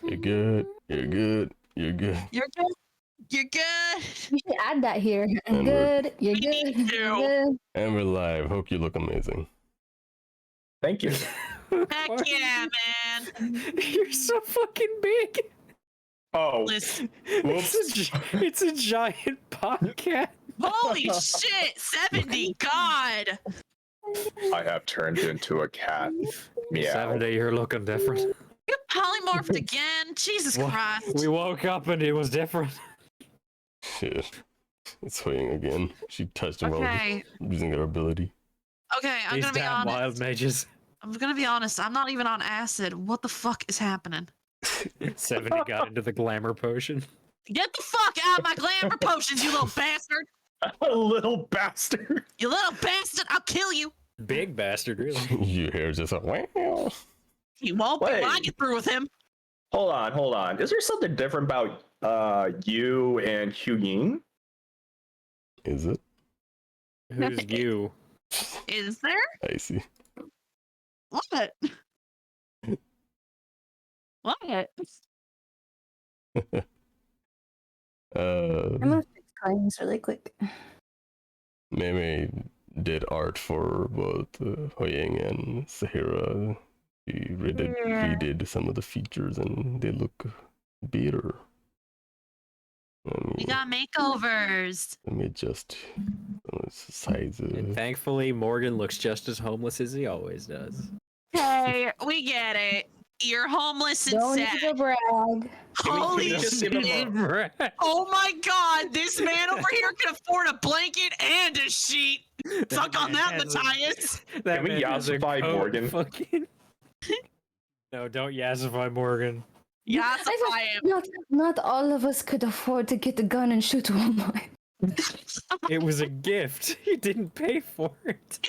You're good. You're good. You're good. You're good. You're good. You should add that here. And Good. You're We good. need You're to. good. And we're live. Hope you look amazing. Thank you. Heck yeah, man. You're so fucking big. Oh, Listen. whoops. It's a giant podcast. Holy shit, 70. God. I have turned into a cat. Meow. 70, you're looking different. You polymorphed again. Jesus What? Christ. We woke up and it was different. Shit. It's HuiYing again. She touched him while Okay. using her ability. Okay, I'm These gonna be damn honest. wild mages. I'm gonna be honest. I'm not even on acid. What the fuck is happening? 70 got into the glamour potion. Get the fuck out of my glamour potions, you little bastard! A little bastard. You little bastard! I'll kill you! Big bastard, really. Your hair's just like, wow. He won't be when I Wait. get through with him. Hold on. Is there something different about you and HuiYing? Is it? Who's you? Is there? I see. What? What? I'm gonna fix coins really quick. Meimay did art for both HuiYing and Sahirah. He redid some of the features and they look better. We got makeovers. Let me adjust size. And thankfully, Morgan looks just as homeless as he always does. Hey, we get it. You're homeless and Don't need to sad. brag. Holy just give him shit. Oh my god, this man over here can afford a blanket and a sheet. Suck on that, Matthias. Can we yassify Morgan? Fucking... No, don't yassify Morgan. Yes, I am. Not all of us could afford to get a gun and shoot Walmart. It was a gift. You didn't pay for it.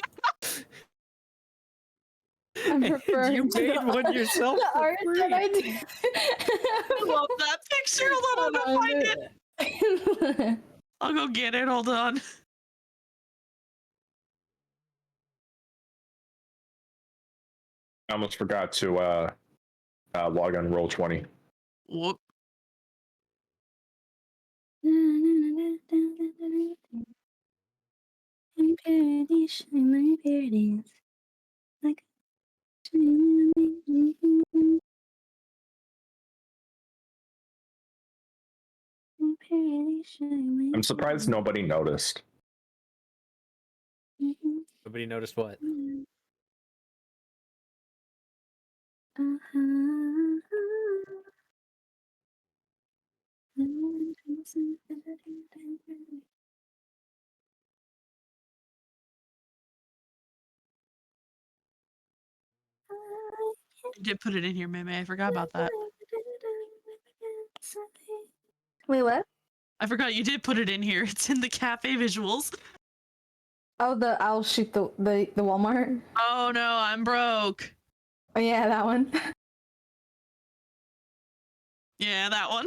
I'm And referring you to made the, one yourself the for art free. that I did. I love that picture. Hold on, I'll go find it. I'll go get it. Hold on. I almost forgot to log on Roll20. Whoop. My paradise, my paradise. Like I'm surprised nobody noticed. Nobody noticed what? You did put it in here, Meimay. I forgot about that. Wait, what? I forgot you did put it in here. It's in the cafe visuals. Oh, I'll shoot the Walmart. Oh no, I'm broke. Oh yeah, that one. Yeah, that one.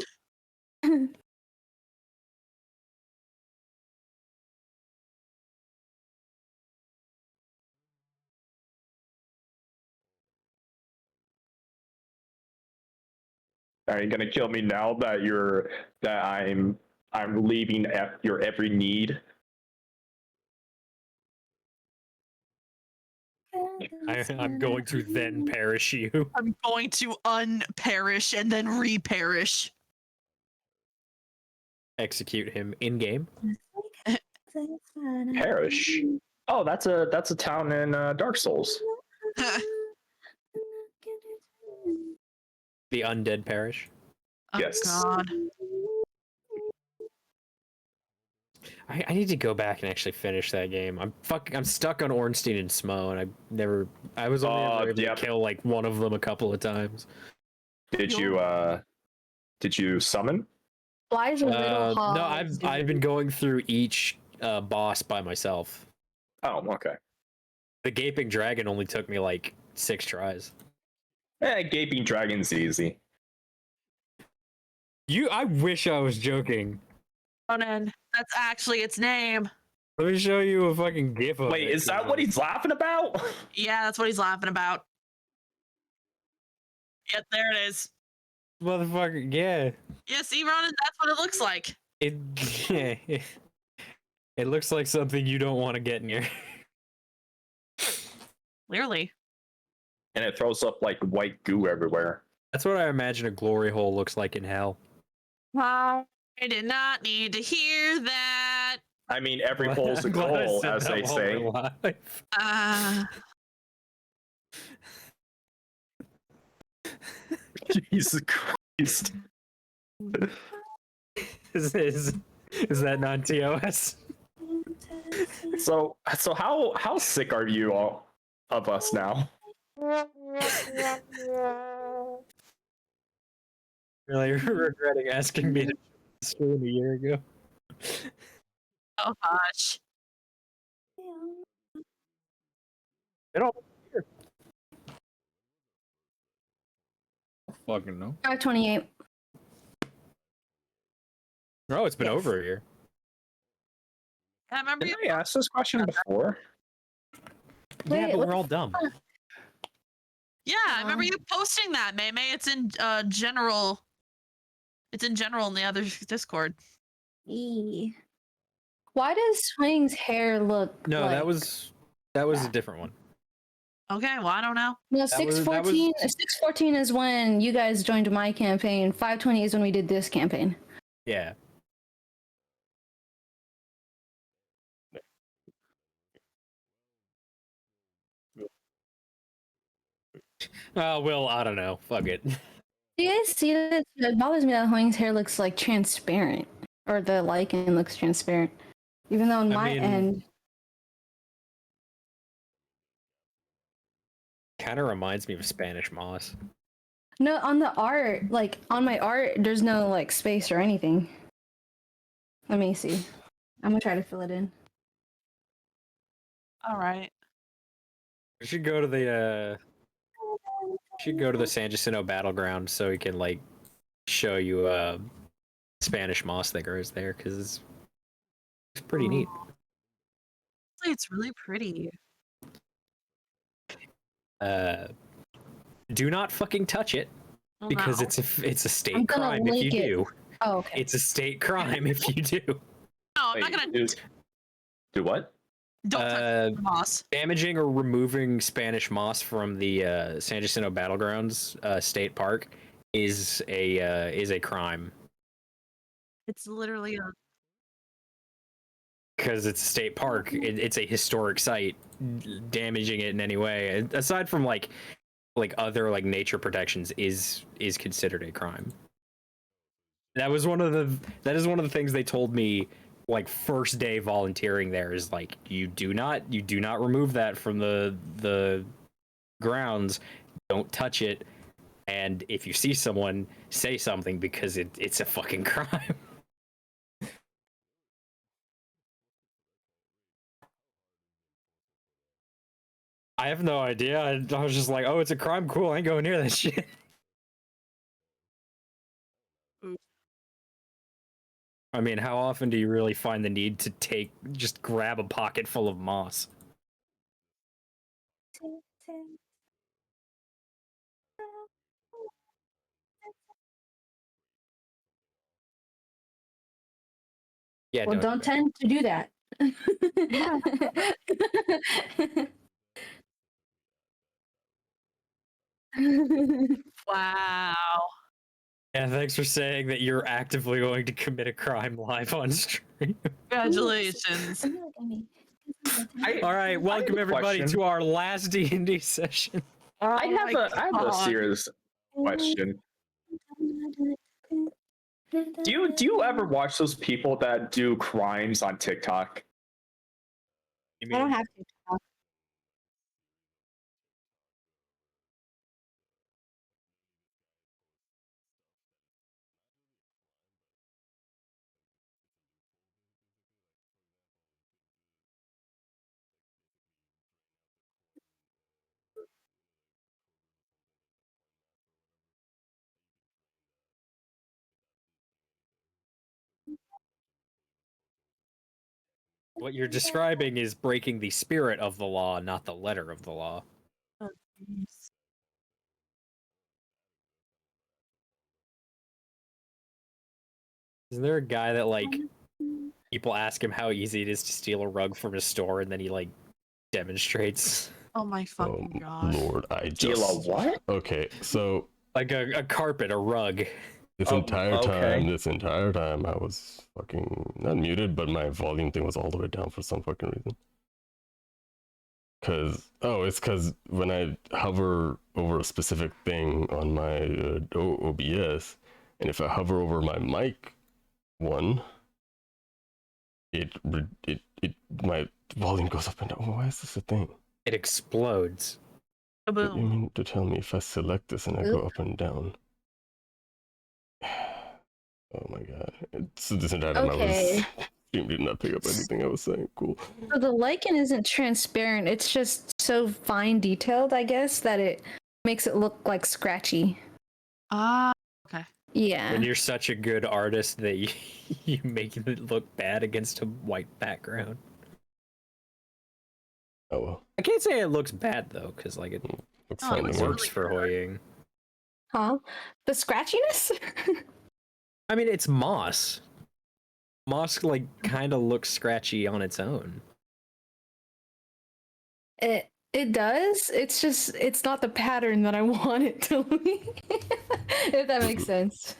Are you gonna kill me now that I'm leaving at your every need? I'm going to then perish you. I'm going to unperish and then reperish. Execute him in game. Perish. Oh, that's a town in Dark Souls. The undead perish. Oh Yes. god. I need to go back and actually finish that game. I'm stuck on Ornstein and Smo, and I was only ever able yep. to kill like one of them a couple of times. Did you summon? Flies are little hogs, No, I've dude. been going through each boss by myself. Oh, okay. The Gaping Dragon only took me like 6 tries. Gaping Dragon's easy. I wish I was joking. Ronan, that's actually its name. Let me show you a fucking gif of Wait, it. is that what he's laughing about? Yeah, that's what he's laughing about. Yep, there it is. Motherfucker, yeah. Yeah, see, Ronan, that's what it looks like. It yeah, it looks like something you don't want to get near. Clearly. And it throws up like white goo everywhere. That's what I imagine a glory hole looks like in hell. I did not need to hear that. I mean, every hole's a I'm glad I goal, said as that they while say. we're live. Jesus Christ. Is that not TOS? So how sick are you all of us now? Really regretting asking me to stream a year ago. Oh gosh. It all fucking no. 528. No, it's been Yes. over a year. I remember you. Didn't I ask this question before? Wait, Yeah, but what we're all the dumb. fuck? Yeah, I remember you posting that, Meimay. It's in general. It's in general in the other Discord. E. Why does Swing's hair look No, like... that was a that? different one. Okay, well I don't know. No, That was- 614 614 is when you guys joined my campaign. 520 is when we did this campaign. Yeah. Well, I don't know. Fuck it. Do you guys see this? It bothers me that HuiYing's hair looks like transparent. Or the lichen looks transparent. Even though on I my mean- end... Kind of reminds me of Spanish moss. No, on the art, like on my art, there's no like space or anything. Let me see. I'm gonna try to fill it in. All right. We should go to the San Jacinto battleground so we can like show you Spanish moss that grows there because it's pretty neat. It's really pretty. Do not fucking touch it because No. it's a state I'm gonna crime if you link it. do. Oh, okay. It's a state crime if you do. No, I'm not Wait, gonna. do what? Don't touch the moss. Damaging or removing Spanish moss from the San Jacinto Battlegrounds State Park is a crime It's literally a. because it's a state park. It's a historic site. Damaging it in any way, aside from like other like nature protections, is considered a crime. That is one of the things they told me like first day volunteering there is like you do not remove that from the grounds. Don't touch it, and if you see someone, say something because it's a fucking crime. I have no idea. I was just like, oh, it's a crime. Cool. I ain't going near that shit. I mean, how often do you really find the need to just grab a pocket full of moss? Yeah, Well, don't tend to do that. Wow. Yeah, thanks for saying that you're actively going to commit a crime live on stream. Congratulations. All right, welcome everybody question. to our last D&D session. I Oh my have a God. serious question. Do you ever watch those people that do crimes on TikTok? You I don't mean have to talk. what you're describing is breaking the spirit of the law, not the letter of the law. Oh, jeez. Is there a guy that like people ask him how easy it is to steal a rug from a store, and then he like demonstrates Oh my Oh fucking god. Lord, I Steal a just what? okay. So like a carpet, a rug. this Oh, entire okay. time, I was fucking not muted, but my volume thing was all the way down for some fucking reason. It's cause when I hover over a specific thing on my OBS, and if I hover over my mic one, it my volume goes up and down. Why is this a thing? It explodes. What do you Kaboom. mean to tell me if I select this and I go up and down? Oh my god. So this entire time Okay. Stream did not pick up anything I was saying. Cool. So the lichen isn't transparent. It's just so fine detailed, I guess, that it makes it look like scratchy. Ah, okay. Yeah. When you're such a good artist that you make it look bad against a white background. Oh well. I can't say it looks bad though, because like it Looks Oh, it fine looks to me. works for HuiYing. Huh? The scratchiness? I mean, it's moss. Moss like kind of looks scratchy on its own. It does. It's just it's not the pattern that I want it to be. If that makes sense.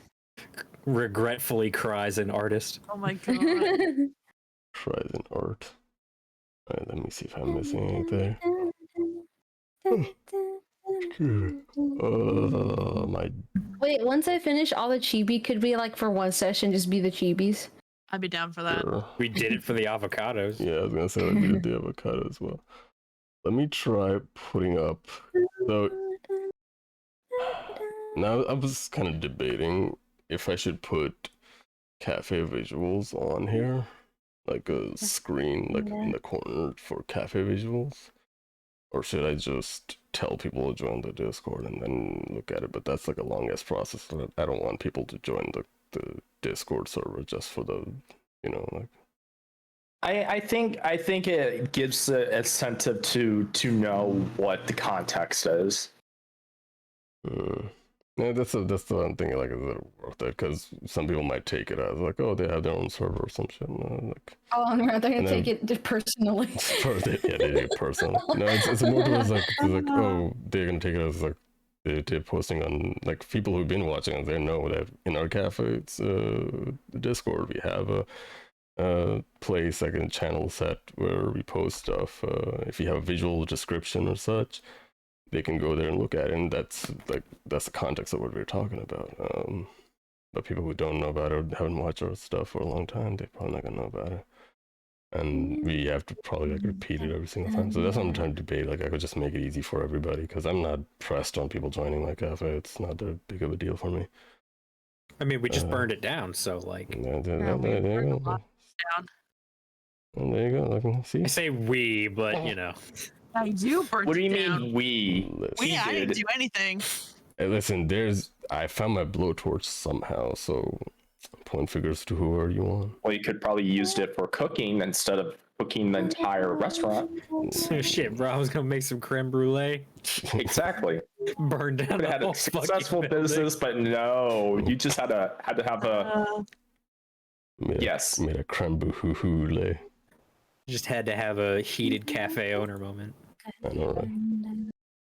Regretfully cries an artist. Oh my god. Tries an art. Alright, let me see if I'm missing anything. My Wait, once I finish all the chibi, could we like for one session just be the chibis? I'd be down for that. We did it for the avocados. Yeah, I was gonna say like we did the avocado as well. Let me try putting up. So now I was kind of debating if I should put cafe visuals on here, like a screen like in the corner for cafe visuals, or should I just tell people to join the Discord and then look at it? But that's like a long ass process. So I don't want people to join the Discord server just for the, like. I think it gives the incentive to know what the context is. Yeah, that's the one thing. Like, is it worth it? Because some people might take it as like, oh, they have their own server or some shit. No, like, Oh, no, they're gonna then- take it personally. yeah, they take it personally. No, it's more towards like, oh, they're gonna take it as like they're posting on like people who've been watching us. They know that in our cafe, it's the Discord. We have a place like a channel set where we post stuff. If you have a visual description or such, they can go there and look at it, and that's the context of what we're talking about. But people who don't know about it or haven't watched our stuff for a long time, they're probably not gonna know about it. And we have to probably like repeat it every single time. So that's what I'm trying to debate. Like I could just make it easy for everybody because I'm not pressed on people joining my cafe. It's not that big of a deal for me. I mean, we just burned it down, so like. There Yeah, we you burned a go. lot down. And there you go. Like, see. I say we, but you know. Now you burnt What do you it down. mean we? Listen. I didn't did. do anything. Hey, listen, I found my blowtorch somehow, so point figures to who are you on? Well, you could probably used it for cooking instead of cooking the entire restaurant. Shit, bro, I was gonna make some creme brulee. Exactly. Burn down Could the have had whole a successful fucking building. business, but no, you just had to have a yes. Made a creme brulee. Just had to have a heated cafe owner moment. I know, right?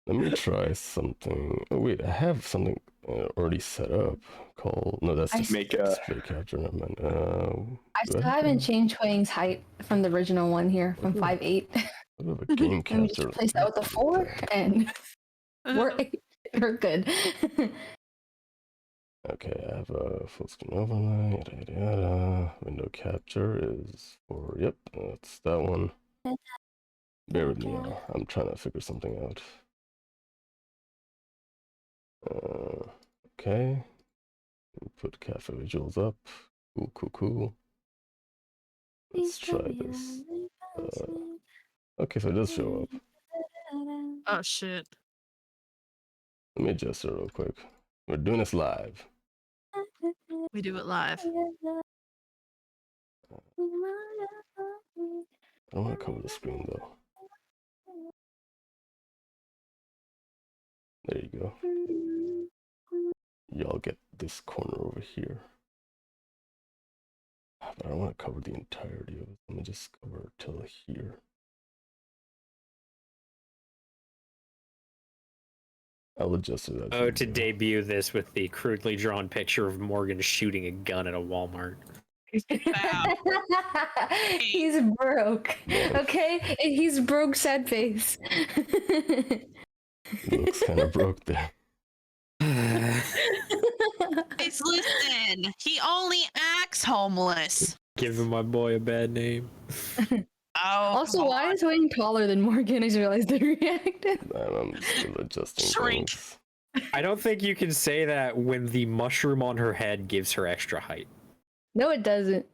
Let me try something. Oh wait, I have something already set up called. No, that's just Make a display capture. Never mind. I still haven't changed HuiYing's height from the original one here, from 5'8". What of a game Let me just capture? replace that with a 4, and we're good. Okay, I have a full screen overlay. Yada, yada, yada. Window capture is for yep, that's that one. Bear with me, y'all. I'm trying to figure something out. Okay. Put cafe visuals up. Cool. Let's try this. Okay, so it does show up. Oh shit. Let me adjust it real quick. We're doing this live. We do it live. I don't want to cover the screen though. There you go. Y'all get this corner over here. I don't want to cover the entirety of it. Let me just cover till here. I'll adjust it. Oh, to debut this with the crudely drawn picture of Morgan shooting a gun at a Walmart. He's broke. Okay? He's broke, sad face. Looks kind of broke there. Guys, listen. He only acts homeless. Giving my boy a bad name. Oh. Also, come why on. is Wayne taller than Morgan? I just realized they reacted. I'm still adjusting Shrink. things. I don't think you can say that when the mushroom on her head gives her extra height. No, it doesn't.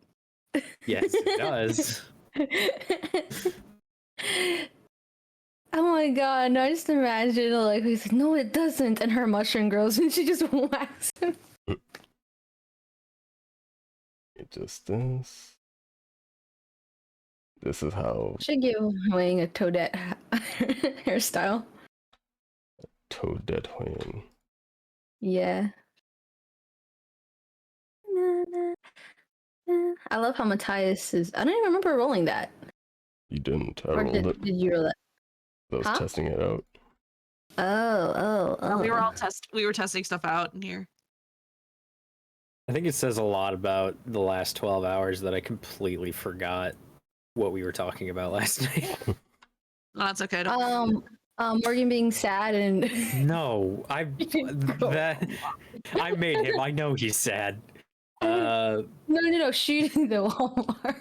Yes, it does. Oh my god, no, I just imagine like he's like, no it doesn't, and her mushroom grows and she just whacks him. It just is. This is how Should give Wayne a Toadette hairstyle. Toadette HuiYing. Yeah. I love how Matthias is. I don't even remember rolling that. You didn't. I Or rolled it. did you roll that? I was Huh? testing it out. Oh. We were all we were testing stuff out in here. I think it says a lot about the last 12 hours that I completely forgot what we were talking about last night. No, that's okay. Don't Morgan being sad and No, I made him. I know he's sad. no, shooting the Walmart.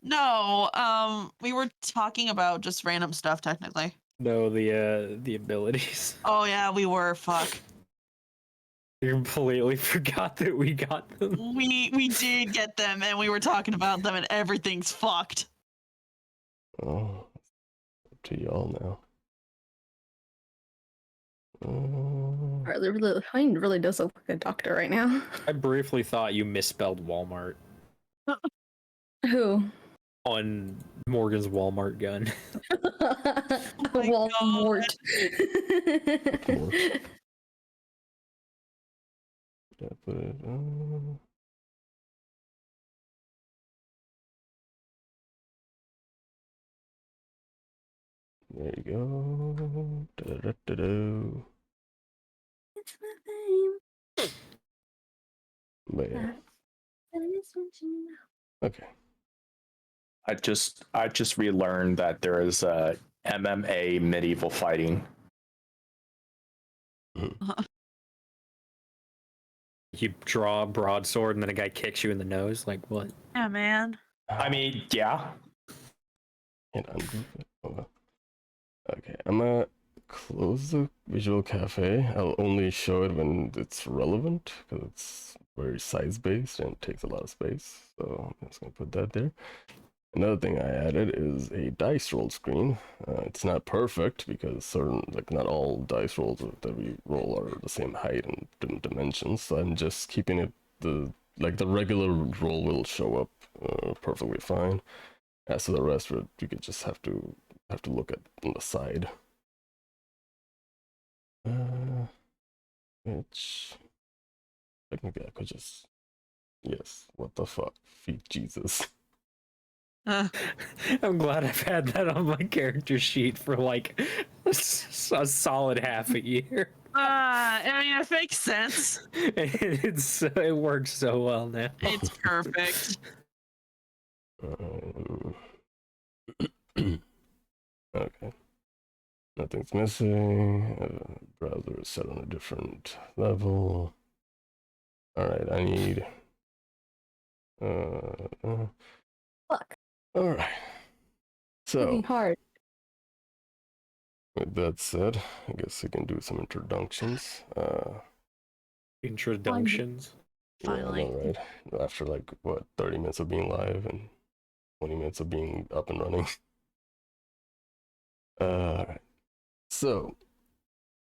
No, we were talking about just random stuff technically. No, the abilities. Oh yeah, we were. Fuck. You completely forgot that we got them. We did get them and we were talking about them and everything's fucked. Oh, up to y'all now. Wayne really does look like a doctor right now. I briefly thought you misspelled Walmart Who? on Morgan's Walmart gun. my Walmart. Did I put it? There you go. Da-da-da-da-do. It's my fame. But yeah. Okay. I just relearned that there is MMA medieval fighting. You draw a broadsword and then a guy kicks you in the nose. Like what? Yeah, man. I mean, yeah. Can't ungroup it. Oh, okay, I'm gonna close the visual cafe. I'll only show it when it's relevant because it's very size based and it takes a lot of space. So I'm just gonna put that there. Another thing I added is a dice roll screen. It's not perfect because certain, like not all dice rolls that we roll are the same height and different dimensions. So I'm just keeping it the regular roll will show up perfectly fine. As to the rest of it, you could just have to look at on the side. Which technically I could just what the fuck, feed Jesus. I'm glad I've had that on my character sheet for like a solid half a year. I mean, it makes sense. It works so well now. It's perfect. Okay. Nothing's missing. Browser is set on a different level. Alright, I need Fuck. Alright. So Working hard. with that said, I guess I can do some introductions. Introductions. Finally. Yeah, I know, right? After like what 30 minutes of being live and 20 minutes of being up and running. Alright. So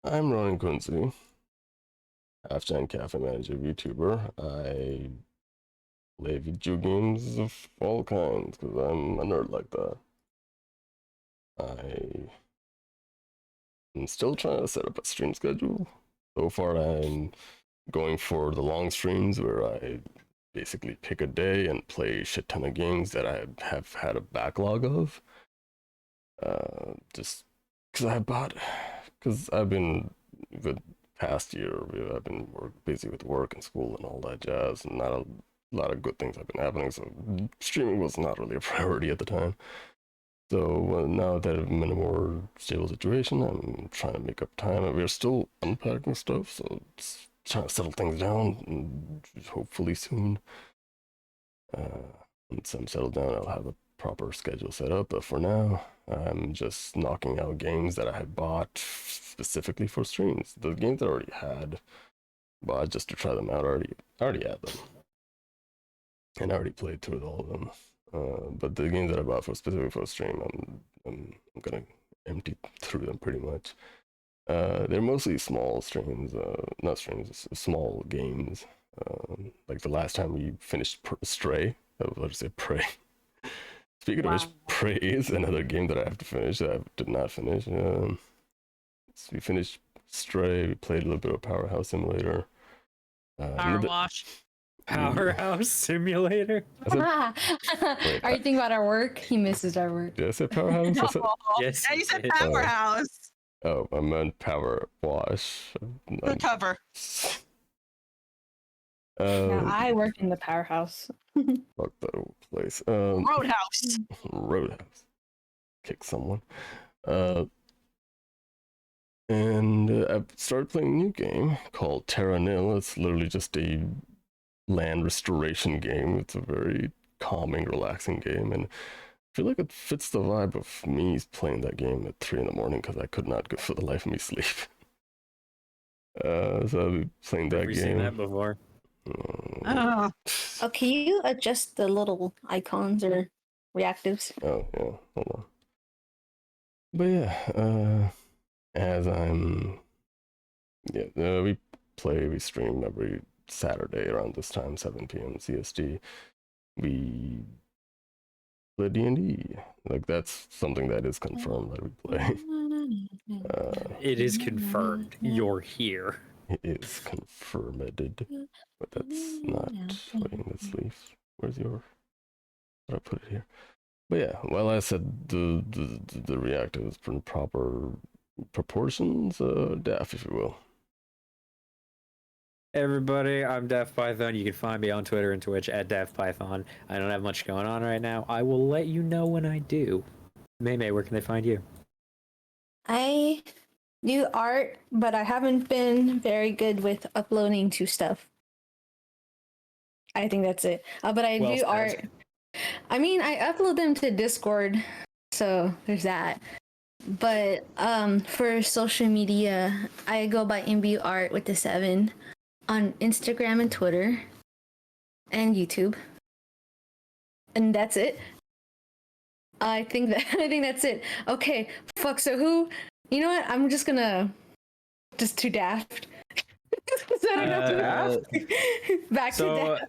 I'm Ronan Quincy, half-gen cafe manager VTuber. I play video games of all kinds because I'm a nerd like that. I'm still trying to set up a stream schedule. So far I'm going for the long streams where I basically pick a day and play a shit ton of games that I have had a backlog of. Just because I've been the past year, I've been busy with work and school and all that jazz, and not a lot of good things have been happening. So streaming was not really a priority at the time. So now that I'm in a more stable situation, I'm trying to make up time, and we're still unpacking stuff. So it's trying to settle things down, and hopefully soon. Once I'm settled down, I'll have a proper schedule set up. But for now, I'm just knocking out games that I had bought specifically for streams. The games I already had bought just to try them out, I already had them, and I already played through all of them. But the games that I bought specifically for stream, I'm gonna empty through them pretty much. They're mostly small streams, not streams, small games. Like the last time we finished Stray, let's say Prey. Speaking of which, Prey is another game that I have to finish that I did not finish. So we finished Stray, we played a little bit of Powerhouse Simulator. Power wash. Powerhouse Simulator. Are you thinking about our work? He misses our work. Did I say Powerhouse? Yes, Yeah, you said it- powerhouse. Oh, I meant Power Wash. The cover. Now I work in the powerhouse. Fuck that old place. Roadhouse. Roadhouse. Kick someone. And I've started playing a new game called Terra Nil. It's literally just a land restoration game. It's a very calming, relaxing game, and I feel like it fits the vibe of me playing that game at 3 in the morning because I could not go for the life of me sleep. So I'll be playing that Never game. seen that before. Oh, Can you adjust the little icons or reactives? Oh yeah, hold on. But yeah, as I'm, we stream every Saturday around this time, 7 p.m. CST. We play D&D. Like that's something that is confirmed that we play. It is confirmed. You're here. It is confirmed, but that's not. Wait, that's Leif. Where's your? Did I put it here? But yeah, well, I said the reactives in proper proportions, Daft, if you will. Everybody, I'm Daftpython. You can find me on Twitter and Twitch at Daftpython. I don't have much going on right now. I will let you know when I do. Meimay, where can they find you? I do art, but I haven't been very good with uploading to stuff. I think that's it. But I Well do said. art. I mean, I upload them to Discord, so there's that. But for social media, I go by MB Art with the 7 on Instagram and Twitter and YouTube, and that's it. I think that's it. Okay, fuck. So who? You know what? I'm just gonna too daft. So I don't know Back to daft.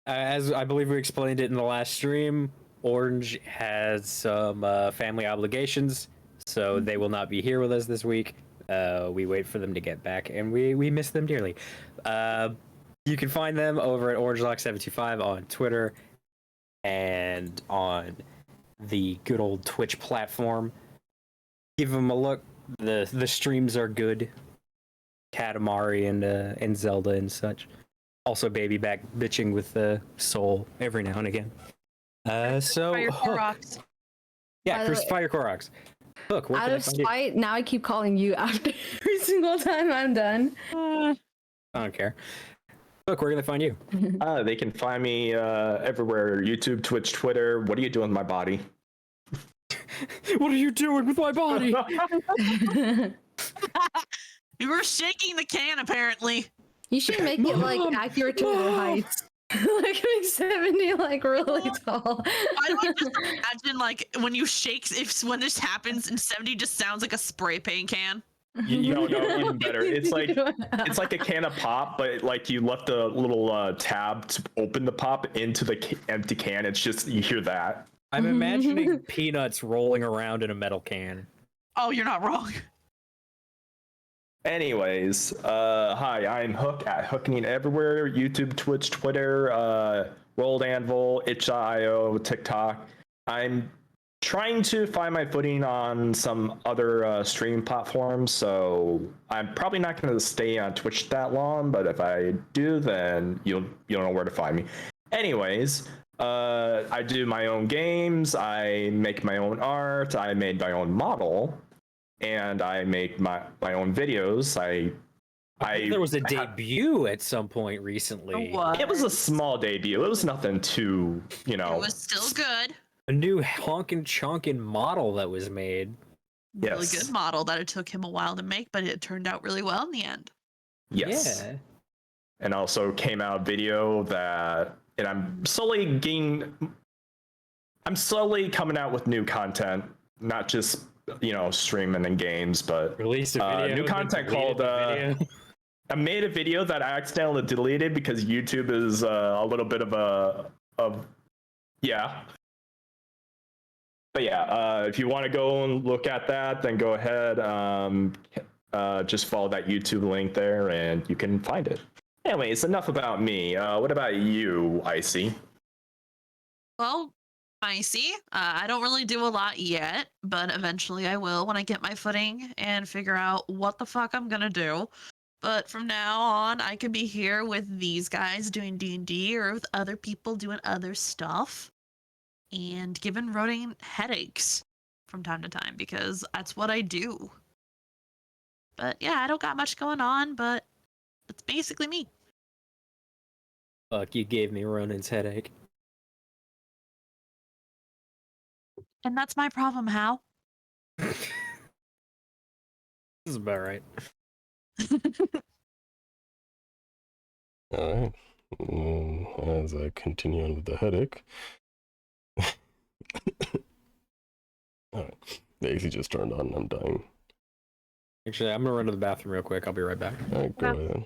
As I believe we explained it in the last stream, Orange has some family obligations, so they will not be here with us this week. We wait for them to get back, and we miss them dearly. You can find them over at OrangeLock725 on Twitter and on the good old Twitch platform. Give them a look. The streams are good. Katamari and Zelda and such. Also, baby back bitching with Soul every now and again. So Fire Hook. rocks. Yeah, By the Chris way- Fire Rocks. Hook, where Out can I of find you? spite, now I keep calling you after every single time I'm done. I don't care. Hook, where can I find you? They can find me everywhere: YouTube, Twitch, Twitter. What are you doing with my body? What are you doing with my body? You were shaking the can, apparently. You should make it like accurate to their heights. Like make 70 like really tall. I would just imagine, like, when you shake, when this happens, and 70 just sounds like a spray paint can. No, even better. It's like a can of pop, but like you left a little tab to open the pop into the empty can. It's just you hear that. I'm imagining peanuts rolling around in a metal can. Oh, you're not wrong. Anyways, hi, I'm Hook at Hooking Everywhere, YouTube, Twitch, Twitter, Rolled Anvil, itch.io, TikTok. I'm trying to find my footing on some other streaming platforms, so I'm probably not going to stay on Twitch that long, but if I do, then you'll know where to find me. Anyways, I do my own games, I make my own art, I made my own model, and I make my own videos. There was a debut at some point recently. What? It was a small debut. It was nothing too, It was still good. A new honkin' chonkin' model that was made. Really Yes. good model that it took him a while to make, but it turned out really well in the end. Yes. Yeah. And also came out a video that, and I'm slowly coming out with new content, not just streaming and games, but Released a video. new content called I made a video that I accidentally deleted because YouTube is a little bit of yeah. But yeah, if you want to go and look at that, then go ahead. Just follow that YouTube link there, and you can find it. Anyways, enough about me. What about you, Icy? Well, Icy, I don't really do a lot yet, but eventually I will when I get my footing and figure out what the fuck I'm gonna do. But from now on, I can be here with these guys doing D&D or with other people doing other stuff and giving Rodin headaches from time to time because that's what I do. But yeah, I don't got much going on, but it's basically me. Fuck, you gave me Ronin's headache. And that's my problem, Hal. This is about right. All right. As I continue on with the headache. All right. The AC just turned on and I'm dying. Actually, I'm gonna run to the bathroom real quick. I'll be right back. All right, go ahead.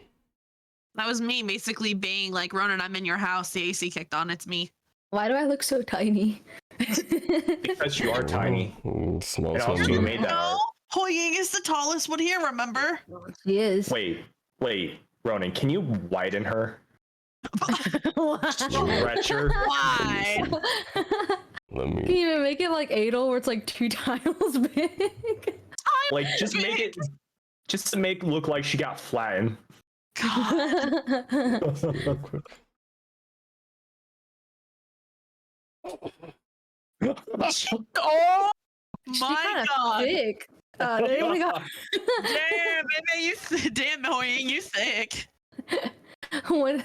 That was me basically being like, Ronan, I'm in your house. The AC kicked on. It's me. Why do I look so tiny? Because you are tiny. Small, And small. also you made that No, art. HuiYing is the tallest one here, remember? She is. Wait, Ronan, can you widen her? Stretch her? Why? Let Can me. you even make it like Adel where it's like 2 tiles big? Like, just make it, just to make it look like she got flattened. God. Real quick. Oh She's my kinda god. thick. There we go. Damn, damn, HuiYing, you thick. What?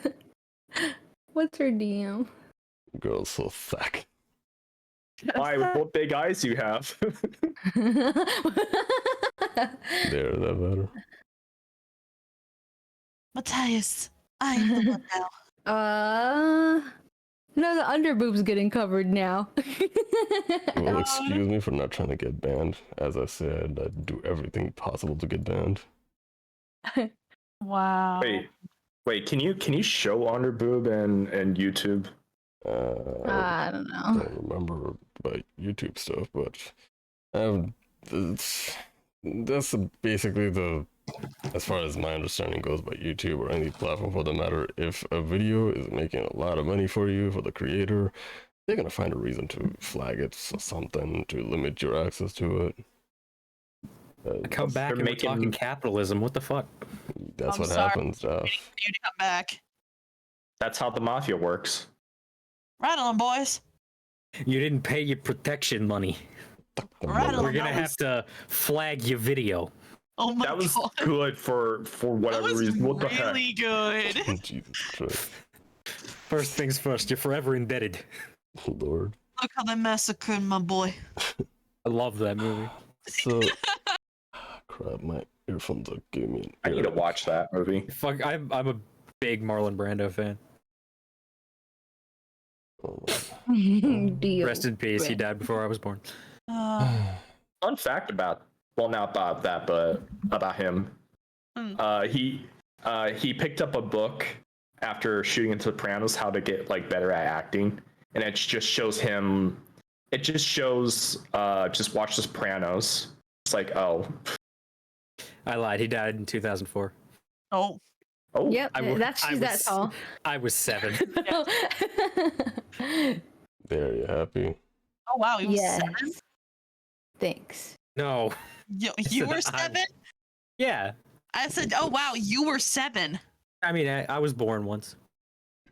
What's her DM? Girl's so thick. Why, what big eyes you have? There, that better. Matthias, I am the one now. No, the underboob's getting covered now. Well, excuse me for not trying to get banned. As I said, I do everything possible to get banned. Wow. Wait, can you show underboob and YouTube? I don't I know. don't remember about YouTube stuff, but that's basically as far as my understanding goes by YouTube or any platform for the matter. If a video is making a lot of money for you, for the creator, they're gonna find a reason to flag it or something to limit your access to it. Come back and we're talking capitalism. What the fuck? That's I'm what sorry. happens, Jeff. You to come back. That's how the mafia works. Right on, boys. You didn't pay your protection money. Right on. We're gonna have to flag your video. Oh my That was god. good for That whatever was reason. What the heck? really good. Jesus Christ, First things first, you're forever indebted. Lord. Look how they massacred my boy. I love that movie. So, crap, my earphones are giving me. I need to watch that movie. Fuck, I'm a big Marlon Brando fan. Deal. Rest in peace. He died before I was born. Fun fact about, well, not about that, but about him. He picked up a book after shooting into Sopranos how to get like better at acting, and it just shows him. It just shows just watch The Sopranos. It's like, oh, I lied. He died in 2004. Oh, Oh, Yep, I wa- that's I she's that was- tall. I was 7. There, you happy? oh wow, he was Yes. 7. Thanks. No. You said were I- 7. Yeah. I said, oh wow, you were 7. I mean, I was born once.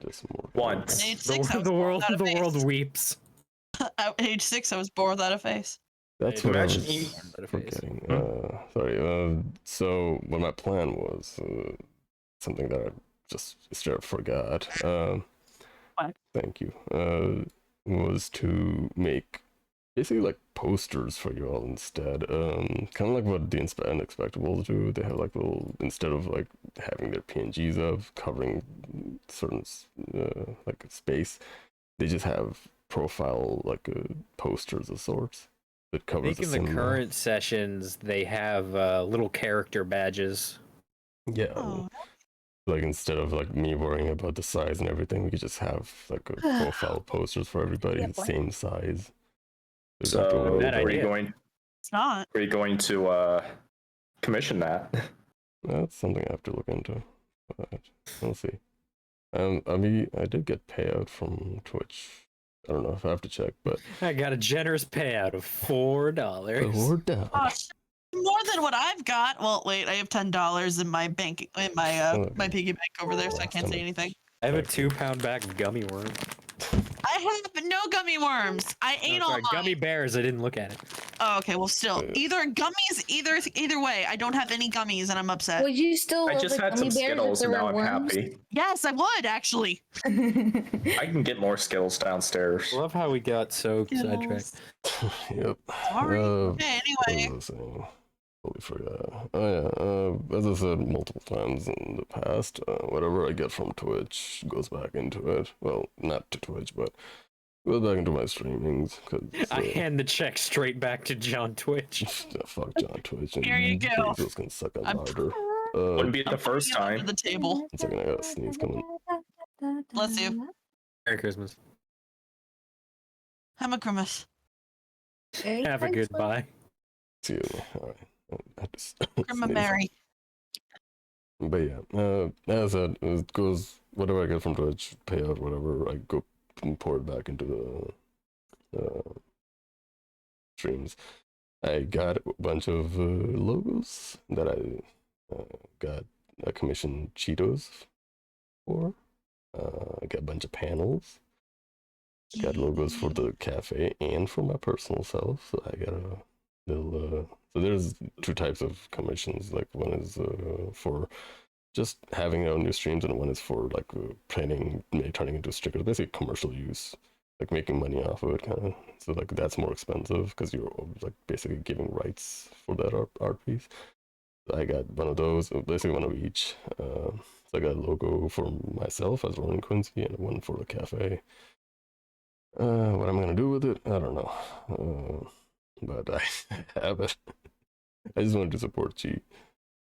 Just more. Once. At age The, 6, I was the born world, without a the world face. weeps. At age 6, I was born without a face. That's Hey, what I imagine was you- forgetting. Hmm? Sorry. So what my plan was, something that I just straight up forgot. What? Thank you. Was to make basically like posters for you all instead. Kind of like what the Unexpectables do. They have like little, instead of like having their PNGs of covering certain like space, they just have profile like posters of sorts that I covers think in the the sim. current sessions, they have little character badges. Yeah. Oh, Like instead of like me worrying about the size and everything, we could just have like a profile posters for everybody, the same size. We don't have to So, worry That about- idea. it's not. are you going to commission that? That's something I have to look into. But we'll see. I mean, I did get payout from Twitch. I don't know if I have to check, but I got a generous payout of $4. we're down. Oh, shit. More than what I've got. Well, wait, I have $10 in my bank, in my my piggy bank over there, so I can't say anything. I have a 2-pound bag of gummy worms. I have no gummy worms. I ate No, all sorry, mine. gummy bears. I didn't look at it. Oh, okay. Well, still, either gummies, either way. I don't have any gummies, and I'm upset. Would you still I love just the had some gummy bears if Skittles there and now were I'm worms? happy. Yes, I would actually. I can get more Skittles downstairs. Love how we got so sidetracked. Yep. Sorry. Uh, Okay. What Anyway, was I saying? Totally forgot. Oh yeah. As I said multiple times in the past, whatever I get from Twitch goes back into it. Well, not to Twitch, but goes back into my streamings. Cause I hand the check straight back to John Twitch. fuck John Twitch. And Here you go. Bezos can suck a I'm- larder. Wouldn't be I'm the first putting it under time. the table. 1 second, I got a sneeze coming. Bless you. Merry Christmas. I'm a grimace. Have a good bye. Excuse me. All right. I just Grima sneezed. Mary. But yeah, as I said, it goes whatever I get from Twitch, payout, whatever, I go and pour it back into the streams. I got a bunch of logos that I got commissioned Cheetos for. I got a bunch of panels. Got logos for the cafe and for my personal self. So I got a little. So there's 2 types of commissions. Like one is for just having it on your streams, and one is for like planning, turning into stickers, basically commercial use, like making money off of it, kind of. So like that's more expensive because you're like basically giving rights for that art piece. So I got one of those, basically one of each. So I got a logo for myself as Ronan Quincy and one for the cafe. What I'm gonna do with it, I don't know. But I have it. I just wanted to support Chi.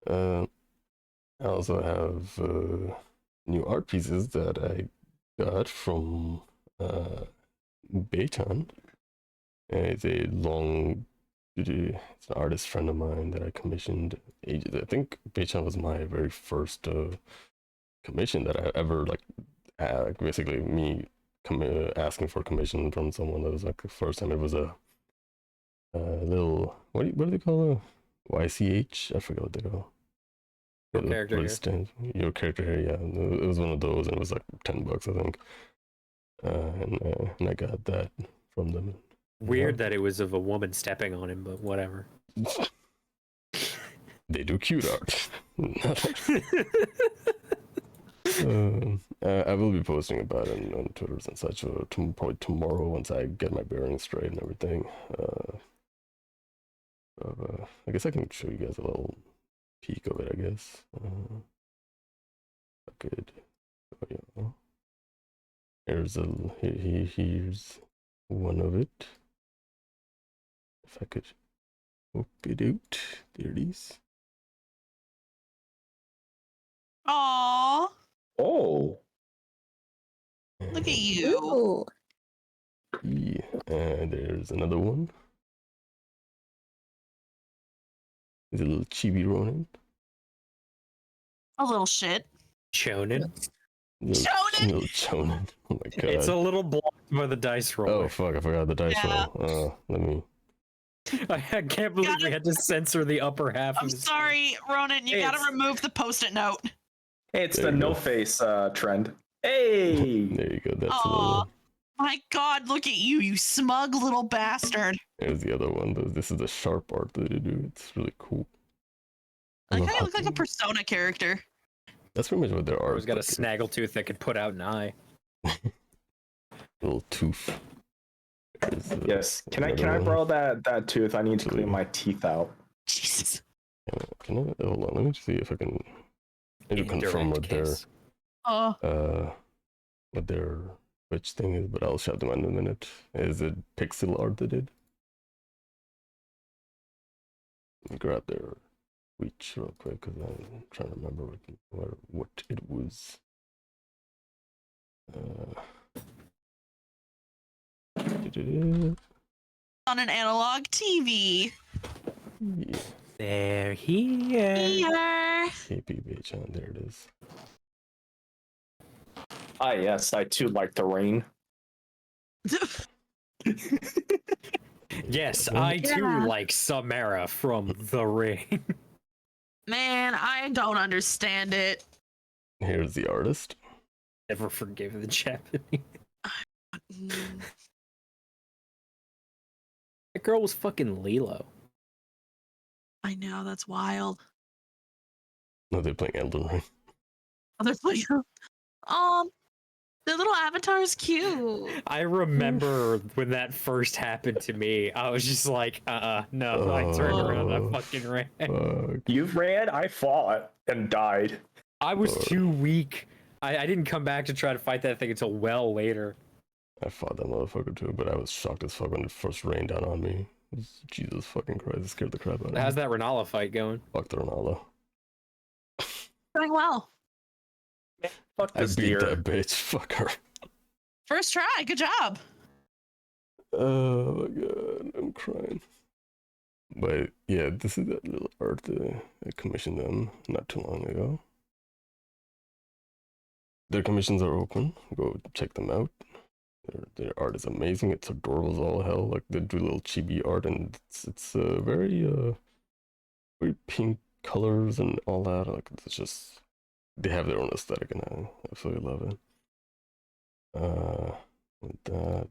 I also have new art pieces that I got from Beitan. It's a it's an artist friend of mine that I commissioned ages. I think Beitan was my very first commission that I ever basically me asking for commission from someone. That was like the first time. It was a little what do they call it? YCH? I forget what they call. Your character what here. it stands for. Your character here, yeah. It was one of those, and it was like $10, I think. And I got that from them. Weird that it was of a woman stepping on him, but whatever. They do cute art. I will be posting about it on Twitter and such probably tomorrow once I get my bearings straight and everything. I guess I can show you guys a little peek of it, I guess. I could. Oh, yeah. Here's one of it. If I could open it out. There it is. Aww. Oh, Look at you. Ooh. Yeah, and there's another one. Is it a little chibi Ronin? A little shit. Chonin. Little chonin. Oh my god. It's a little blocked by the dice roller. Oh fuck! I forgot the dice Yeah. roll. Let me. I can't believe we had to censor the upper half I'm of his sorry, Ronan. You gotta It's- remove the post-it note. Hey, it's There the you go. no face trend. Hey. There you go. That's Aw. the one. My God, look at you, you smug little bastard. There's the other one. This is the sharp art that they do. It's really cool. I love kind of how look like a Persona character. That's pretty much what their art. Always got a like, snaggletooth that could put out an eye. little tooth. There's, Yes. Can I another one. borrow that tooth? I need to clean my teeth out. Jesus. Can I hold on? Let me see if I can. I need to confirm Indirect kiss. what their which thing is, but I'll shout them out in a minute. Is it pixel art they did? Let me grab their reach real quick because I'm trying to remember what it was. On an analog TV. Yeah, They're here. Here. KPBH on there it is. Ah, yes, I too like the rain. Yes, I too Yeah. like Sahirah from The Ring. Man, I don't understand it. Here's the artist. Never forgive the Japanese. Mm, That girl was fucking Lilo. I know, that's wild. No, they're playing Elden Ring. Oh, they're playing. The little avatar is cute. I remember when that first happened to me. I was just like, no. I turned around and I fucking ran. Fuck. You ran, I fought, and died. I was too weak. I didn't come back to try to fight that thing until well later. I fought that motherfucker too, but I was shocked as fuck when it first rained down on me. Jesus fucking Christ, it scared the crap out of me. How's that Renala fight going? Fuck the Ronaldo. Doing well. Fuck I this beat deer. that bitch. Fuck her. First try. Good job. Oh my god, I'm crying. But yeah, this is that little art I commissioned them not too long ago. Their commissions are open. Go check them out. Their art is amazing. It's adorable as all hell. Like they do little chibi art, and it's very pink colors and all that. Like it's just they have their own aesthetic, and I absolutely love it. With that,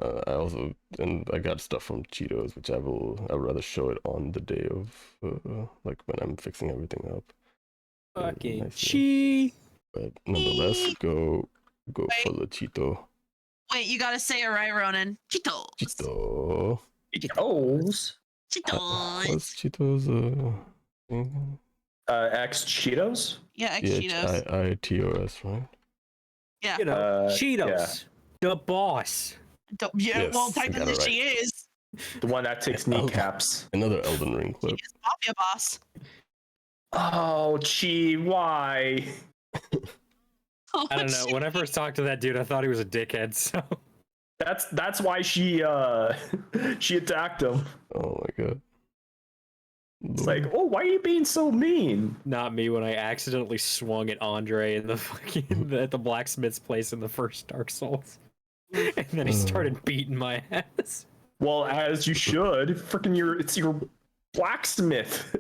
I also I got stuff from Cheetos, which I'd rather show it on the day of like when I'm fixing everything up. Fucking Nicely. chi. But nonetheless, go for Wait. the Cheeto. Wait, you gotta say it right, Ronan. Cheetos. Cheeto. Cheetos. What's Cheetos. Cheetos? Thing? X Cheetos? Yeah, X Cheetos. Cheetos, right? Yeah. You know, Cheetos. yeah. The boss. Yeah, Yes, well, I got technically it right. she is. The one that takes kneecaps. Another Elden Ring She clip. is Mafia Boss. Oh, Chi, why? Oh, I don't know. When I first talked to that dude, I thought he was a dickhead. So That's why she she attacked him. Oh my god. It's like, oh, why are you being so mean? not me when I accidentally swung at Andre in the fucking at the blacksmith's place in the first Dark Souls, and then he started beating my ass. Well, as you should. Freaking it's your blacksmith.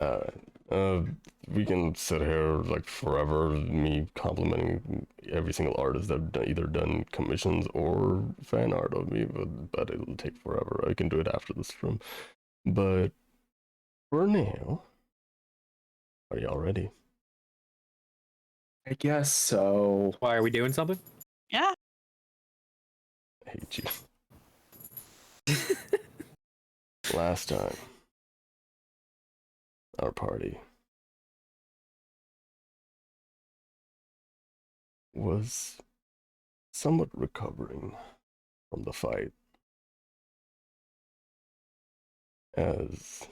Alright. We can sit here like forever, me complimenting every single artist that either done commissions or fan art of me, but it'll take forever. I can do it after the stream. But for now, are y'all ready? I guess so. Why are we doing something? Yeah. I hate you. Last time, our party was somewhat recovering from the fight as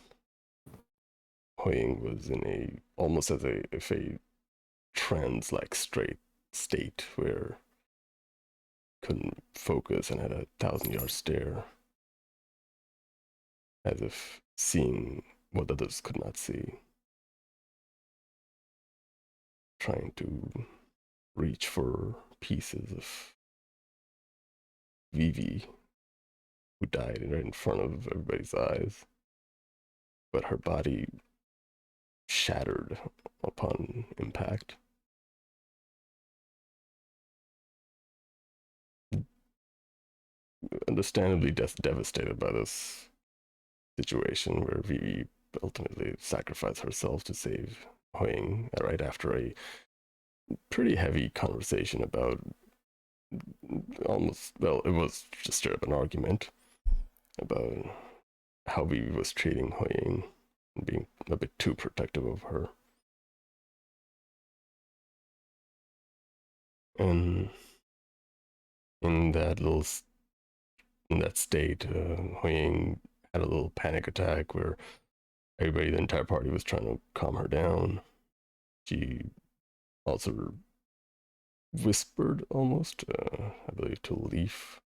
HuiYing was in almost as if a trance-like straight state where couldn't focus and had a 1,000-yard stare as if seeing what others could not see, trying to reach for pieces of Vivi, who died right in front of everybody's eyes, but her body shattered upon impact. Understandably devastated by this situation where Vivi ultimately sacrificed herself to save HuiYing right after a pretty heavy conversation about almost, well, it was just straight up an argument about how Vivi was treating HuiYing and being a bit too protective of her. And in that state, HuiYing had a little panic attack where everybody, the entire party, was trying to calm her down. She also whispered almost, I believe, to Leif.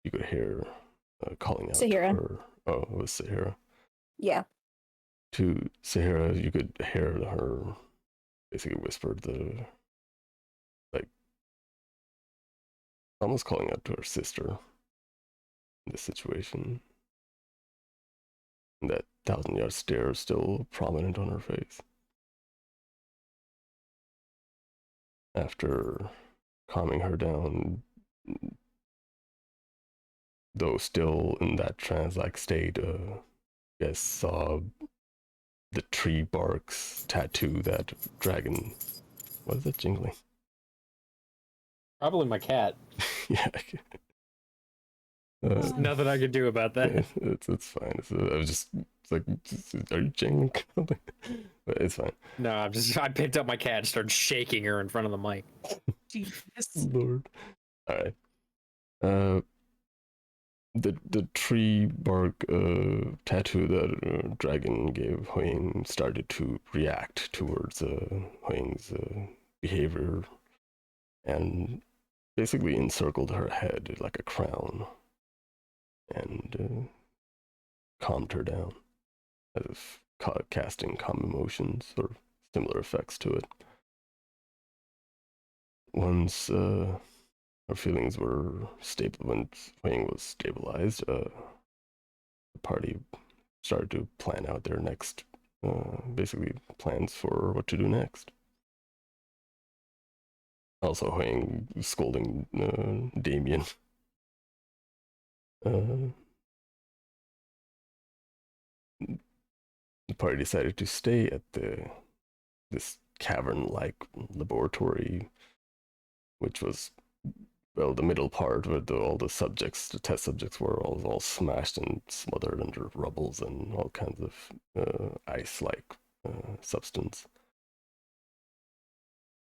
You could hear calling out Sahirah. to her. Oh, it was Sahirah. Yeah. To Sahirah, you could hear her basically whispered almost calling out to her sister in this situation. And that 1,000-yard stare is still prominent on her face. After calming her down, though still in that trance-like state, yes, saw the tree barks tattoo that dragon. What is that jingling? Probably my cat. Yeah. There's nothing I could do about that. It's fine. I was just like, are you jingling something? But it's fine. No, I picked up my cat and started shaking her in front of the mic. Jesus. Lord. All right. The tree bark tattoo that dragon gave HuiYing started to react towards HuiYing's behavior, and basically encircled her head like a crown, and calmed her down, as if casting calm emotions or similar effects to it. Once her feelings were stable, when HuiYing was stabilized, the party started to plan out their next, basically plans for what to do next. Also, HuiYing scolding Damien. The party decided to stay at this cavern-like laboratory, which was, well, the middle part where all the subjects, the test subjects, were all smashed and smothered under rubbles and all kinds of ice-like substance.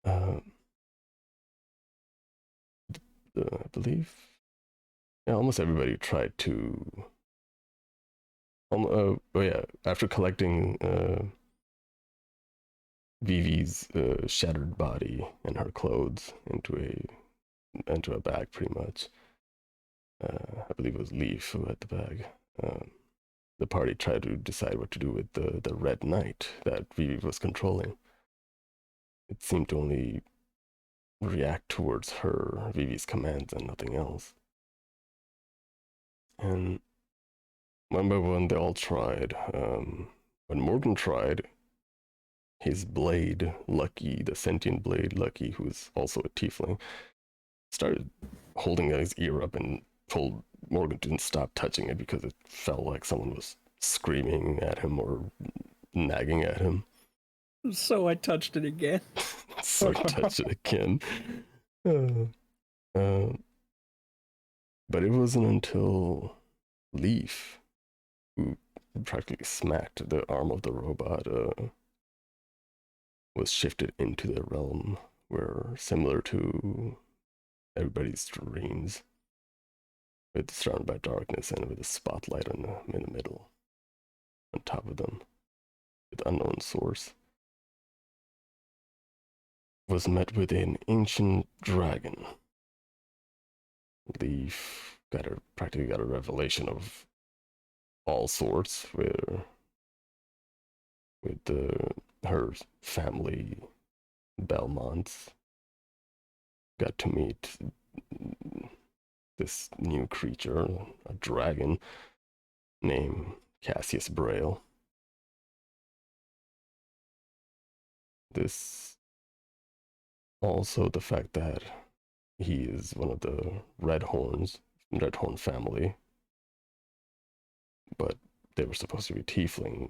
I believe, yeah, almost everybody tried to. After collecting Vivi's shattered body and her clothes into a bag, pretty much. I believe it was Leif who had the bag. The party tried to decide what to do with the Red Knight that Vivi was controlling. It seemed to only react towards Vivi's commands and nothing else. And one by one, they all tried. When Morgan tried, his blade, Lucky, the sentient blade, Lucky, who is also a tiefling, started holding his ear up and told Morgan to stop touching it because it felt like someone was screaming at him or nagging at him. So I touched it again. So he touched it again. But it wasn't until Leif, who practically smacked the arm of the robot, was shifted into the realm where, similar to everybody's dreams, with surrounded by darkness and with a spotlight in the middle, on top of them, with unknown source, was met with an ancient dragon. Leif practically got a revelation of all sorts with her family, Belmonts. Got to meet this new creature, a dragon named Cassius Braille. This also the fact that he is one of the Redhorn family, but they were supposed to be tiefling.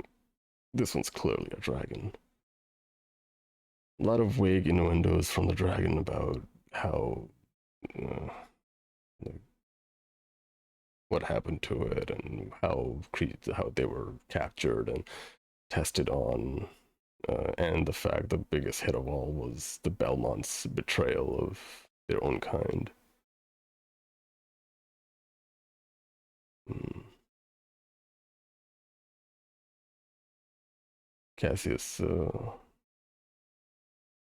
This one's clearly a dragon. A lot of vague innuendos from the dragon about how what happened to it and how they were captured and tested on, and the fact the biggest hit of all was the Belmont's betrayal of their own kind. Cassius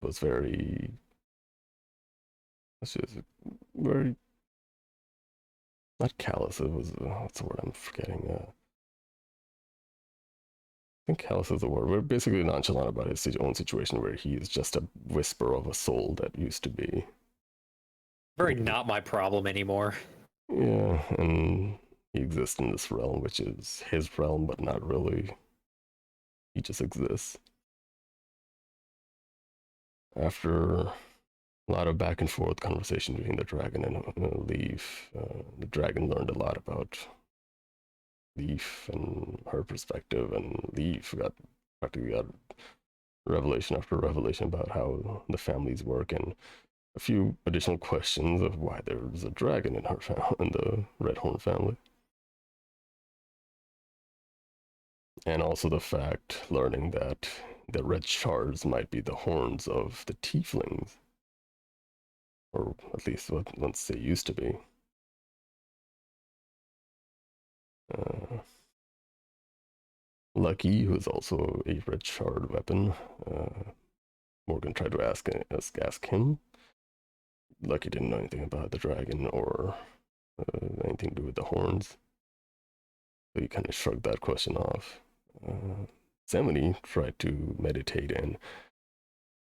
was very not callous. It was what's the word I'm forgetting. I think callous is the word. We're basically nonchalant about his own situation, where he is just a whisper of a soul that used to be. Very not my problem anymore. Yeah, and he exists in this realm, which is his realm, but not really. He just exists. After a lot of back and forth conversation between the dragon and Leif, the dragon learned a lot about Leif and her perspective, and Leif practically got revelation after revelation about how the families work, and a few additional questions of why there's a dragon in her in the Redhorn family. And also the fact, learning that the red shards might be the horns of the tieflings, or at least what once they used to be. Lucky, who is also a red shard weapon, Morgan tried to ask him. Lucky didn't know anything about the dragon or anything to do with the horns, so he kind of shrugged that question off. Semony tried to meditate and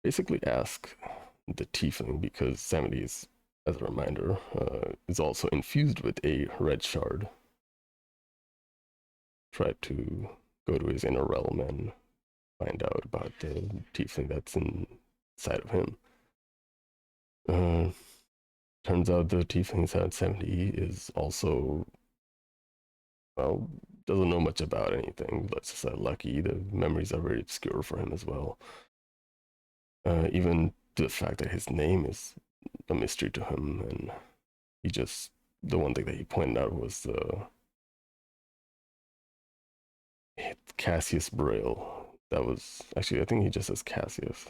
basically ask the tiefling, because Semony is, as a reminder, is also infused with a red shard. Tried to go to his inner realm and find out about the tiefling that's inside of him. Turns out the tiefling inside 70 is also, well, doesn't know much about anything. Let's just say Lucky. The memories are very obscure for him as well. Even to the fact that his name is a mystery to him, and the one thing that he pointed out was Cassius Braille. That was actually, I think he just says Cassius.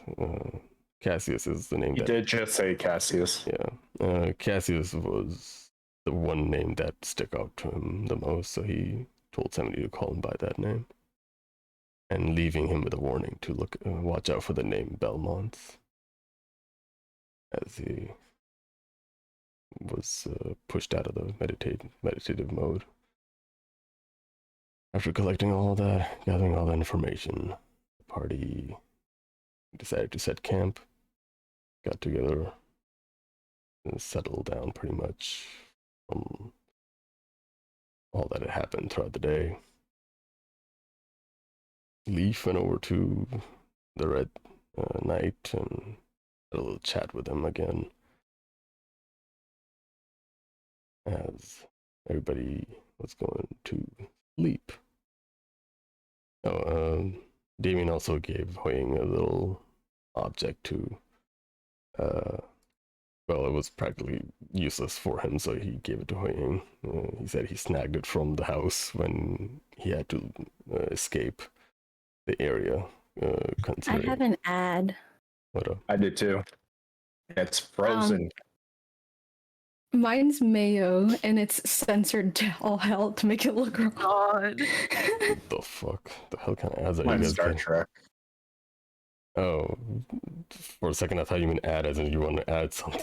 Cassius is the name. He did just say Cassius. Yeah, Cassius was the one name that stuck out to him the most, so he told somebody to call him by that name, and leaving him with a warning to watch out for the name Belmont, as he was pushed out of the meditative mode. After collecting all that, gathering all that information, the party decided to set camp, got together, and settled down pretty much from all that had happened throughout the day. Leif went over to the Red Knight and had a little chat with him again, as everybody was going to sleep. Damien also gave HuiYing a little object to, well, it was practically useless for him, so he gave it to HuiYing. He said he snagged it from the house when he had to escape the area. I have an ad. What up? I did too. It's frozen. Mine's mayo, and it's censored to all hell to make it look wrong. God. What the fuck? The hell kind of ads are you Mine's guys Star getting? Trek. Oh, for a second I thought you meant ad as in you want to add something.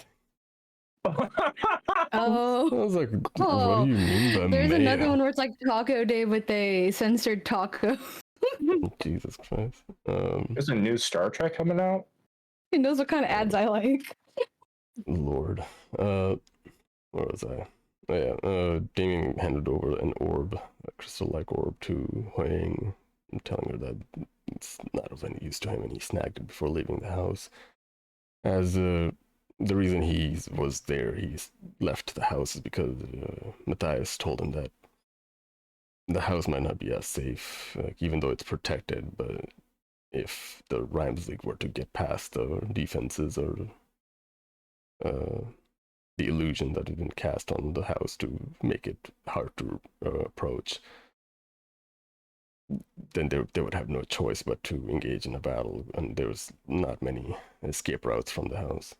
Oh. I was like, what Oh, do you mean by there's another mayo? one where it's like Taco Day, but they censored taco. Jesus Christ. There's a new Star Trek coming out. He knows what kind of ads I like. Lord. Where was I? Oh, yeah. Damien handed over an orb, a crystal-like orb, to HuiYing, telling her that it's not of any use to him, and he snagged it before leaving the house. As the reason he was there, he left the house, is because Matthias told him that the house might not be as safe, even though it's protected. But if the Rhymes League were to get past the defenses or the illusion that had been cast on the house to make it hard to approach, then they would have no choice but to engage in a battle, and there was not many escape routes from the house.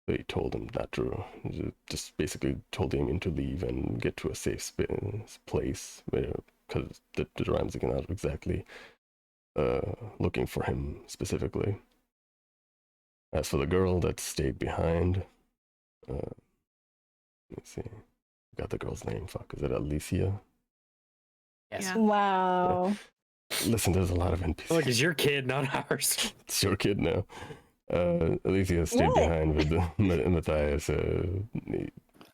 So he told him not to, just basically told him to leave and get to a safe place, because the Rhymes are not exactly looking for him specifically. As for the girl that stayed behind, let me see. Got the girl's name. Fuck, is it Alicia? Yes. Yeah. Wow. Listen, there's a lot of NPCs. Look, it's your kid, not ours. It's your kid now. Alicia stayed behind with Matthias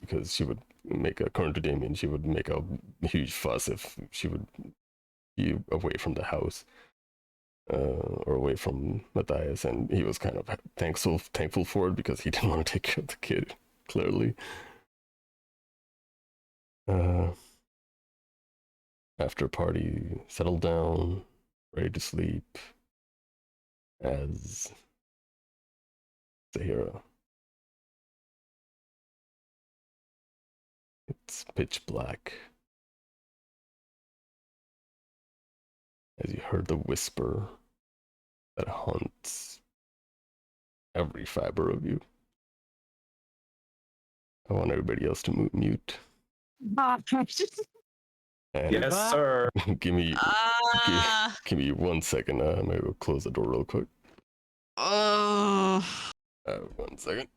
because she would make, according to Damien, she would make a huge fuss if she would be away from the house or away from Matthias, and he was kind of thankful for it because he didn't want to take care of the kid, clearly. After party settled down, ready to sleep, as Sahirah. It's pitch black. As you heard the whisper that haunts every fiber of you. I want everybody else to mute. And Yes, sir. give me 1 second. I'm gonna go close the door real quick. Oh. 1 second.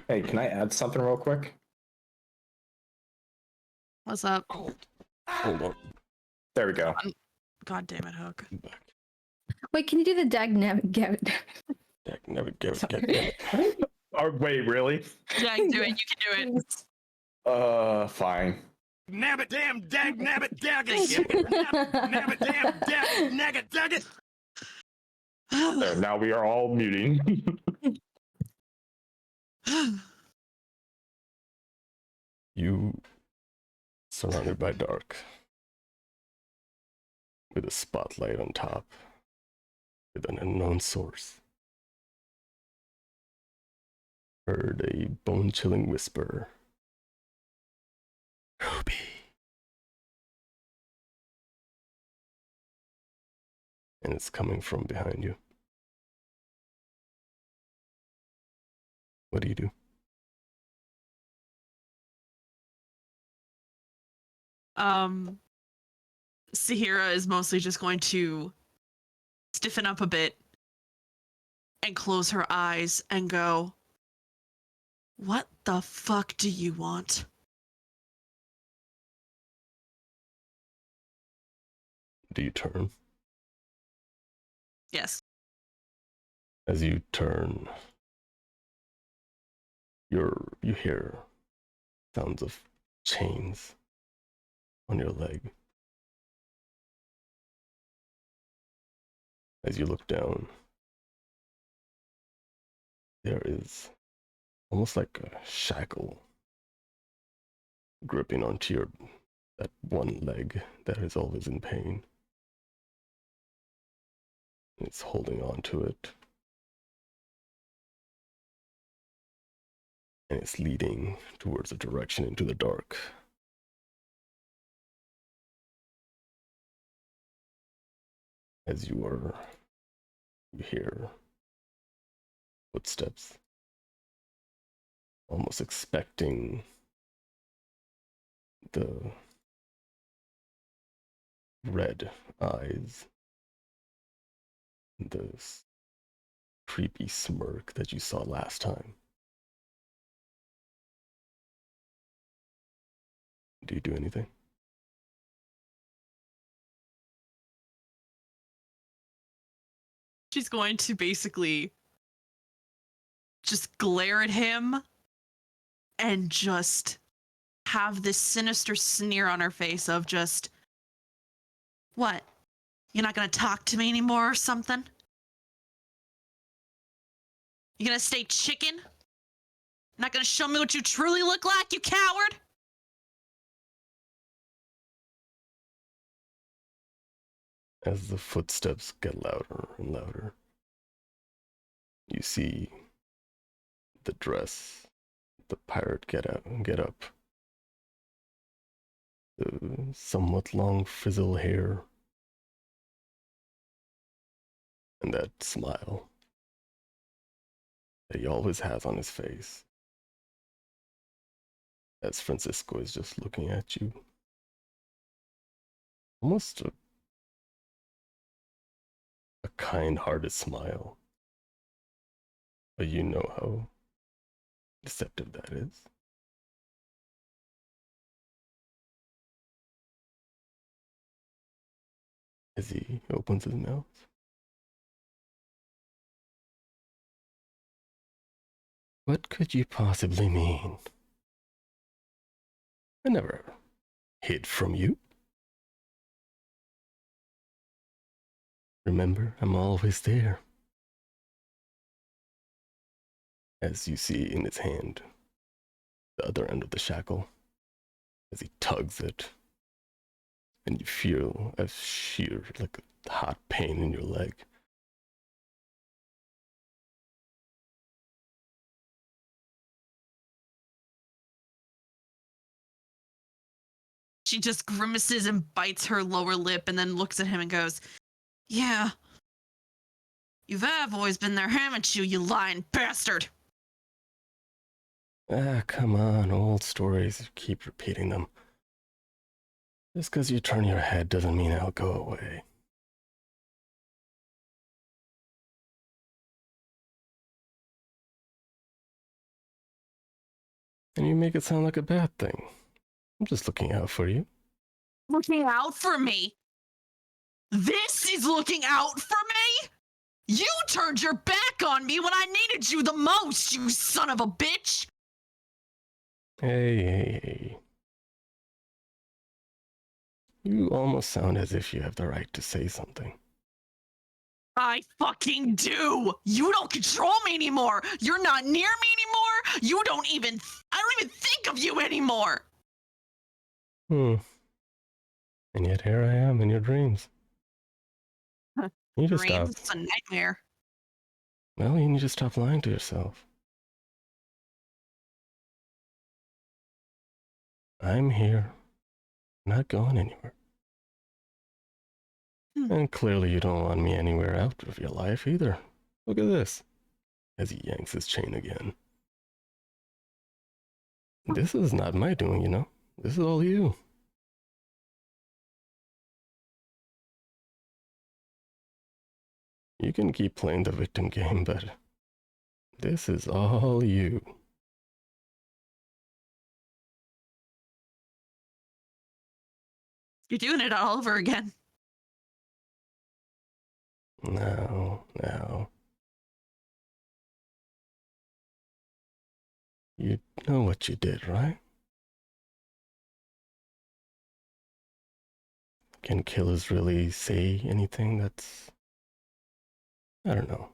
Hey, can I add something real quick? What's up? Hold on. There we go. God damn it, Hook. I'm back. Wait, can you do the dag nabbit? Never get Sorry. Oh, wait, really? Yeah, you do it. You can do it. Fine. Nabbit damn dag nabbit nabbit damn dag nagget dagget. There, now we are all muting. You surrounded by dark, with a spotlight on top, with an unknown source. Heard a bone-chilling whisper. Ruby. And it's coming from behind you. What do you do? Sahirah is mostly just going to stiffen up a bit and close her eyes and go, "What the fuck do you want?" Do you turn? Yes. As you turn, you hear sounds of chains on your leg. As you look down, there is almost like a shackle gripping onto that one leg that is always in pain. It's holding on to it. And it's leading towards a direction into the dark. As you hear footsteps, almost expecting the red eyes, the creepy smirk that you saw last time. Do you do anything? She's going to basically just glare at him and just have this sinister sneer on her face of just, what? You're not going to talk to me anymore or something? You going to stay chicken? Not going to show me what you truly look like, you coward? As the footsteps get louder and louder, you see the dress, the pirate get up, the somewhat long frizzle hair, and that smile that he always has on his face as Francisco is just looking at you. Almost a kind-hearted smile. But you know how deceptive that is. As he opens his mouth. What could you possibly mean? I never hid from you. Remember, I'm always there. As you see in his hand, the other end of the shackle, as he tugs it, and you feel a sheer, like a hot pain in your leg. She just grimaces and bites her lower lip and then looks at him and goes, yeah. You've always been there, haven't you, you lying bastard? Ah, come on, old stories, you keep repeating them. Just because you turn your head doesn't mean I'll go away. And you make it sound like a bad thing. I'm just looking out for you. Looking out for me? This is looking out for me? You turned your back on me when I needed you the most, you son of a bitch! Hey. You almost sound as if you have the right to say something. I fucking do! You don't control me anymore! You're not near me anymore! You don't even... I don't even think of you anymore! And yet here I am in your dreams. You need to stop. Dreams, it's a nightmare. Well, you need to stop lying to yourself. I'm here. Not going anywhere. And clearly you don't want me anywhere out of your life either. Look at this. As he yanks his chain again. This is not my doing, you know. This is all you. You can keep playing the victim game, but this is all you. You're doing it all over again. No. You know what you did, right? Can killers really say anything that's... I don't know.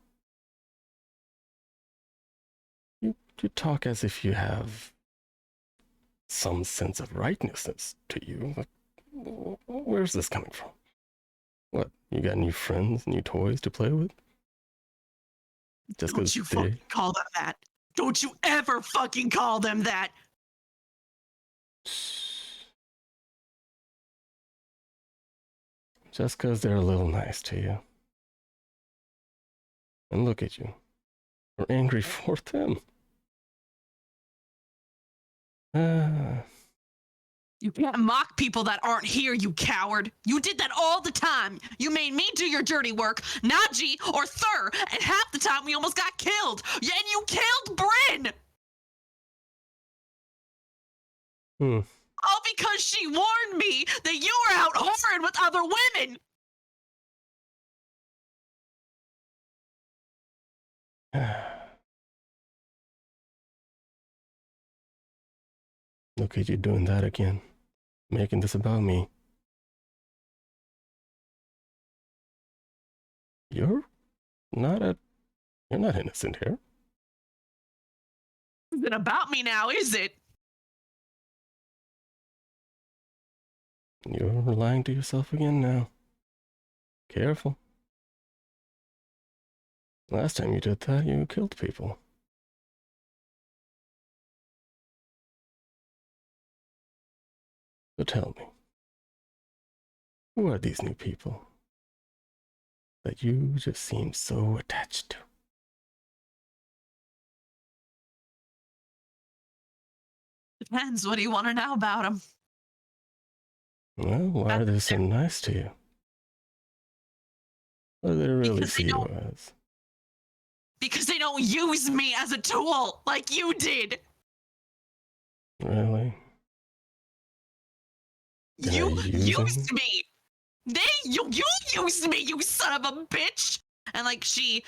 You talk as if you have some sense of rightness to you. Like, where's this coming from? What, you got new friends, new toys to play with? Just Don't because you they... fucking call them that. Don't you ever fucking call them that. Just because they're a little nice to you. And look at you. You're angry for them. You You can't mock people that aren't here, you coward. You did that all the time. You made me do your dirty work, Najee or Thur, and half the time we almost got killed. Yeah, and you killed Bryn! All because she warned me that you were out whoring with other women! Look at you doing that again. Making this about me. You're not innocent here. Is it about me now, is it? You're lying to yourself again now. Careful. Last time you did that, you killed people. So tell me, who are these new people that you just seem so attached to? Depends. What do you want to know about them? Well, why are they so nice to you? What do they really Because see you as? Because they don't use me as a tool like you did. Really? You using? used me. You used me, you son of a bitch. And like she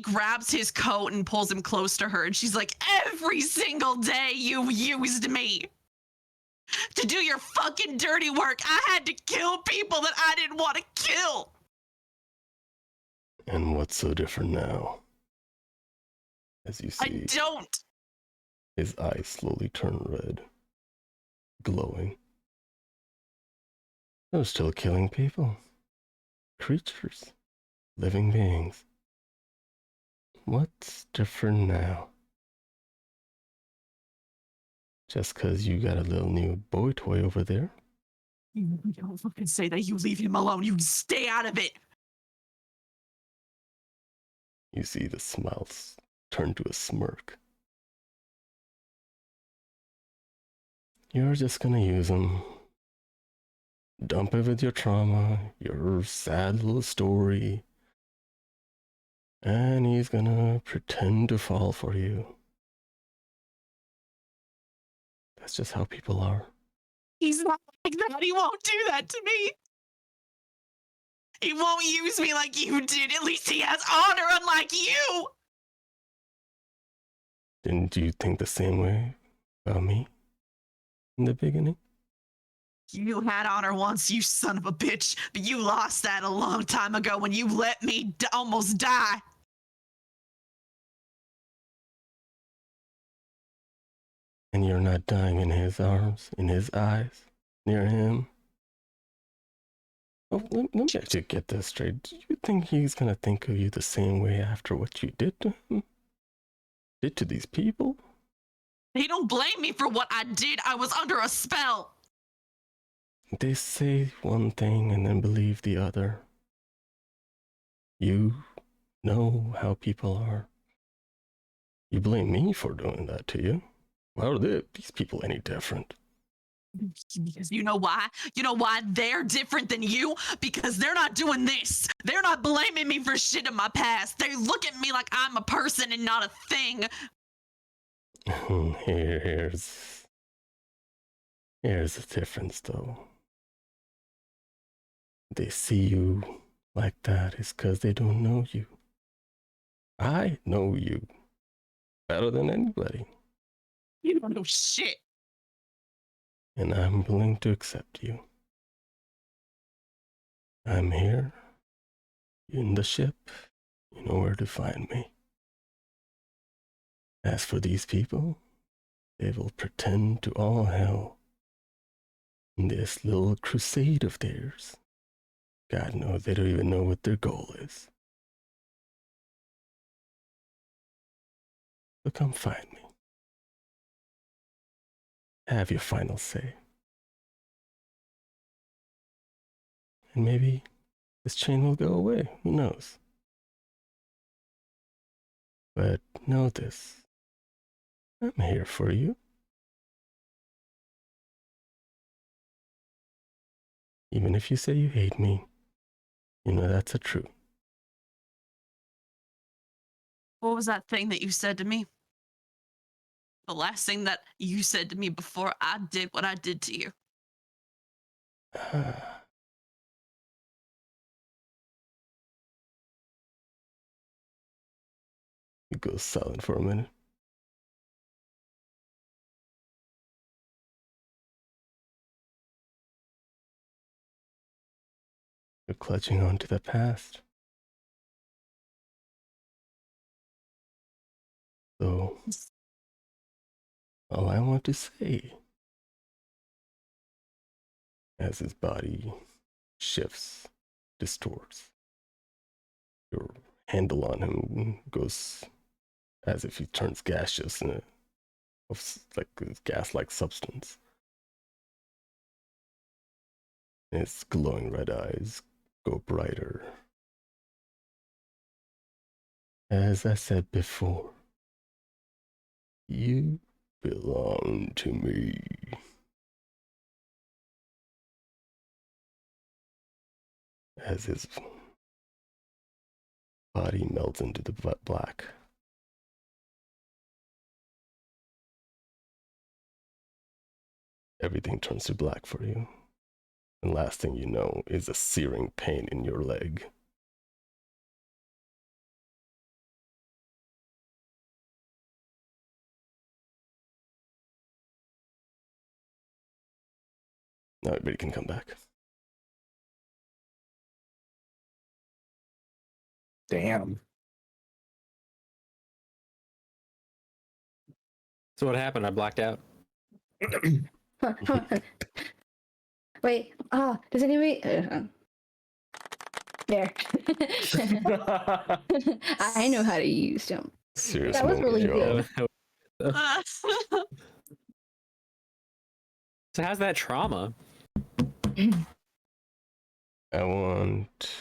grabs his coat and pulls him close to her, and she's like, every single day you used me. To do your fucking dirty work, I had to kill people that I didn't want to kill. And what's so different now? As you see, I don't. his eyes slowly turn red, glowing. You're still killing people, creatures, living beings. What's different now? Just 'cause you got a little new boy toy over there? You don't fucking say that. You leave him alone. You stay out of it. You see the smile turn to a smirk. You're just gonna use him. Dump it with your trauma, your sad little story, and he's gonna pretend to fall for you. That's just how people are. He's not like that. He won't do that to me. He won't use me like you did. At least he has honor, unlike you. Didn't you think the same way about me in the beginning? You had honor once, you son of a bitch, but you lost that a long time ago when you let me almost die. And you're not dying in his arms, in his eyes, near him? Oh, let me actually get this straight. Do you think he's gonna think of you the same way after what you did to him? Did to these people? They don't blame me for what I did. I was under a spell. They say one thing and then believe the other. You know how people are. You blame me for doing that to you. Why are these people any different? Because you know why? You know why they're different than you? Because they're not doing this. They're not blaming me for shit in my past. They look at me like I'm a person and not a thing. Here's the difference, though. They see you like that is because they don't know you. I know you better than anybody. You don't know shit. And I'm willing to accept you. I'm here in the ship. You know where to find me. As for these people, they will pretend to all hell in this little crusade of theirs. God knows they don't even know what their goal is. So come find me. Have your final say. And maybe this chain will go away. Who knows? But know this. I'm here for you. Even if you say you hate me, you know that's a truth. What was that thing that you said to me? The last thing that you said to me before I did what I did to you. He goes silent for a minute. You're clutching onto the past. So, all I want to say, as his body shifts, distorts, your handle on him goes as if he turns gaseous in like gas-like substance. His glowing red eyes go brighter. As I said before, you belong to me. As his body melts into the black, everything turns to black for you. And last thing you know is a searing pain in your leg. Now everybody can come back. Damn. So what happened? I blacked out. Wait. Does anybody? There. I know how to use jump. Serious That was moment, really y'all. good. So how's that trauma? I want.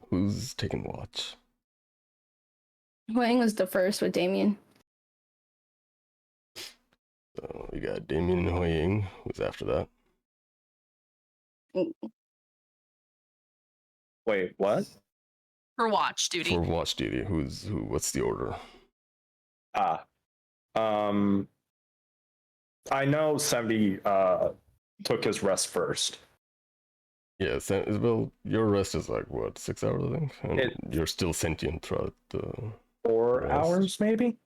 Who's taking watch? HuiYing was the first with Damien. So we got Damien and HuiYing, who's after that. Wait, what? For watch duty. For watch duty, who? What's the order? I know 70 took his rest first. Yeah, well, your rest is like what, 6 hours, I think, and you're still sentient throughout the 4 rest. hours, maybe?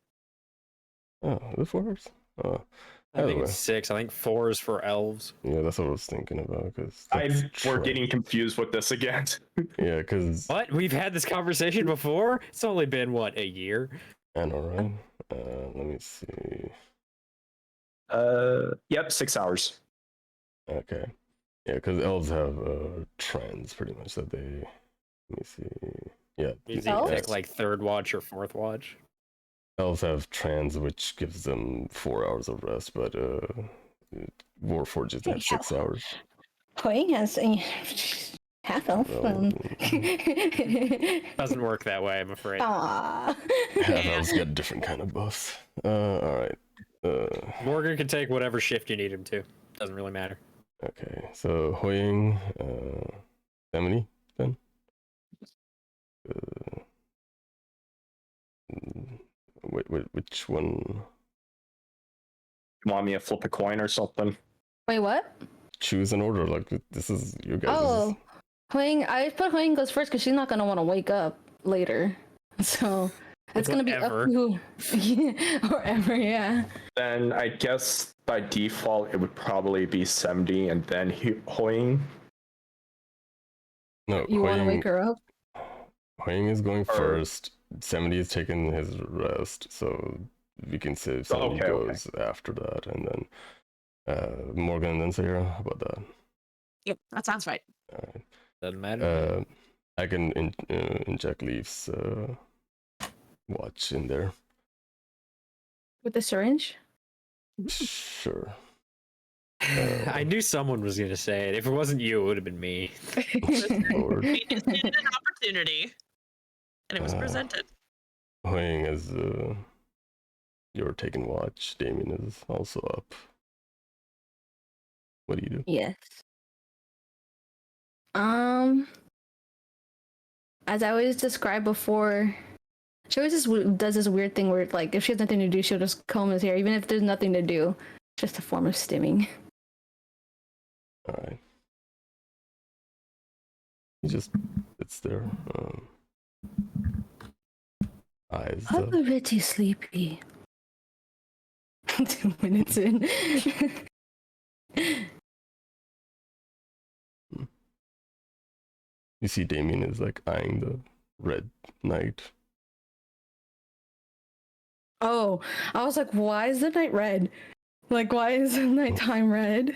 Oh, is it 4 hours? Oh, I think anyway. it's 6. I think 4 is for elves. Yeah, that's what I was thinking about. Because We're getting confused with this again. Yeah, because What? We've had this conversation before? It's only been, what, a year? I know, right? Let me see. Yep, 6 hours. Okay. Yeah, because elves have trends pretty much that they. Let me see. Yeah. Means you Elves? pick like 3rd watch or 4th watch. Elves have trans, which gives them 4 hours of rest, but Warforges have 6 hours. HuiYing has a half elf. Well, Doesn't work that way, I'm afraid. Aww. half elves get different kind of buffs. All right. Morgan can take whatever shift you need him to. Doesn't really matter. Okay, so HuiYing, 70 then. Which one? You want me to flip a coin or something? Wait, what? Choose an order. Like this is you guys. Oh, HuiYing. I put HuiYing goes first because she's not gonna want to wake up later. So it's gonna be up Whatever. to yeah, or ever. Yeah. Then I guess by default it would probably be 70 and then HuiYing. No, You want to wake her up? HuiYing is going Or- first. 70 is taking his rest, so we can say 70 goes after that, and then Morgan and then Sahirah. How about that? Yep, that sounds right. All right. Doesn't matter. I can inject Leif's watch in there. With the syringe? Sure. I knew someone was going to say it. If it wasn't you, it would have been me. Lord. We just needed an opportunity, and it was presented. HuiYing is you're taking watch. Damien is also up. What do you do? Yes. As I always described before, she always just does this weird thing where, like, if she has nothing to do, she'll just comb his hair, even if there's nothing to do. Just a form of stimming. All right. He just sits there. Eyes I'm up. already sleepy. 2 minutes in. You see Damien is like eyeing the red knight. Oh, I was like, why is the night red? Like, why is the nighttime red?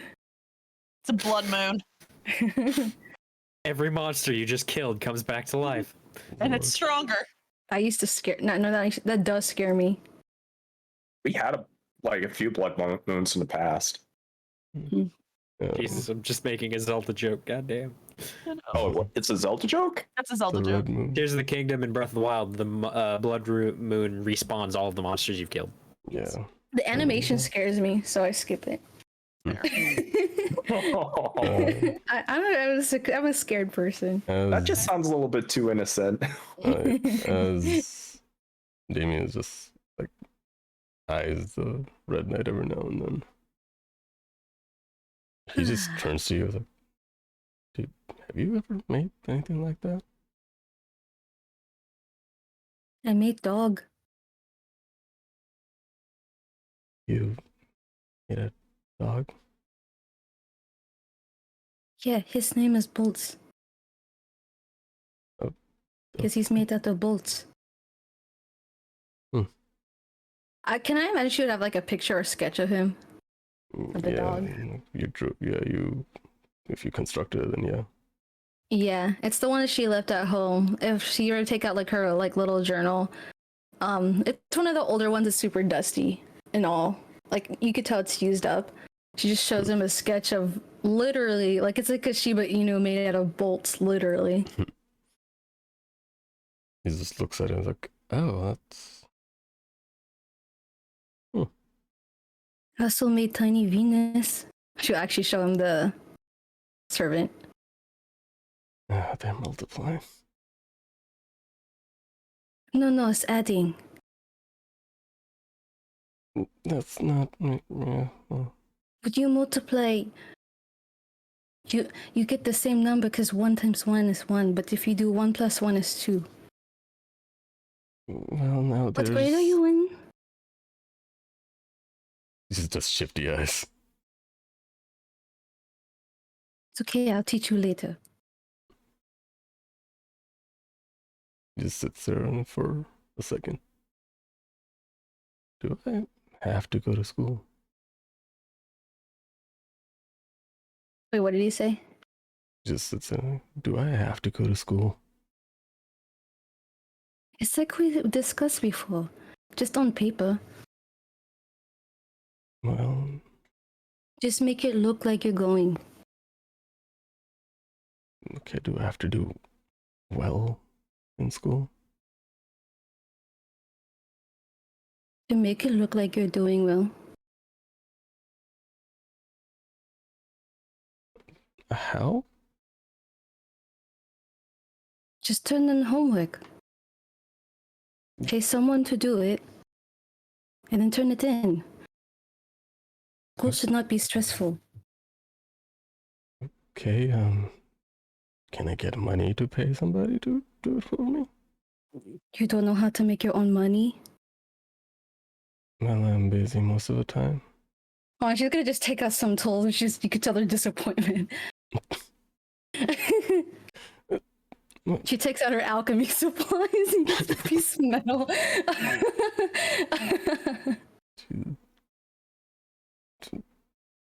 It's a blood moon. Every monster you just killed comes back to life. And it's stronger. I used to scare. No, that does scare me. We had a few blood moons in the past. Jesus, I'm just making a Zelda joke. Goddamn. Oh, it's a Zelda joke? That's a the Zelda joke. red moon. Tears of the Kingdom in Breath of the Wild, the blood moon respawns all of the monsters you've killed. Yeah. The animation scares me, so I skip it. I'm a scared person. That just sounds a little bit too innocent. As Damien is just like eyes the red knight every now and then. He just turns to you like, dude, have you ever made anything like that? I made dog. You made a dog? Yeah, his name is Bolts. Oh, Because he's made out of bolts. Hmm. Can I imagine she would have like a picture or sketch of him? Of the yeah, dog. you drew. Yeah, if you constructed it, then yeah. Yeah, it's the one that she left at home. If she were to take out like her like little journal, it's one of the older ones. It's super dusty and all. Like you could tell it's used up. She just shows him a sketch of literally like it's like a Shiba Inu made out of bolts, literally. He just looks at it and is like, oh, that's. I also made Tiny Venus. She'll actually show him the servant. They're multiplying. No, it's adding. That's not. Yeah, well, But you multiply, you get the same number because 1 times 1 is 1. But if you do 1 plus 1 is 2. well, now What there's. grade are you in? This is just shifty eyes. It's okay, I'll teach you later. He just sits there for a second. Do I have to go to school? Wait, what did he say? He just sits there. Do I have to go to school? It's like we discussed before, just on paper. Well, Just make it look like you're going. okay, do I have to do well in school? To make it look like you're doing well. How? Just turn in homework. Pay someone to do it, and then turn it in. School should not be stressful. Okay, can I get money to pay somebody to do it for me? You don't know how to make your own money? Well, I'm busy most of the time. Oh, she's gonna just take out some tools and you could tell her disappointment. She takes out her alchemy supplies and gets a piece of metal.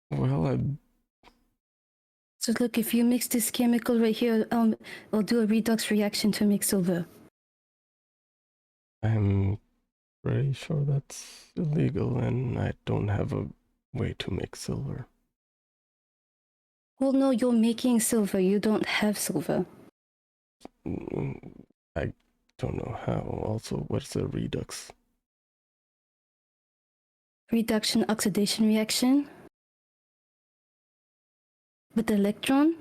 Well, So look, if you mix this chemical right here, it'll do a redox reaction to make silver. I'm pretty sure that's illegal, and I don't have a way to make silver. Well, no, you're making silver. You don't have silver. I don't know how. Also, what's a redux? Reduction oxidation reaction. with the electron?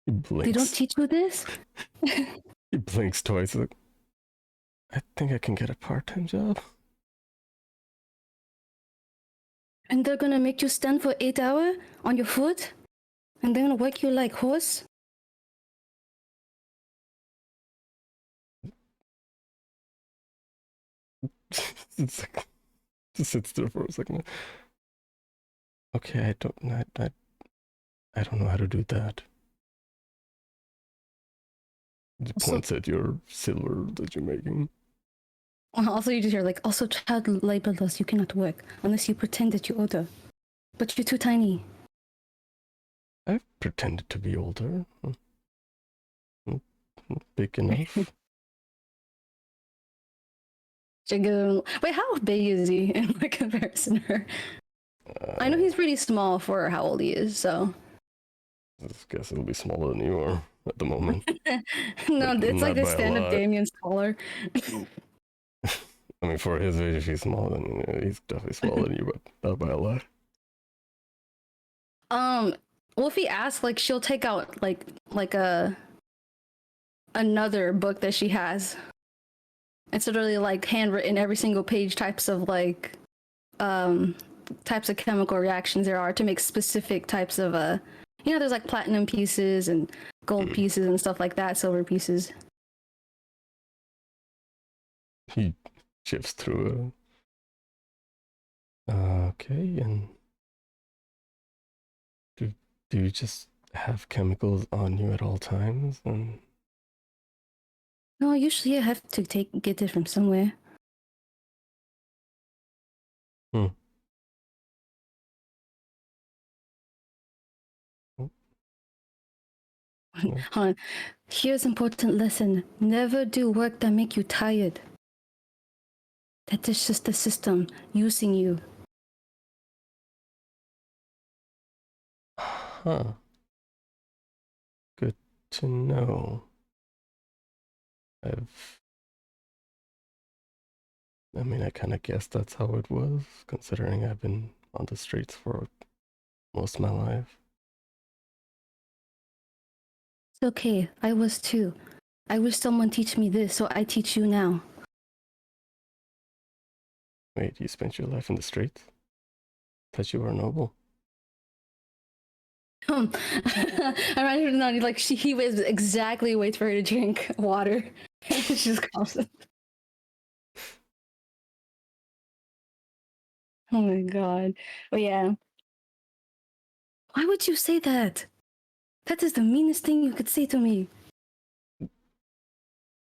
He They blinks. don't teach you this? He blinks twice. Like, I think I can get a part-time job. And they're gonna make you stand for 8 hours on your foot? And they're gonna work you like horse? It's like, just sits there for a second. Okay, I don't know how to do that. It Also- points at your silver that you're making. Also, you just hear like, also child labor laws, you cannot work unless you pretend that you're older. But you're too tiny. I've pretended to be older. Big enough. Wait, how big is he in like comparison to her? I know he's pretty small for how old he is, so. I guess it'll be smaller than you are at the moment. No, But it's like not the by a stand-up lot. Damien's taller. I mean, for his age, if he's smaller than you, he's definitely smaller than you, but not by a lot. Well, if he asks, like, she'll take out like another book that she has. It's literally like handwritten every single page types of like types of chemical reactions there are to make specific types of there's like platinum pieces and gold pieces and stuff like that, silver pieces. He shifts through okay, and do you just have chemicals on you at all times? And No, usually I have to get it from somewhere. Hmm. Hold on. Here's important lesson. Never do work that make you tired. That is just the system using you. huh. Good to know. I mean, I kind of guessed that's how it was, considering I've been on the streets for most of my life. It's okay. I was too. I wish someone teach me this, so I teach you now. Wait, you spent your life in the streets? Thought you were noble. I imagine her not like he waits exactly waits for her to drink water. She just calls it. Oh my god. Oh yeah. Why would you say that? That is the meanest thing you could say to me.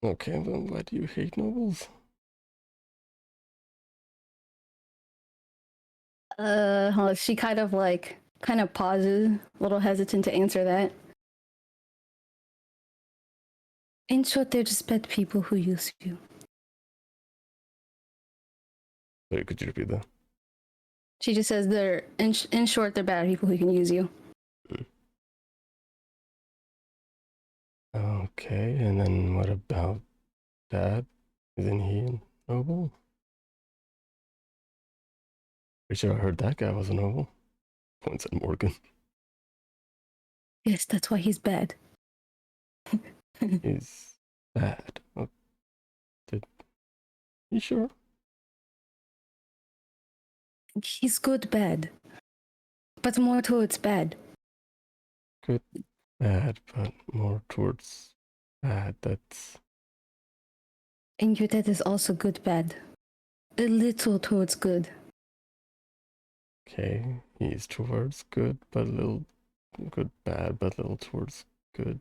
Okay, then why do you hate nobles? She kind of pauses, a little hesitant to answer that. In short, they're just bad people who use you. Wait, could you repeat that? She just says they're in short, they're bad people who can use you. Okay, and then what about Dad? Isn't he a noble? Pretty sure I heard that guy was a noble. Points at Morgan. Yes, that's why he's bad. He's bad. Oh, you sure? He's good bad. But more towards bad. Good, bad, but more towards bad. That's And your dad is also good bad. A little towards good. okay. He's towards good, but a little good, bad, but a little towards good.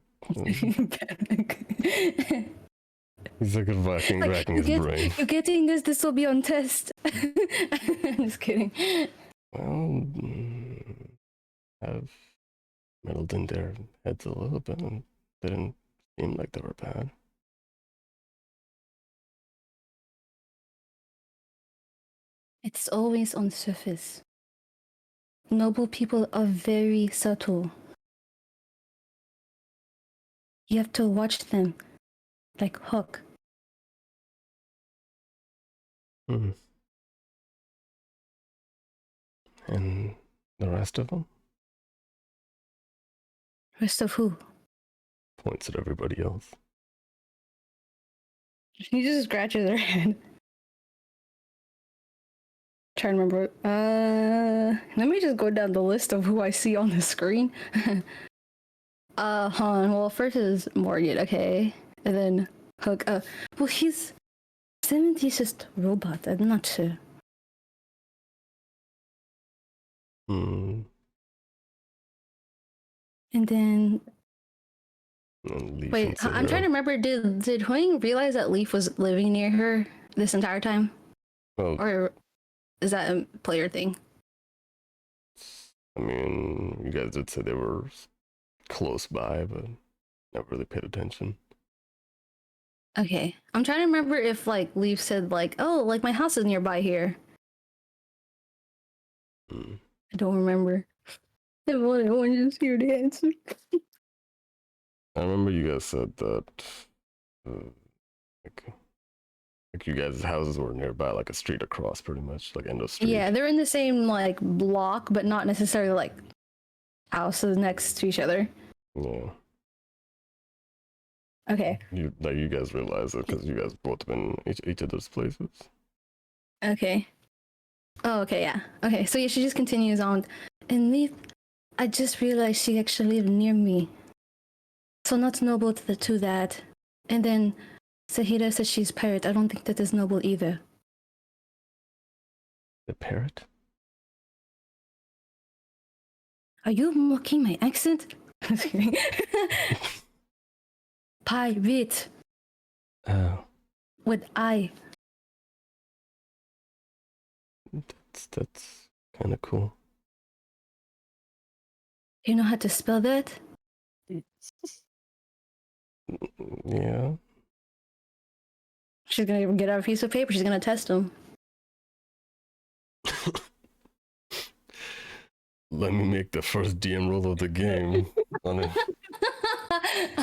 He's like racking his brain. You're getting this will be on test. I'm just kidding. Well, I've meddled in their heads a little bit and didn't seem like they were bad. It's always on surface. Noble people are very subtle. You have to watch them, like Hook. And the rest of them? Rest of who? Points at everybody else. He just scratches her head. Trying to remember. Let me just go down the list of who I see on the screen. Han. Well, first is Morgan, okay, and then Hook. Well, he's 70's just robot. I'm not sure. Hmm. And then And Leif wait, and I'm trying to Sahirah. remember. Did HuiYing realize that Leif was living near her this entire time, Well, or is that a player thing? I mean, you guys did say they were close by, but never really paid attention. Okay, I'm trying to remember if like Leif said like, "Oh, like my house is nearby here." Hmm. I don't remember. I want to just hear the answer. I remember you guys said that, like you guys' houses were nearby, like a street across, pretty much, like end of street. Yeah, they're in the same like block, but not necessarily like houses next to each other. Yeah. Okay. You guys realize it because you guys both been each of those places. Okay. Oh, okay, yeah. Okay, so yeah, she just continues on. And Leif, I just realized she actually lived near me. So not noble to that. And then Sahirah says she's pirate. I don't think that is noble either. The parrot? Are you mocking my accent? Pirate Oh, with I. that's kind of cool. You know how to spell that? Yeah. She's gonna get out a piece of paper. She's gonna test him. Let me make the first DM roll of the game on an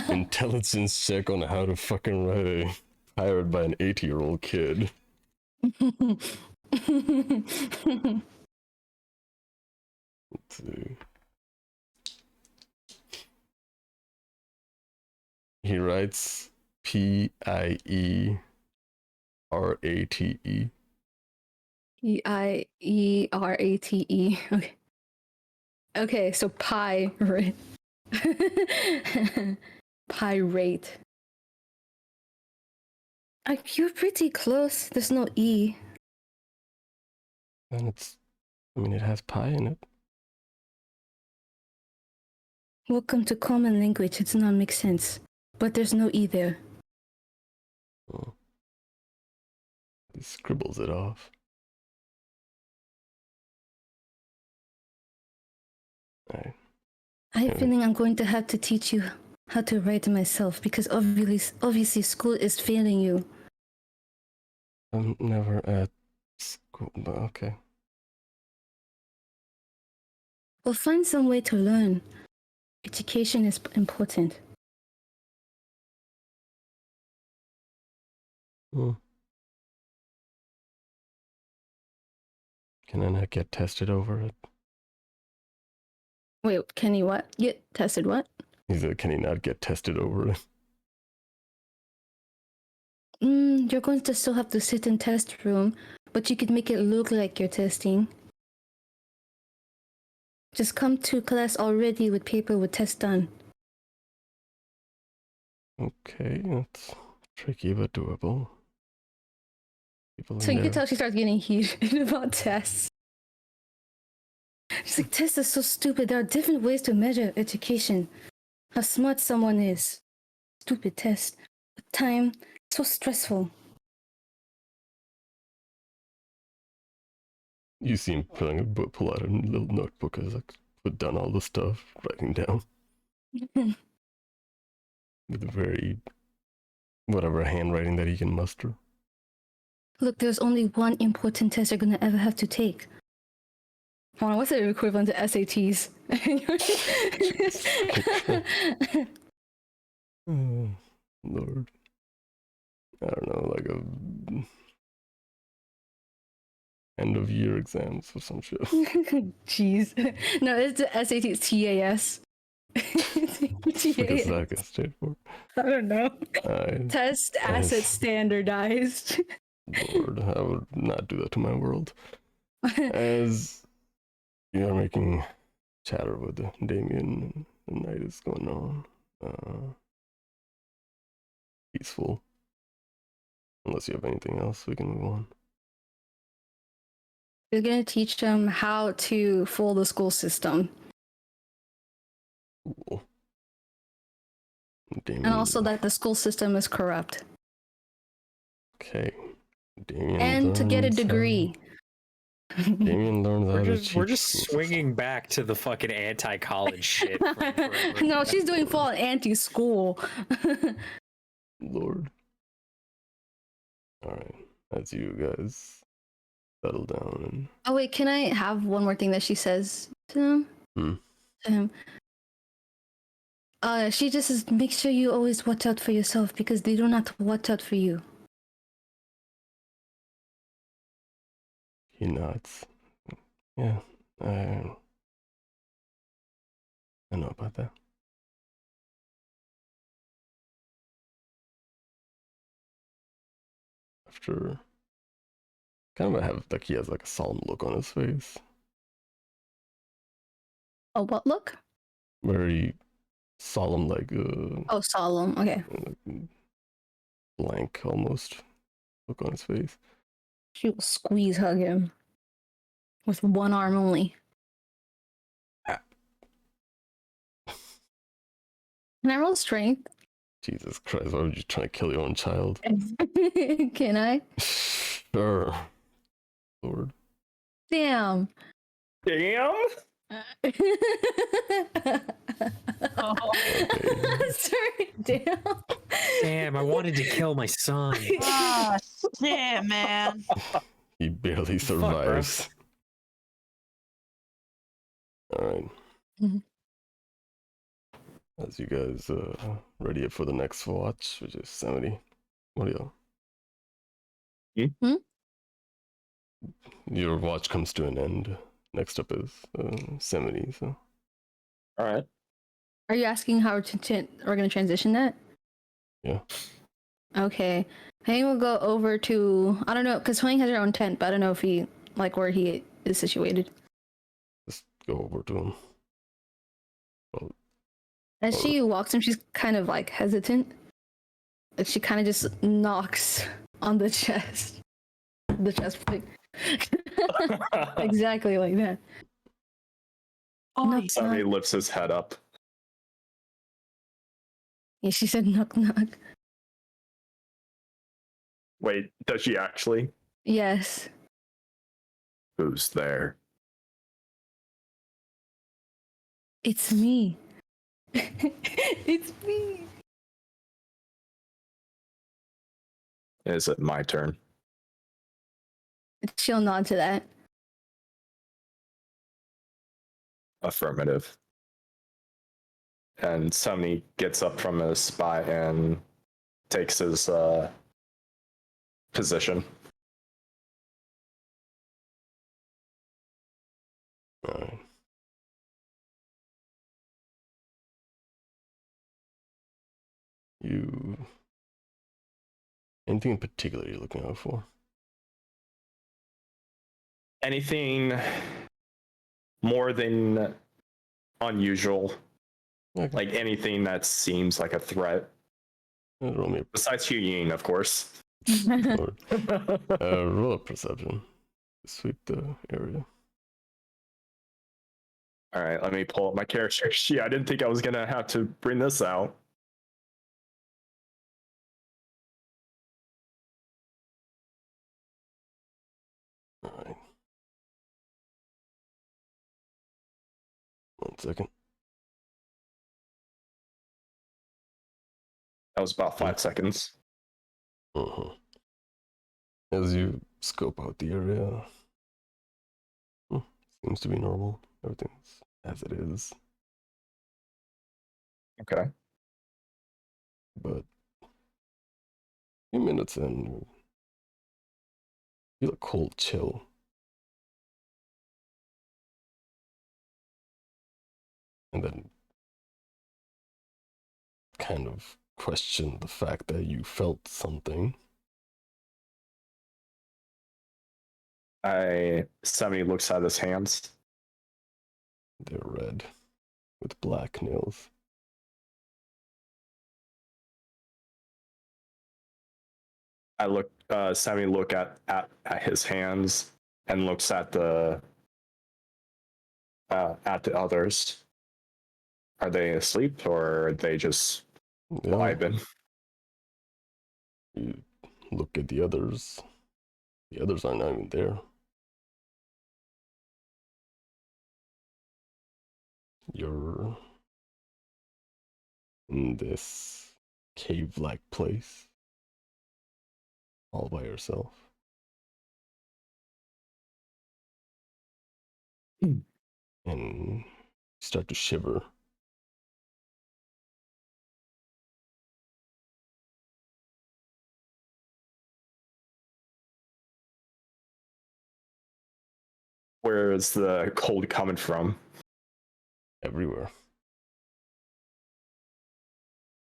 intelligence check on how to fucking write a pirate by an 80-year-old kid. Let's see. He writes P-I-E-R-A-T-E. Pierate. Okay. Okay, so pirate. Pirate. You're pretty close. There's no E. And it has pie in it. Welcome to common language. It does not make sense. But there's no E there. Oh. He scribbles it off. Alright. I have a feeling I'm going to have to teach you how to write myself because obviously school is failing you. I'm never at school, but okay. Well, find some way to learn. Education is important. Hmm. Can I not get tested over it? Wait, can you what? Get tested what? He said, can he not get tested over it? You're going to still have to sit in test room, but you could make it look like you're testing. Just come to class already with paper with test done. Okay, that's tricky but doable. People So in you can there. tell she starts getting heated about tests. She's like, tests are so stupid. There are different ways to measure education. How smart someone is. Stupid test. The time. So stressful. You see him pull out a little notebook as like put down all the stuff, writing down with a very whatever handwriting that he can muster. Look, there's only one important test you're gonna ever have to take. Hold on, what's the equivalent to SATs? Oh, Lord. I don't know, like a end of year exams or some shit. Jeez. No, it's the SAT, it's TAS. Because that gets straightforward. I don't know. I, Test asset Yes. standardized. Lord, I would not do that to my world. As you are making chatter with Damien, and the night is going on. Peaceful. Unless you have anything else, we can move on. We're gonna teach them how to fool the school system, Cool. Damien, and also that the school system is corrupt, okay. Damien and to get a learns how- degree. Damien learns how to cheat We're the just school swinging back to the fucking anti-college shit. From forever. No, she's doing full anti-school. system. Lord. Alright, as you guys settle down and Oh wait, can I have one more thing that she says to him? Hmm. To him. She just says, make sure you always watch out for yourself because they do not watch out for you. he nods. Yeah, I know about that. After kind of have like he has like a solemn look on his face. Oh, what look? Very solemn, like Oh, solemn. Okay. blank almost look on his face. She will squeeze hug him with one arm only. Can I roll strength? Jesus Christ, why would you try to kill your own child? Can I? Sure. Lord. Damn. Damn. Sorry, damn. Damn, I wanted to kill my son. Ah, shit, man. He barely Fuck, bro. survives. Alright. Mhm. As you guys ready for the next watch, which is 70. What do y'all? Hmm? Your watch comes to an end. Next up is 70, so. All right. Are you asking how we're going to transition that? Yeah. Okay. I think we'll go over to, I don't know, because HuiYing has her own tent, but I don't know if he, like, where he is situated. Just go over to him. Well, As she walks him, she's kind of, like, hesitant. Like, she kind of just knocks on the chest. The chest plate. Exactly like that. Oh, Knock, Somebody knock. lifts his head up. Yeah, she said knock, knock. Wait, does she actually? Yes. Who's there? It's me. It's me. Is it my turn? She'll nod to that. Affirmative. And somebody gets up from his spot and takes his position. alright. You. Anything in particular you're looking out for? Anything more than unusual, Okay. like anything that seems like a threat, Roll me besides HuiYing, of course. a Lord. Roll a perception. Sweep the area. All right, let me pull up my character sheet. I didn't think I was gonna have to bring this out. Alright. 1 second. That was about 5 seconds. Uh-huh. As you scope out the area, seems to be normal. Everything's as it is. Okay. But a few minutes in, you feel a cold chill. And then kind of question the fact that you felt something. Somebody looks at his hands. They're red with black nails. Sammy look at his hands and looks at the others. Are they asleep or are they just Yeah, vibing? you look at the others. The others are not even there. You're in this cave-like place all by yourself. And you start to shiver. Where is the cold coming from? Everywhere.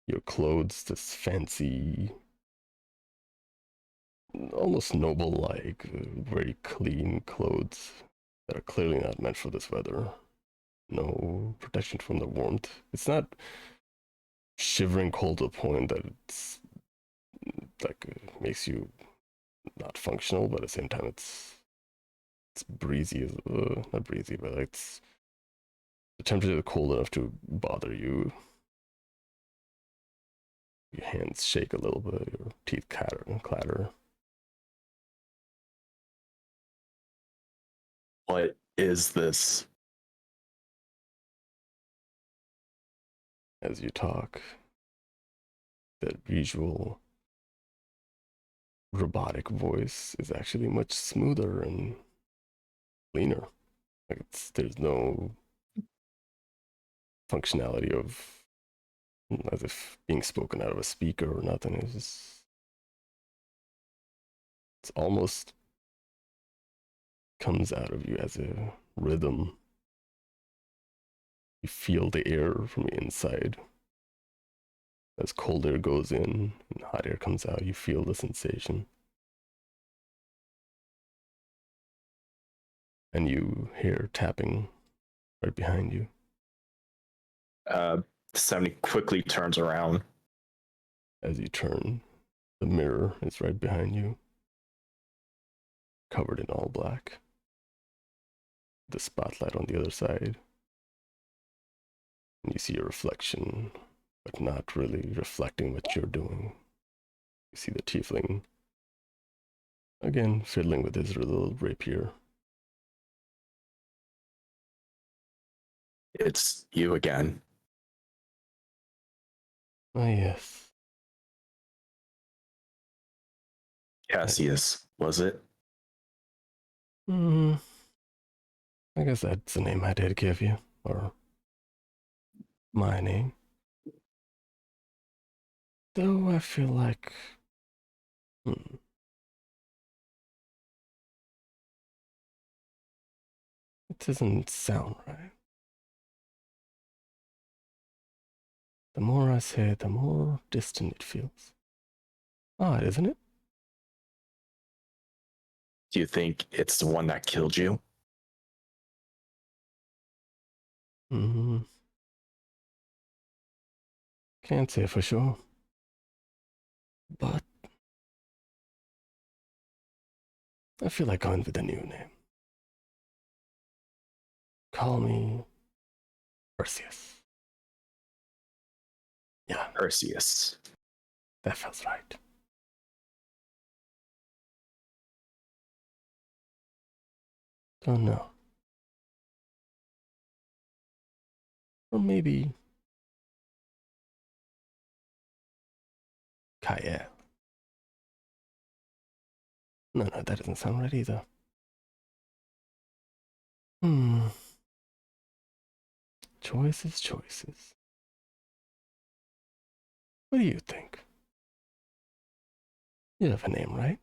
Your clothes, this fancy, almost noble-like, very clean clothes that are clearly not meant for this weather. No protection from the warmth. It's not shivering cold to the point that it's like makes you not functional, but at the same time it's breezy, not breezy, but it's the temperature is cold enough to bother you. Your hands shake a little bit, your teeth clatter. What is this? As you talk, that usual robotic voice is actually much smoother and cleaner. Like there's no functionality of as if being spoken out of a speaker or nothing. It's almost comes out of you as a rhythm. You feel the air from the inside. As cold air goes in and hot air comes out, you feel the sensation. And you hear tapping right behind you. Sammy quickly turns around. As you turn, the mirror is right behind you, covered in all black. The spotlight on the other side. And you see your reflection, but not really reflecting what you're doing. You see the tiefling, again, fiddling with his little rapier. It's you again. Ah, yes. Cassius, was it? Hmm. I guess that's the name I did give you, or my name. Though I feel like, it doesn't sound right. The more I say it, the more distant it feels. Odd, isn't it? Do you think it's the one that killed you? Hmm. Can't say for sure. But I feel like going with a new name. Call me Perseus. Yeah, Perseus. that feels right. Don't know. Or maybe Kyle. No, that doesn't sound right either. Hmm. Choices. What do you think? You have a name, right?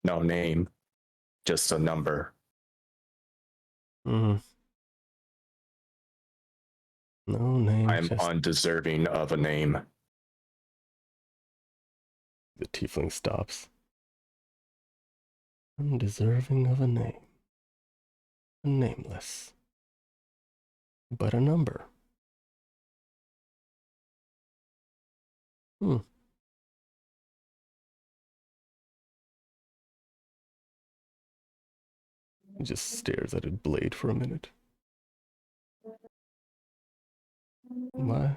No name, just a number. Hmm. No name. I'm just undeserving of a name. the tiefling stops. Undeserving of a name. Nameless. But a number. Hmm. He just stares at his blade for a minute. Why?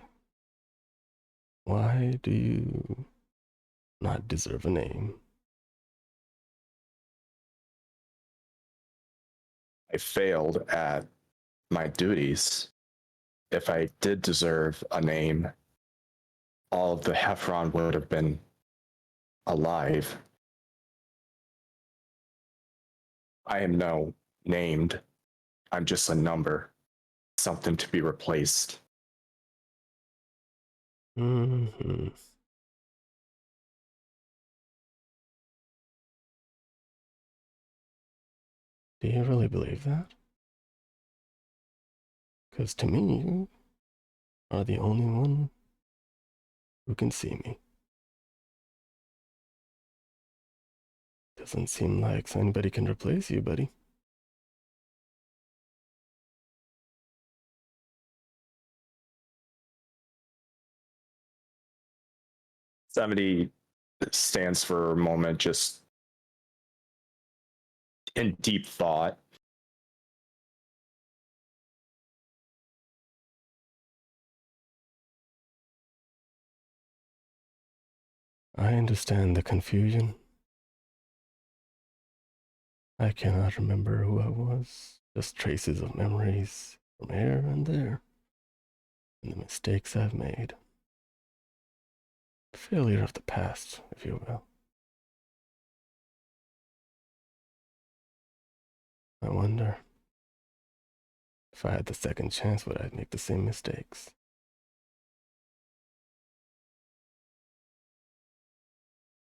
Why do you not deserve a name? I failed at my duties. If I did deserve a name, all of the Heffron would have been alive. I am no named. I'm just a number, something to be replaced. Mm-hmm. Do you really believe that? Because to me, you are the only one who can see me. Doesn't seem like anybody can replace you, buddy. Somebody stands for a moment, just in deep thought. I understand the confusion. I cannot remember who I was, just traces of memories from here and there, and the mistakes I've made. Failure of the past, if you will. I wonder if I had the second chance, would I make the same mistakes?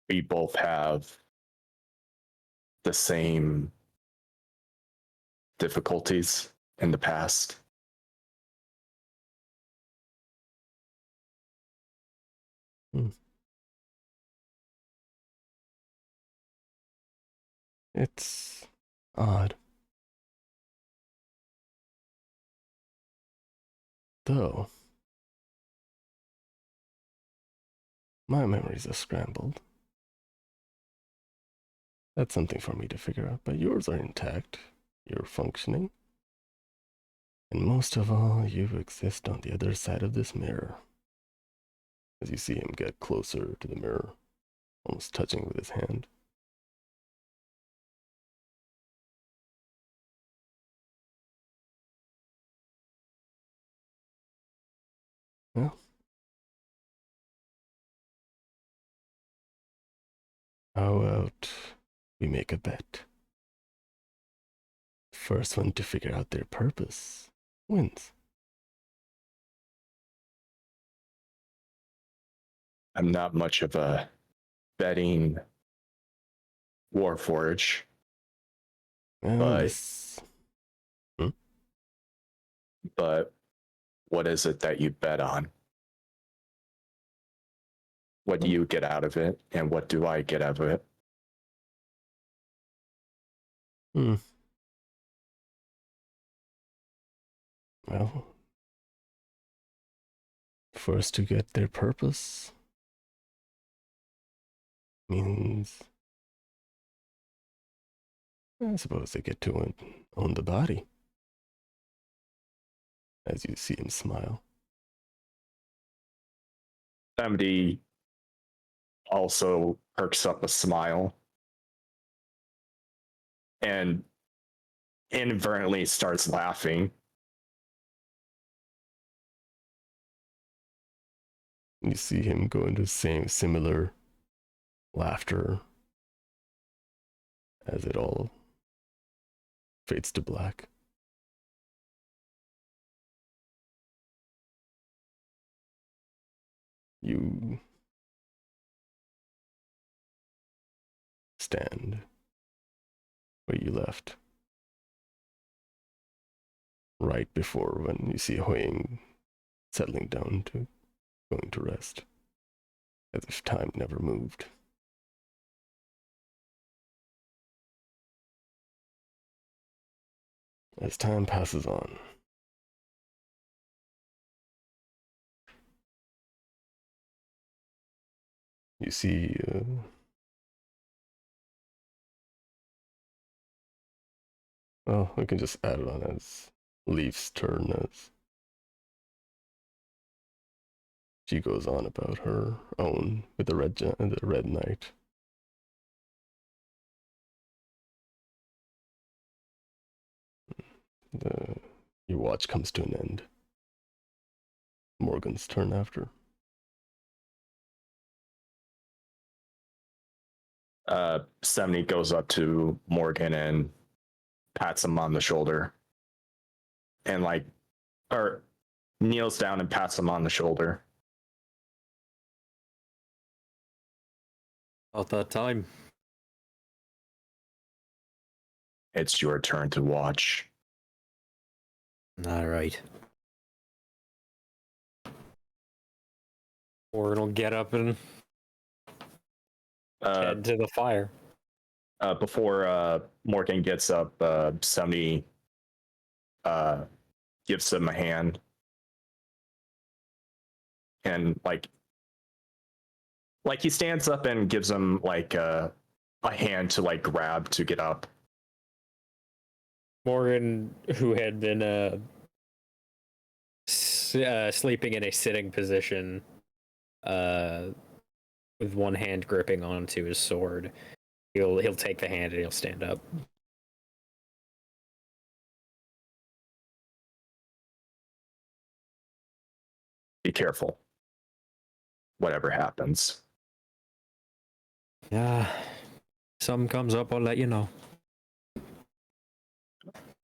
We both have the same difficulties in the past. It's odd. Though, my memories are scrambled. That's something for me to figure out, but yours are intact. You're functioning. And most of all, you exist on the other side of this mirror. As you see him get closer to the mirror, almost touching with his hand. Well, how about we make a bet? First one to figure out their purpose wins. I'm not much of a betting warforge, Well, but but what is it that you bet on? What do you get out of it, and what do I get out of it? Well, first to get their purpose means, I suppose, they get to own the body. As you see him smile. Somebody also perks up a smile and inadvertently starts laughing. You see him go into similar laughter as it all fades to black. You stand where you left. Right before when you see HuiYing settling down to going to rest, as if time never moved. As time passes on, you see well, we can just add it on as Leif's turn, as she goes on about her own with the Red Knight. Your watch comes to an end. Morgan's turn after. Semny goes up to Morgan and pats him on the shoulder, and or kneels down and pats him on the shoulder. About that time. It's your turn to watch. All right. Morgan will get up and head to the fire. Before Morgan gets up, Semny gives him a hand, and like he stands up and gives him a hand to grab to get up. Morgan, who had been sleeping in a sitting position, with one hand gripping onto his sword, he'll take the hand and he'll stand up. Be careful. Whatever happens. Yeah. Something comes up, I'll let you know.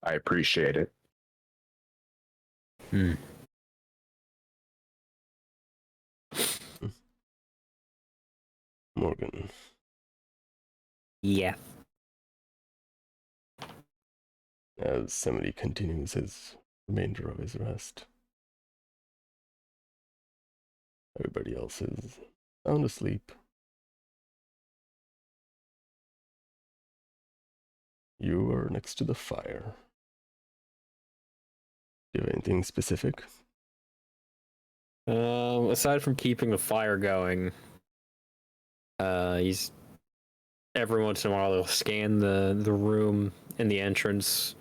I appreciate it. Morgan. Yeah. As somebody continues his remainder of his rest. Everybody else is sound asleep. You are next to the fire. Do you have anything specific? Aside from keeping the fire going, he's every once in a while he'll scan the room in the entrance,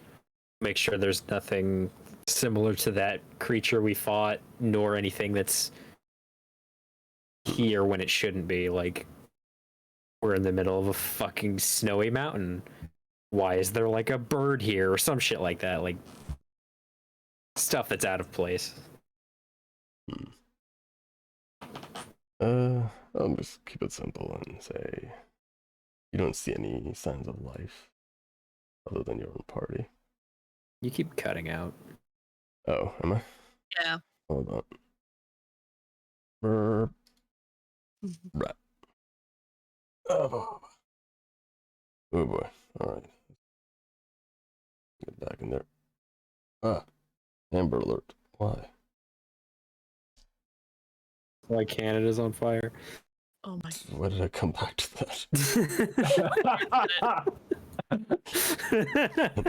make sure there's nothing similar to that creature we fought, nor anything that's here when it shouldn't be. Like, we're in the middle of a fucking snowy mountain. Why is there like a bird here or some shit like that? Like, stuff that's out of place. I'll just keep it simple and say you don't see any signs of life other than your own party. You keep cutting out. Oh, am I? Yeah. Hold on. Burp. Right. Oh boy. Alright. Get back in there. Amber alert. Why? Why Canada's on fire? Oh my. Why did I come back to that?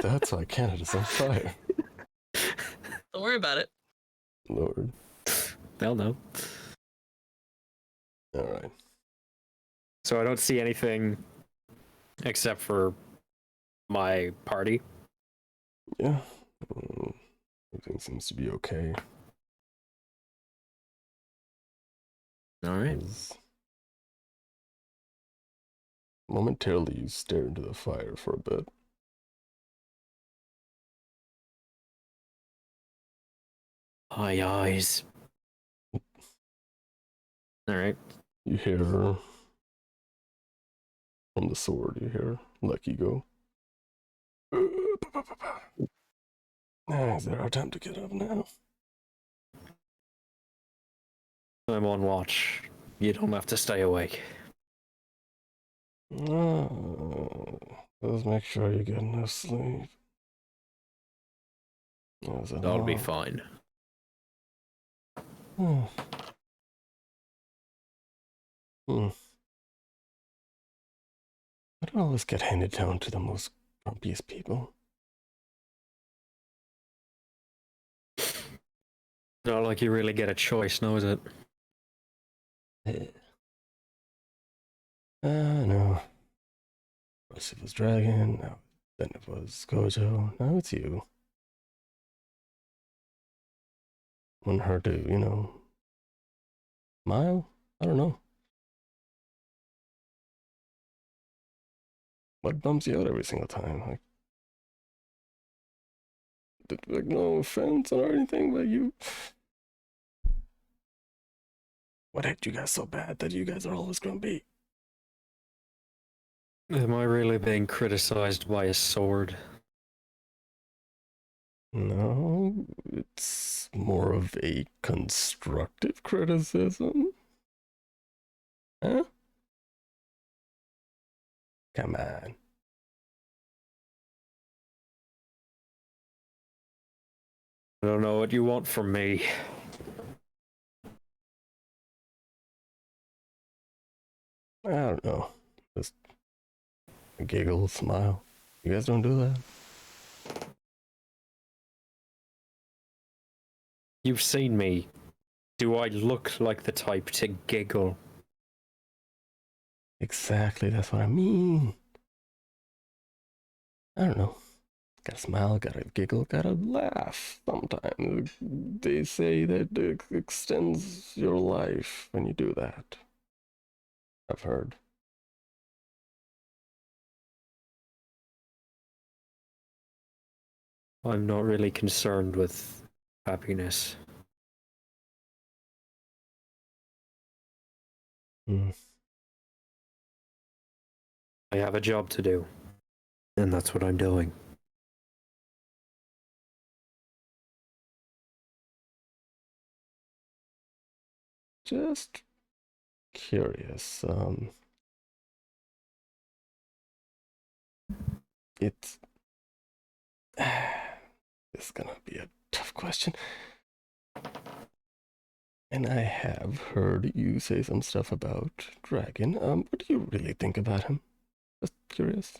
That's why Canada's on fire. Don't worry about it. Lord. They'll know. Alright. So I don't see anything except for my party. Yeah. Everything seems to be okay. All right. Momentarily, you stare into the fire for a bit. My eyes. All right. You hear from the sword, you hear Lucky go. Is it our time to get up now? I'm on watch. You don't have to stay awake. Let's make sure you get enough sleep. That'll be fine. Hmm. I don't always get handed down to the most grumpiest people. Not like you really get a choice, no, is it? No. First it was Dragon, then it was Gojo, now it's you. Want her to, smile? I don't know. What bums you out every single time? Like no offense or anything, but you. What hit you guys so bad that you guys are always grumpy? Am I really being criticized by a sword? No, it's more of a constructive criticism. Huh? Come on. I don't know what you want from me. I don't know. Just a giggle, smile. You guys don't do that? You've seen me. Do I look like the type to giggle? Exactly, that's what I mean. I don't know. Gotta smile, gotta giggle, gotta laugh sometimes. They say that it extends your life when you do that. I've heard. I'm not really concerned with happiness. Hmm. I have a job to do, and that's what I'm doing. Just curious. It's this is gonna be a tough question. And I have heard you say some stuff about Dragon. What do you really think about him? Just curious.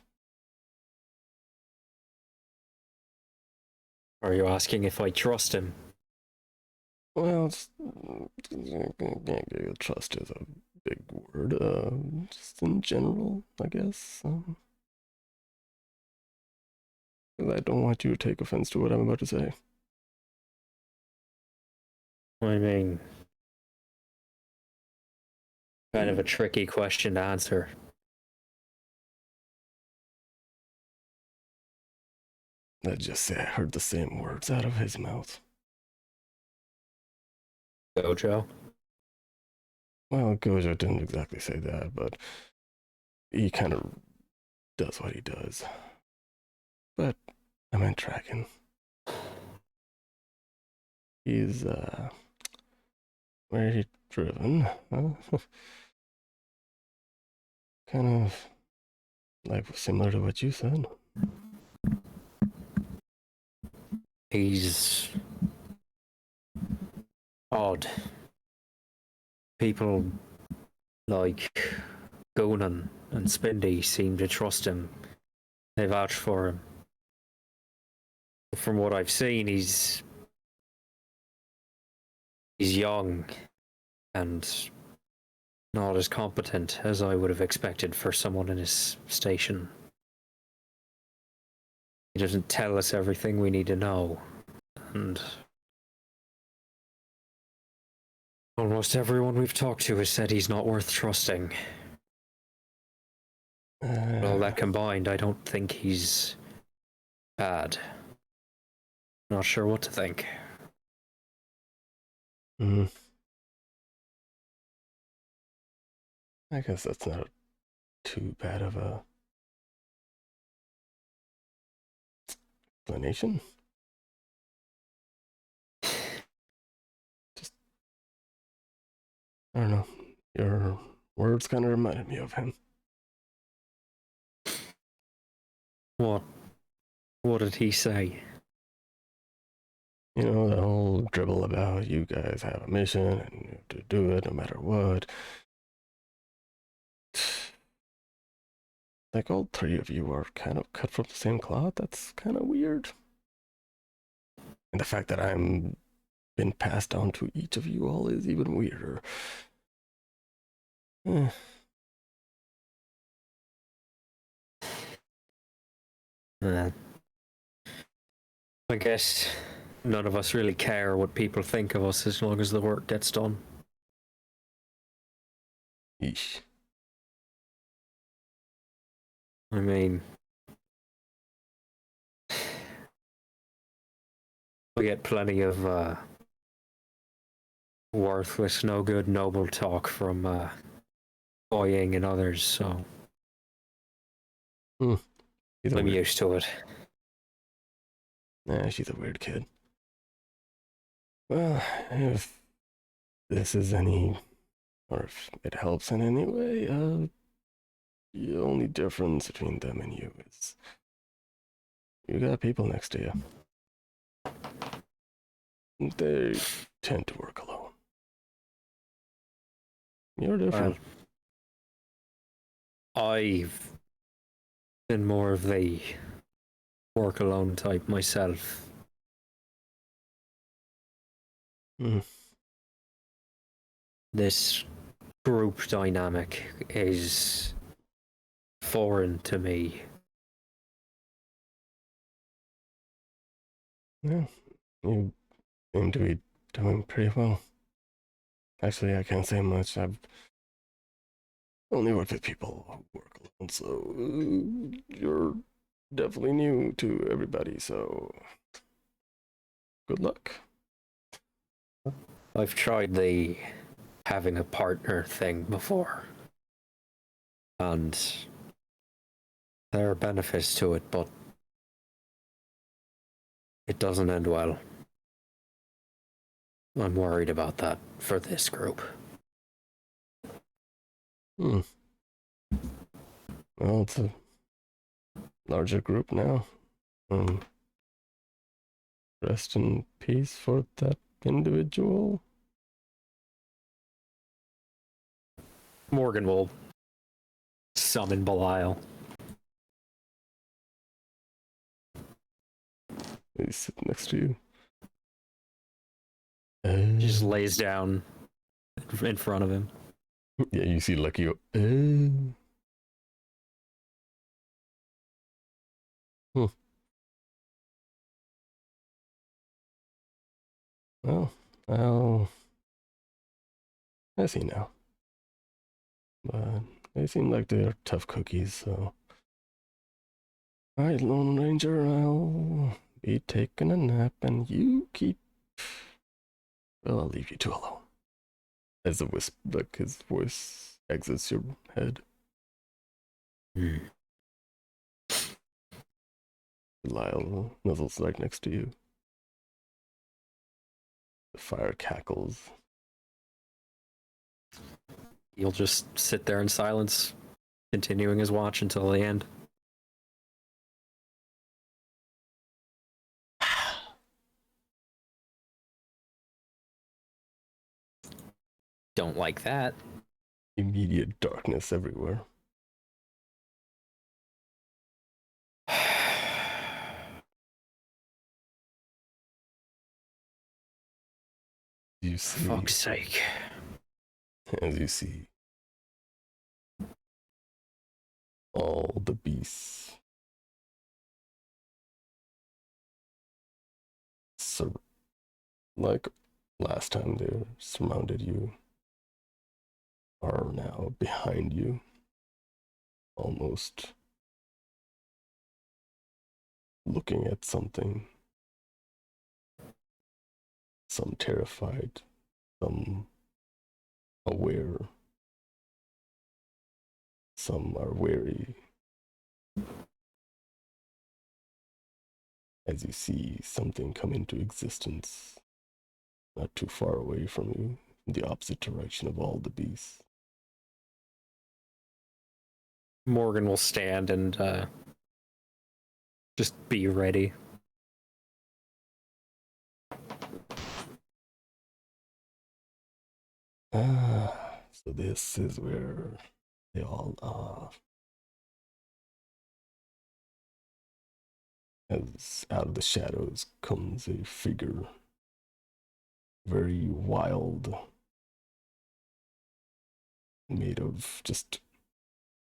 Are you asking if I trust him? Well, trust is a big word. Just in general, I guess. 'Cause I don't want you to take offense to what I'm about to say. I mean, kind of a tricky question to answer. Let's just say I heard the same words out of his mouth. Gojo? Well, Gojo didn't exactly say that, but he kind of does what he does. But I meant Dragon. He's very driven. Kind of like similar to what you said. He's odd. People like Gonan and Spindy seem to trust him. They vouch for him. From what I've seen, he's young and not as competent as I would have expected for someone in his station. He doesn't tell us everything we need to know, and almost everyone we've talked to has said he's not worth trusting. All that combined, I don't think he's bad. Not sure what to think. I guess that's not too bad of a explanation. Just, I don't know. Your words kind of reminded me of him. What? What did he say? You know, the whole dribble about you guys have a mission and you have to do it no matter what. Like all three of you are kind of cut from the same cloth. That's kind of weird. And the fact that I'm been passed down to each of you all is even weirder. Eh. I guess none of us really care what people think of us as long as the work gets done. Yeesh. I mean, we get plenty of worthless, no good, noble talk from HuiYing and others, so He's a I'm weird, used to it. she's a weird kid. Well, if this is any, or if it helps in any way, the only difference between them and you is you got people next to you. They tend to work alone. You're different. I've been more of the work alone type myself. Mm. This group dynamic is foreign to me. Yeah, you seem to be doing pretty well. Actually, I can't say much. I've only worked with people who work alone, so you're definitely new to everybody, so good luck. I've tried the having a partner thing before, and there are benefits to it, but it doesn't end well. I'm worried about that for this group. Well, it's a larger group now. Rest in peace for that individual. Morgan will summon Belial. He's sitting next to you. Just lays down in front of him. Yeah, you see Lucky. Well, I see now. But they seem like they're tough cookies, so. Alright, Lone Ranger, I'll be taking a nap and you keep. Well, I'll leave you two alone. As a wisp, like his voice exits your head. Lyle nuzzles right next to you. The fire cackles. He'll just sit there in silence, continuing his watch until the end. Don't like that. Immediate darkness everywhere. You see, Fuck's sake. as you see, all the beasts like last time they surrounded you are now behind you, almost looking at something. Some terrified, some aware, some are wary. As you see something come into existence, not too far away from you, in the opposite direction of all the beasts. Morgan will stand and just be ready. So this is where they all are. As out of the shadows comes a figure, very wild, made of just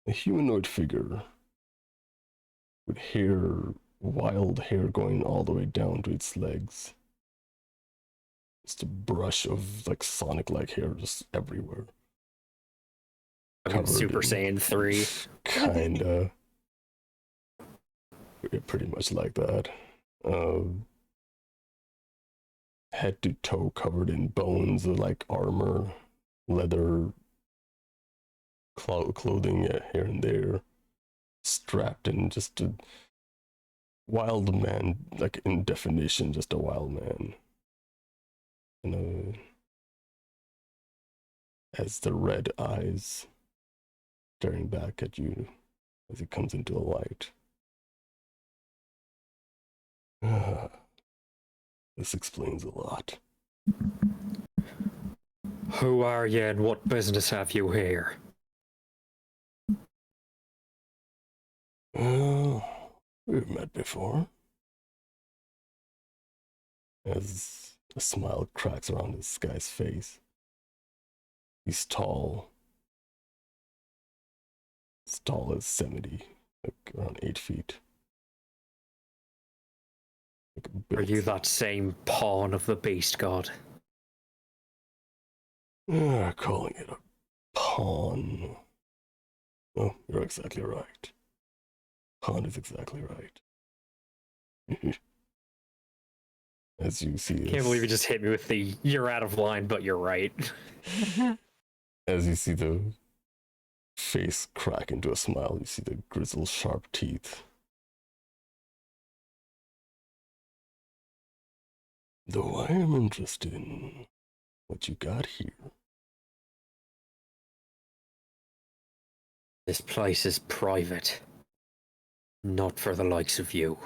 a humanoid figure with hair, wild hair going all the way down to its legs. Just a brush of like Sonic-like hair just everywhere. Fucking Super in- Saiyan 3. Kinda. Yeah, pretty much like that. Head to toe covered in bones, like armor, leather, clothing here and there, strapped in, just a wild man, like in definition, just a wild man. And has the red eyes staring back at you as he comes into the light. This explains a lot. Who are you and what business have you here? We've met before. As a smile cracks around this guy's face. He's tall. As tall as 70, like around 8 feet. Like Are you that same pawn of the beast god? Calling it a pawn. Oh, you're exactly right. Pawn is exactly right. As you see this, Can't believe you just hit me with the "you're out of line, but you're right." as you see the face crack into a smile, you see the grizzled, sharp teeth. Though I am interested in what you got here. This place is private. Not for the likes of you.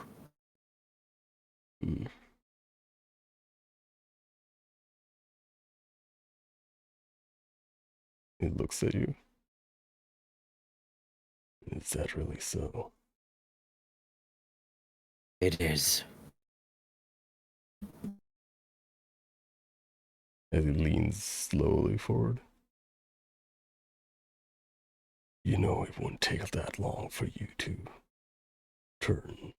Hmm. He looks at you. Is that really so? It is. As he leans slowly forward. You know it won't take that long for you to turn.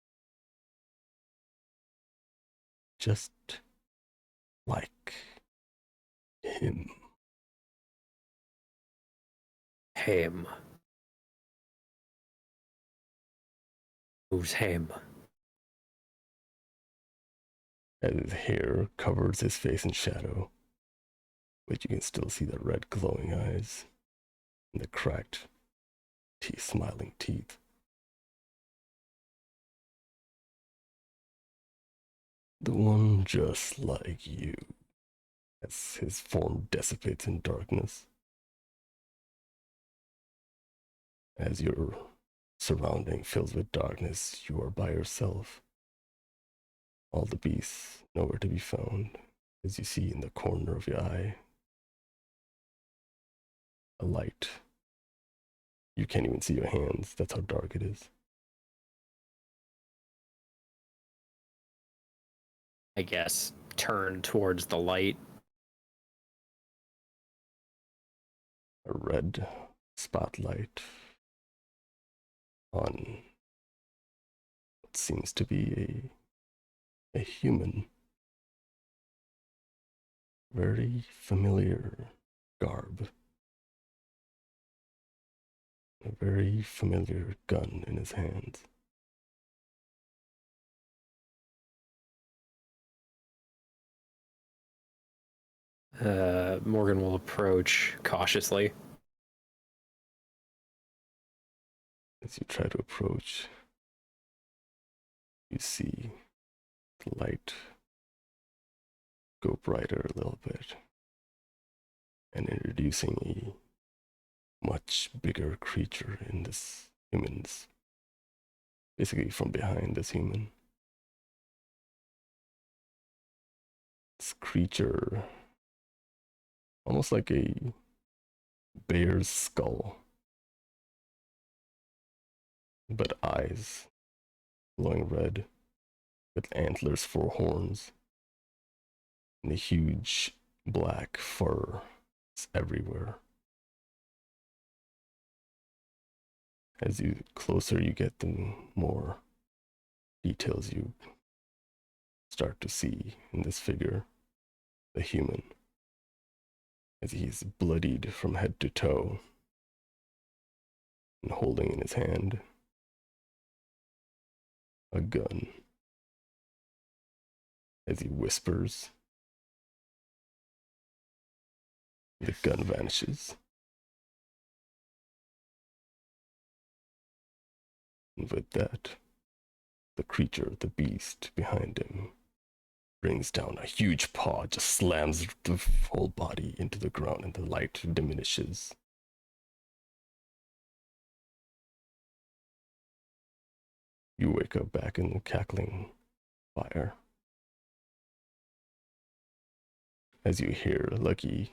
Just like him. Him. Who's him? As his hair covers his face in shadow, but you can still see the red glowing eyes and the cracked teeth, smiling teeth. The one just like you, as his form dissipates in darkness. As your surrounding fills with darkness, you are by yourself. All the beasts nowhere to be found, as you see in the corner of your eye a light. You can't even see your hands, that's how dark it is. I guess turn towards the light. A red spotlight on what seems to be a human. Very familiar garb. A very familiar gun in his hands. Morgan will approach cautiously. As you try to approach, you see the light go brighter a little bit, and introducing a much bigger creature in this human's, basically from behind this human. This creature almost like a bear's skull, but eyes glowing red with antlers for horns, and a huge black fur is everywhere. As you closer you get, the more details you start to see in this figure, the human, as he's bloodied from head to toe and holding in his hand a gun. As he whispers, the gun vanishes. And with that, the creature, the beast behind him, brings down a huge paw, just slams the whole body into the ground, and the light diminishes. You wake up back in the cackling fire. As you hear Lucky,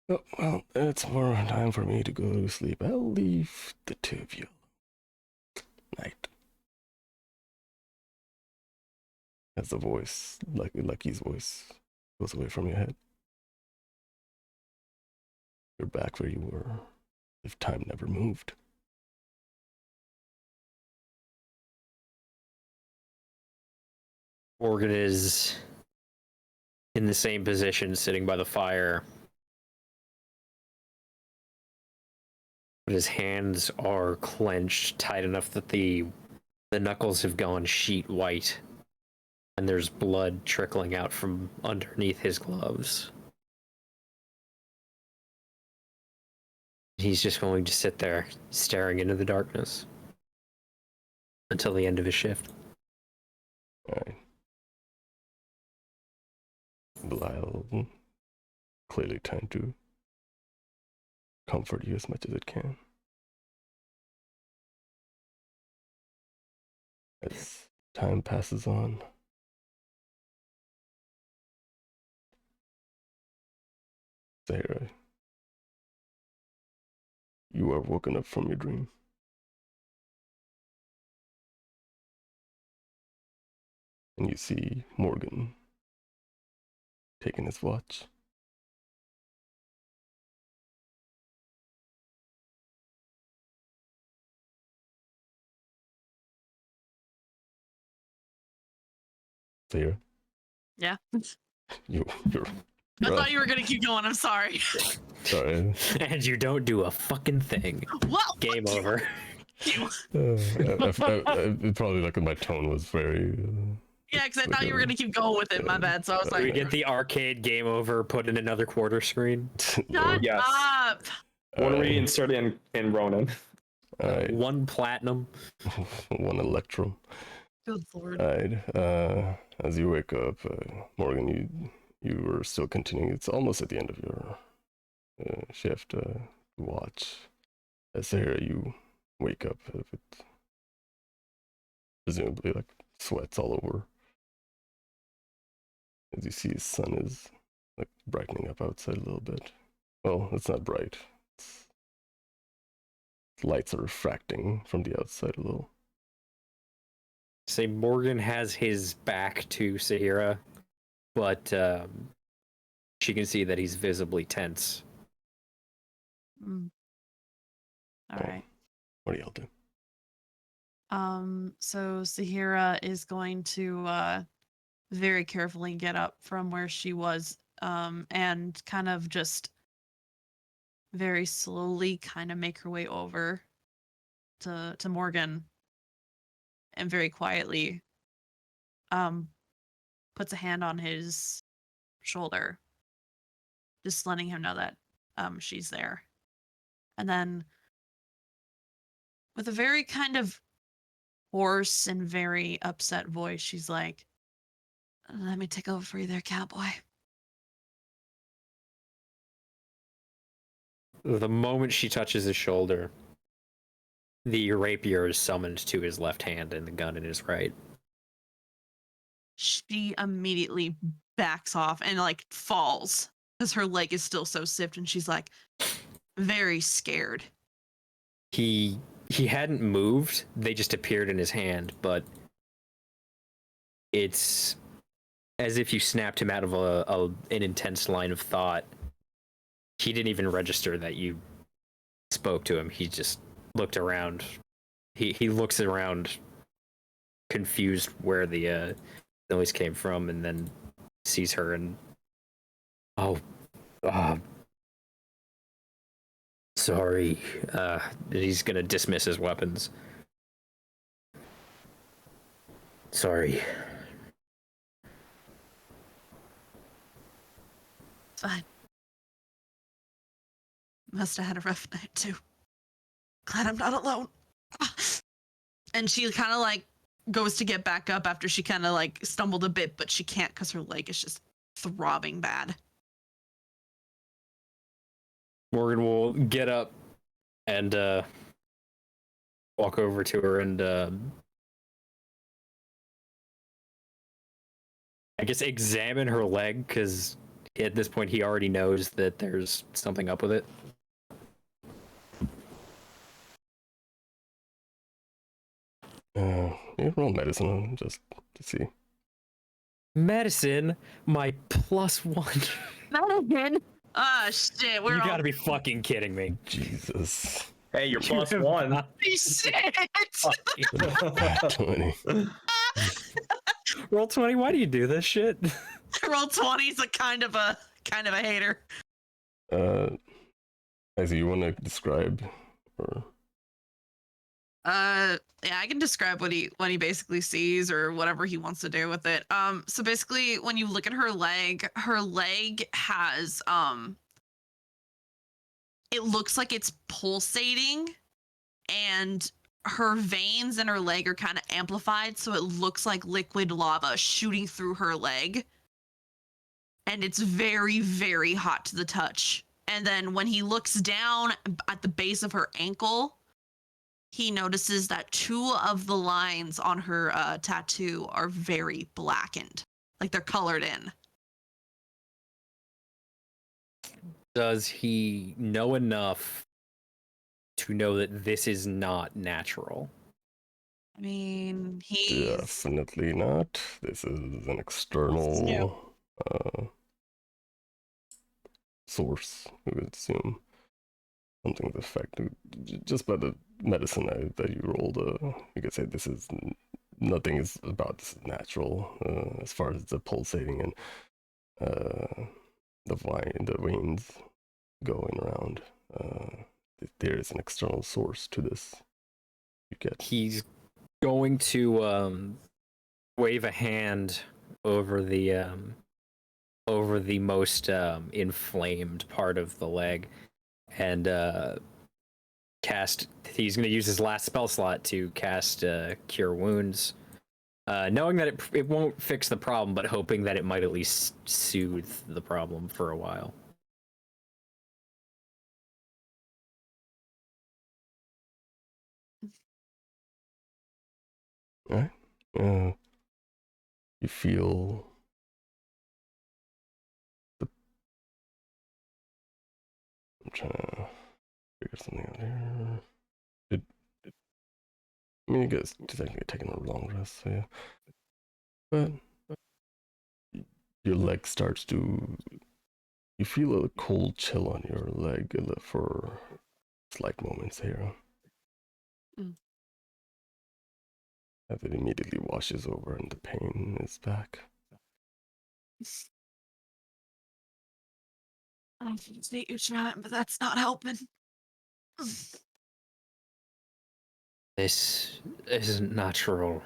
"Oh, well, it's more time for me to go to sleep. I'll leave the two of you. Night." As the voice, Lucky's voice, goes away from your head, you're back where you were, if time never moved. Morgan is in the same position, sitting by the fire. But his hands are clenched tight enough that the knuckles have gone sheet white. And there's blood trickling out from underneath his gloves. He's just going to sit there, staring into the darkness until the end of his shift. Alright. Belial clearly trying to comfort you as much as it can. As time passes on, Sahirah, you are woken up from your dream. And you see Morgan taking his watch. Sahirah, Yeah. you're I thought you were gonna keep going. I'm sorry. sorry. And you don't do a fucking thing. Well, Game over. you. Probably like my tone was very. Yeah, because I thought you were gonna keep going with it. My bad. So I was Do we like, get the arcade game over put in another quarter screen? shut Yes. up. What are we inserting in Ronan? Alright, One platinum. one electrum. Good lord. Alright, as you wake up, Morgan, you were still continuing. It's almost at the end of your shift. Watch. As Sahirah, you wake up with presumably like sweats all over. As you see, his sun is like brightening up outside a little bit. Well, it's not bright. Lights are refracting from the outside a little. Say Morgan has his back to Sahirah, but she can see that he's visibly tense. All right. What do y'all do? So Sahirah is going to very carefully get up from where she was, and kind of just very slowly kind of make her way over to Morgan, and very quietly puts a hand on his shoulder, just letting him know that she's there. And then with a very kind of hoarse and very upset voice, she's like, "Let me take over for you there, cowboy." The moment she touches his shoulder, the rapier is summoned to his left hand and the gun in his right. She immediately backs off and like falls because her leg is still so stiff, and she's like very scared. He hadn't moved. They just appeared in his hand, but it's as if you snapped him out of an intense line of thought. He didn't even register that you spoke to him. He just looked around. He looks around, confused where the noise came from, and then sees her and sorry. He's gonna dismiss his weapons. Sorry. Fine. Must have had a rough night too. Glad I'm not alone. And she kind of like goes to get back up after she kind of like stumbled a bit, but she can't because her leg is just throbbing bad. Morgan will get up and walk over to her and I guess examine her leg, because at this point he already knows that there's something up with it. You roll medicine just to see. Medicine, my +1. Medicine? Ah, shit. You gotta be fucking kidding me. Jesus. Hey, you're +1. Shit. 20. Roll 20. Why do you do this shit? Roll 20's a kind of a hater. Isaac, you want to describe or? Yeah, I can describe what he basically sees or whatever he wants to do with it. So basically when you look at her leg has it looks like it's pulsating, and her veins in her leg are kind of amplified, so it looks like liquid lava shooting through her leg. And it's very, very hot to the touch. And then when he looks down at the base of her ankle, he notices that 2 of the lines on her tattoo are very blackened, like they're colored in. Does he know enough to know that this is not natural? I mean, he's Definitely not. This is an external source, we would assume. Something to the effect. Just by the medicine that you rolled, you could say this is nothing is about this is natural. As far as the pulsating and the veins going around, there is an external source to this. You get. He's going to wave a hand over the most inflamed part of the leg, and he's going to use his last spell slot to cast Cure Wounds, knowing that it won't fix the problem, but hoping that it might at least soothe the problem for a while. All right. You feel I'm trying to figure something out here. I mean, you guys technically taking a long rest, so yeah. But your leg starts to. You feel a cold chill on your leg for slight moments here. As it immediately washes over and the pain is back. I can see you trying, but that's not helping. This isn't natural.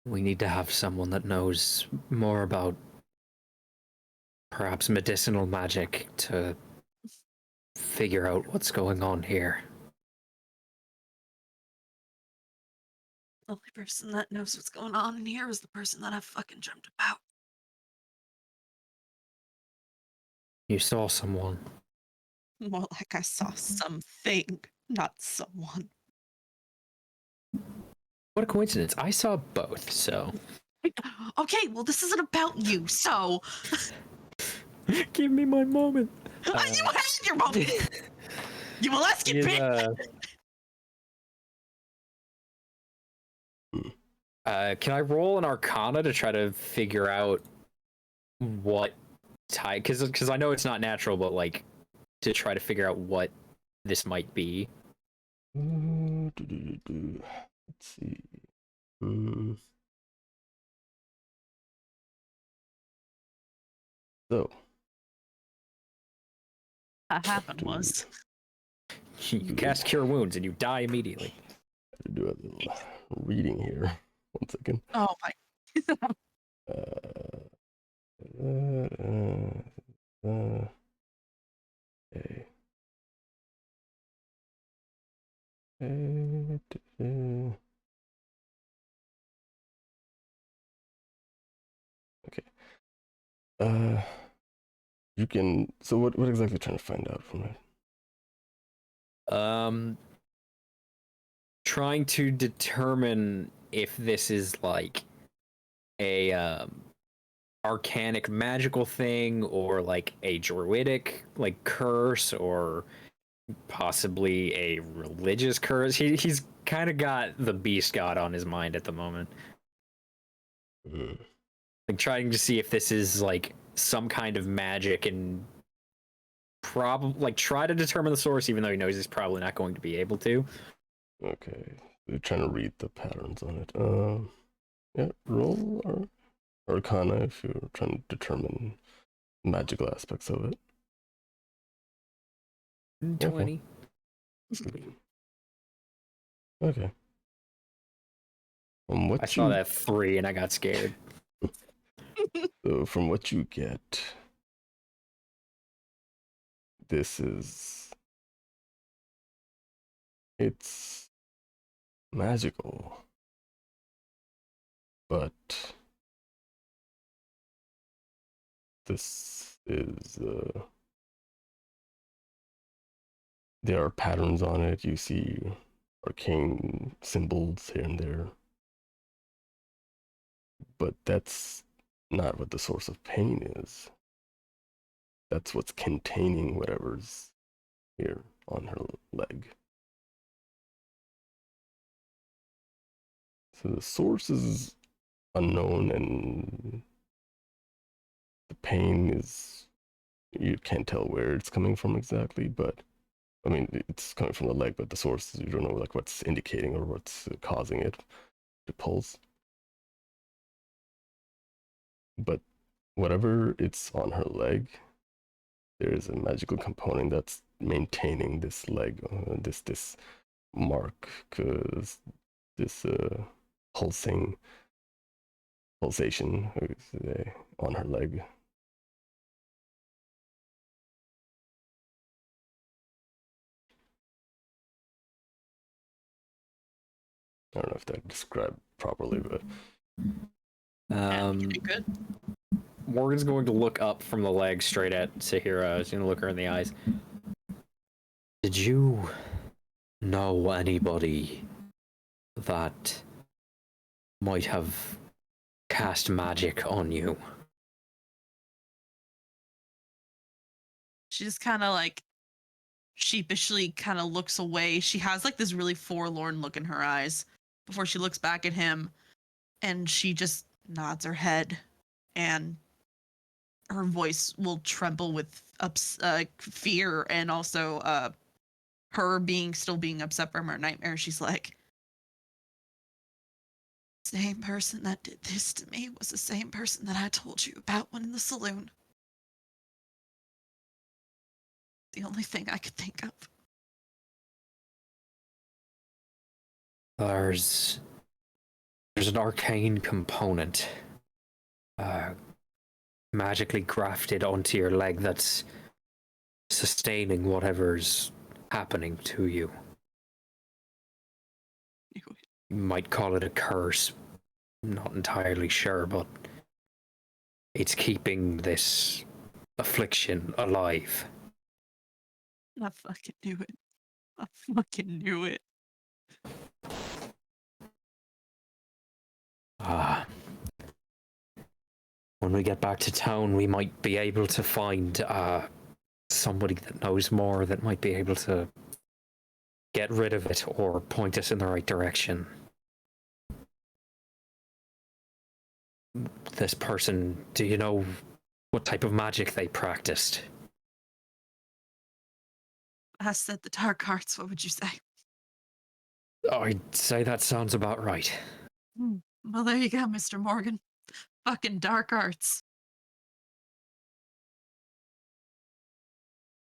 We need to have someone that knows more about perhaps medicinal magic to figure out what's going on here. The only person that knows what's going on in here is the person that I fucking dreamt about. You saw someone. More like I saw something, not someone. What a coincidence. I saw both, so Okay, well, this isn't about you, so Give me my moment. you had your moment. You will ask it, Is, bitch. can I roll an Arcana to try to figure out what type? Because I know it's not natural, but like to try to figure out what this might be. Let's see. So What happened was. You cast Cure Wounds and you die immediately. to do a little reading here. 1 second. Oh my. Okay. Okay. You can. So what exactly are you trying to find out from it? Trying to determine if this is like a arcanic magical thing or like a druidic like curse or possibly a religious curse. He's kind of got the beast god on his mind at the moment. Like trying to see if this is like some kind of magic and probably like try to determine the source, even though he knows he's probably not going to be able to. Okay. You're trying to read the patterns on it. Yeah, roll or Arcana if you're trying to determine magical aspects of it. 20. Okay. From what I saw that 3 and I got scared. So from what you get, it's magical, but this is there are patterns on it. You see arcane symbols here and there, but that's not what the source of pain is. That's what's containing whatever's here on her leg. So the source is unknown, and the pain is, you can't tell where it's coming from exactly, but I mean, it's coming from the leg, but the source, you don't know like what's indicating or what's causing it to pulse. But whatever it's on her leg, there is a magical component that's maintaining this leg, this mark, this pulsation on her leg. I don't know if that described properly, but You good? Morgan's going to look up from the leg straight at Sahirah. He's going to look her in the eyes. Did you know anybody that might have cast magic on you? She just kind of like sheepishly kind of looks away. She has like this really forlorn look in her eyes before she looks back at him, and she just nods her head, and her voice will tremble with fear and also her still being upset from her nightmare. She's like, same person that did this to me was the same person that I told you about when in the saloon. The only thing I could think of. There's an arcane component magically grafted onto your leg that's sustaining whatever's happening to you. You might call it a curse. I'm not entirely sure, but it's keeping this affliction alive. I fucking knew it. I fucking knew it. when we get back to town, we might be able to find somebody that knows more that might be able to get rid of it or point us in the right direction. This person, do you know what type of magic they practiced? I said the dark arts. What would you say? I'd say that sounds about right. Well, there you go, Mr. Morgan. Fucking dark arts.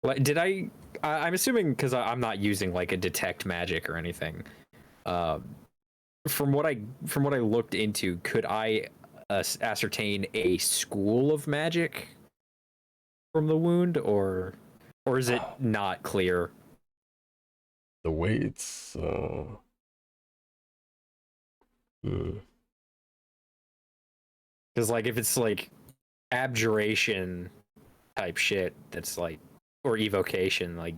Like, did I'm assuming because I'm not using like a detect magic or anything. From what I looked into, could I ascertain a school of magic from the wound, or is it not clear? The way it's Because like if it's like abjuration type shit, that's like, or evocation, like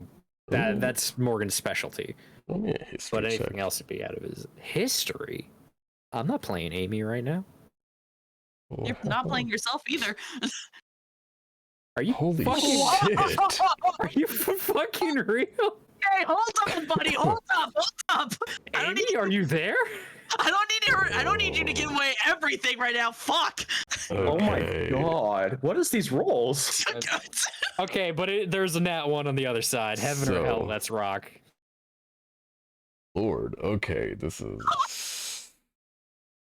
that's Morgan's specialty. Let me a history But anything check. else would be out of his history. I'm not playing Amy right now. You're not playing yourself either. Are you Holy fucking shit! Are you fucking real? Hey, hold up, buddy. Hold up. Amy, are you there? I don't need you to give away everything right now. Fuck. Oh my Okay. god. What is these rolls? Okay, but there's a nat one on the other side. Heaven or hell, So- that's rock. Lord, okay, this is.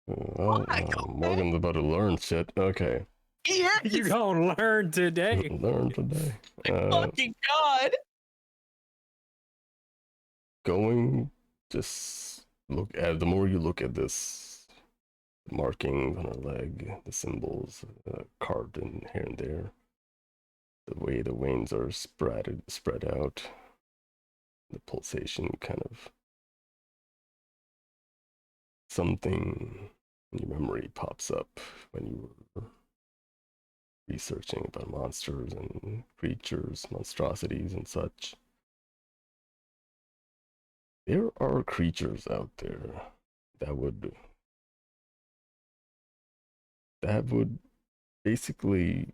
Well, Fuck, okay. Morgan's about to learn shit. Okay, Yes. You gonna learn today. learn today. Fucking god. Going, just look at the more you look at this markings on her leg, the symbols carved in here and there, the way the veins are spread out, the pulsation kind of something in your memory pops up when you were researching about monsters and creatures, monstrosities and such. There are creatures out there that would basically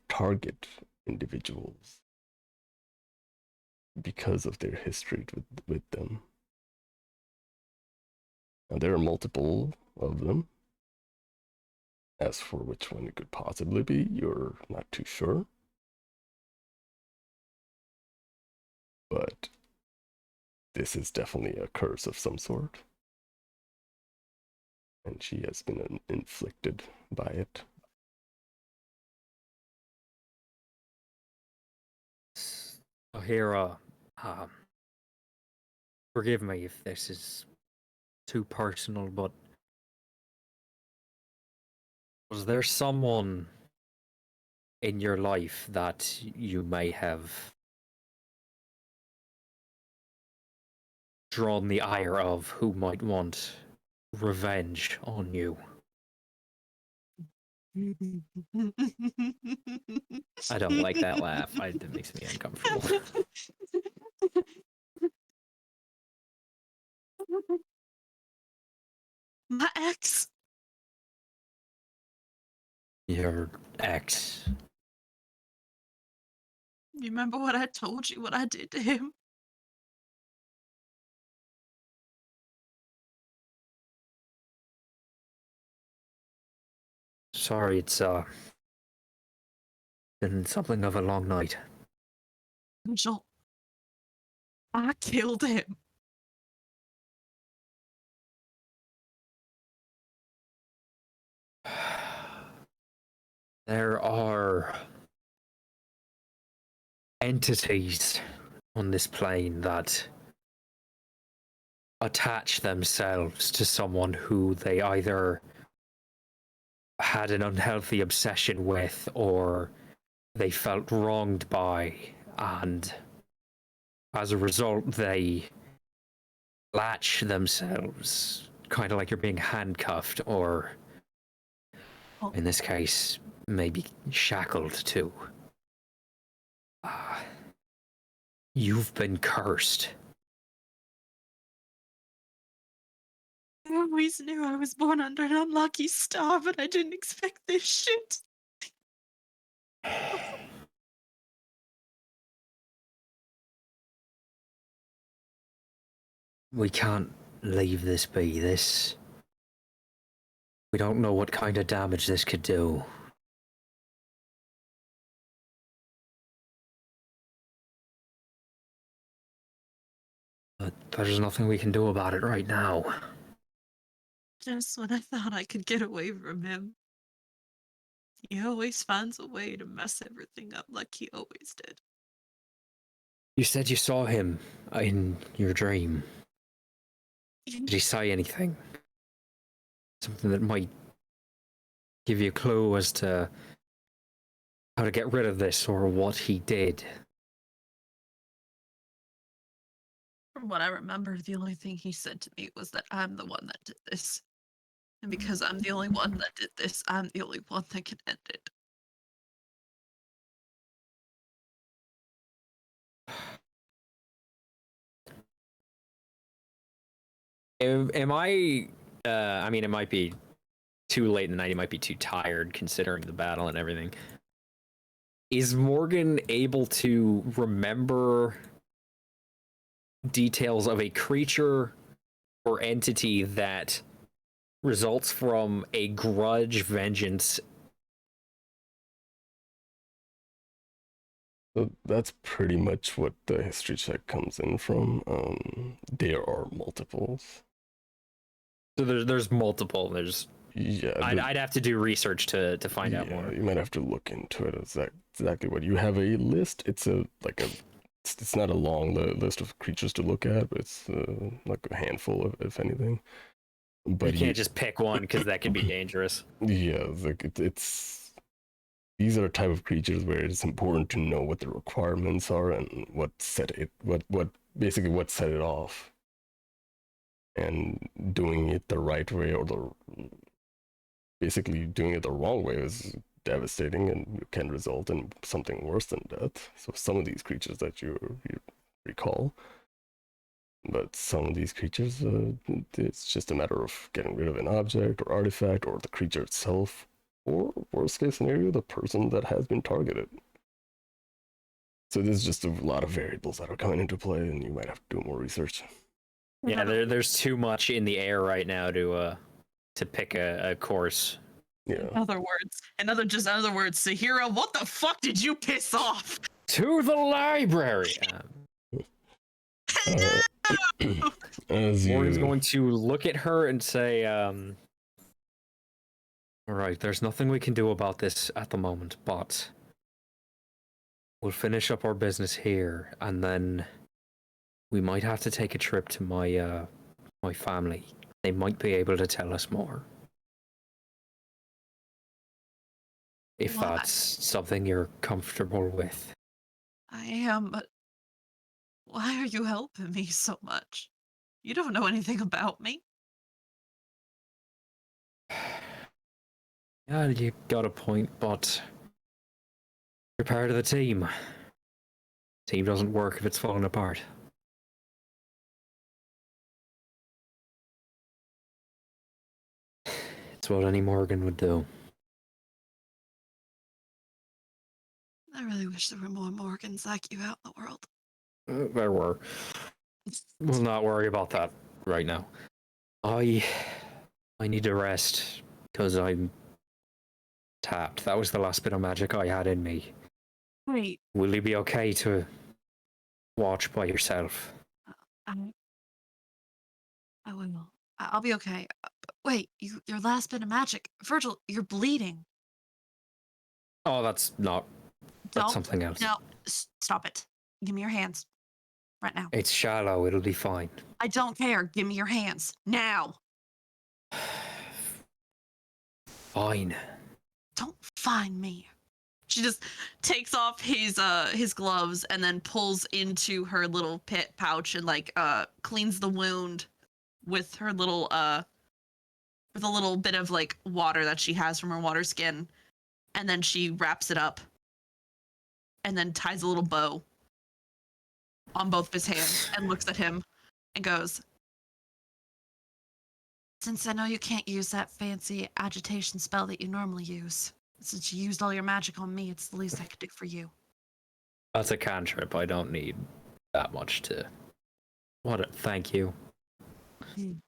target individuals because of their history with them. Now, there are multiple of them. As for which one it could possibly be, you're not too sure. But this is definitely a curse of some sort. And she has been inflicted by it. Sahirah, forgive me if this is too personal, but was there someone in your life that you may have drawn the ire of who might want revenge on you? I don't like that laugh. It makes me uncomfortable. My ex. Your ex. You remember what I told you, what I did to him? Sorry, it's been something of a long night. Angel. I killed him. There are entities on this plane that attach themselves to someone who they either had an unhealthy obsession with or they felt wronged by, and as a result they latch themselves, kind of like you're being handcuffed, or in this case maybe shackled too. You've been cursed. always knew I was born under an unlucky star, but I didn't expect this shit. We can't leave this be. We don't know what kind of damage this could do. But there's nothing we can do about it right now. Just when I thought I could get away from him, he always finds a way to mess everything up like he always did. You said you saw him in your dream. Did he say anything? Something that might give you a clue as to how to get rid of this or what he did. From what I remember, the only thing he said to me was that I'm the one that did this. And because I'm the only one that did this, I'm the only one that can end it. Am I? I mean, it might be too late in the night. He might be too tired, considering the battle and everything. Is Morgan able to remember details of a creature or entity that results from a grudge, vengeance? So that's pretty much what the history check comes in from. There are multiples. So there's multiple. Yeah, I'd have to do research to find out more. You might have to look into it. Exactly what you have a list. It's it's not a long list of creatures to look at, but it's like a handful, if anything. But You can't just pick one because that can be dangerous. Yeah, it's these are a type of creatures where it's important to know what the requirements are and what set it off. And doing it the right way or basically doing it the wrong way is devastating and can result in something worse than death. So some of these creatures that you recall, but some of these creatures, it's just a matter of getting rid of an object or artifact or the creature itself, or worst case scenario, the person that has been targeted. So there's just a lot of variables that are coming into play, and you might have to do more research. Yeah, there's too much in the air right now to pick a course. Yeah. In other words, Sahirah, what the fuck did you piss off? To the library. As Morgan's you going to look at her and say, "All right, there's nothing we can do about this at the moment, but we'll finish up our business here, and then we might have to take a trip to my family. They might be able to tell us more. If Why? that's something you're comfortable with." I am, but why are you helping me so much? You don't know anything about me. Yeah, you got a point, but you're part of the team. Team doesn't work if it's falling apart. It's what any Morgan would do. I really wish there were more Morgans like you out in the world. There were. We'll not worry about that right now. I need to rest because I'm tapped. That was the last bit of magic I had in me. Wait, Will you be okay to watch by yourself? I will. I'll be okay. Wait, your last bit of magic, Virgil. You're bleeding. Oh, that's Don't. something else. No, stop it. Give me your hands, right now. It's shallow. It'll be fine. I don't care. Give me your hands now. Fine. Don't find me. She just takes off his gloves and then pulls into her little pit pouch and cleans the wound with her little with a little bit of water that she has from her water skin, and then she wraps it up and then ties a little bow on both of his hands and looks at him and goes, since I know you can't use that fancy agitation spell that you normally use, since you used all your magic on me, it's the least I could do for you. That's a cantrip. I don't need that much to. Thank you. Thank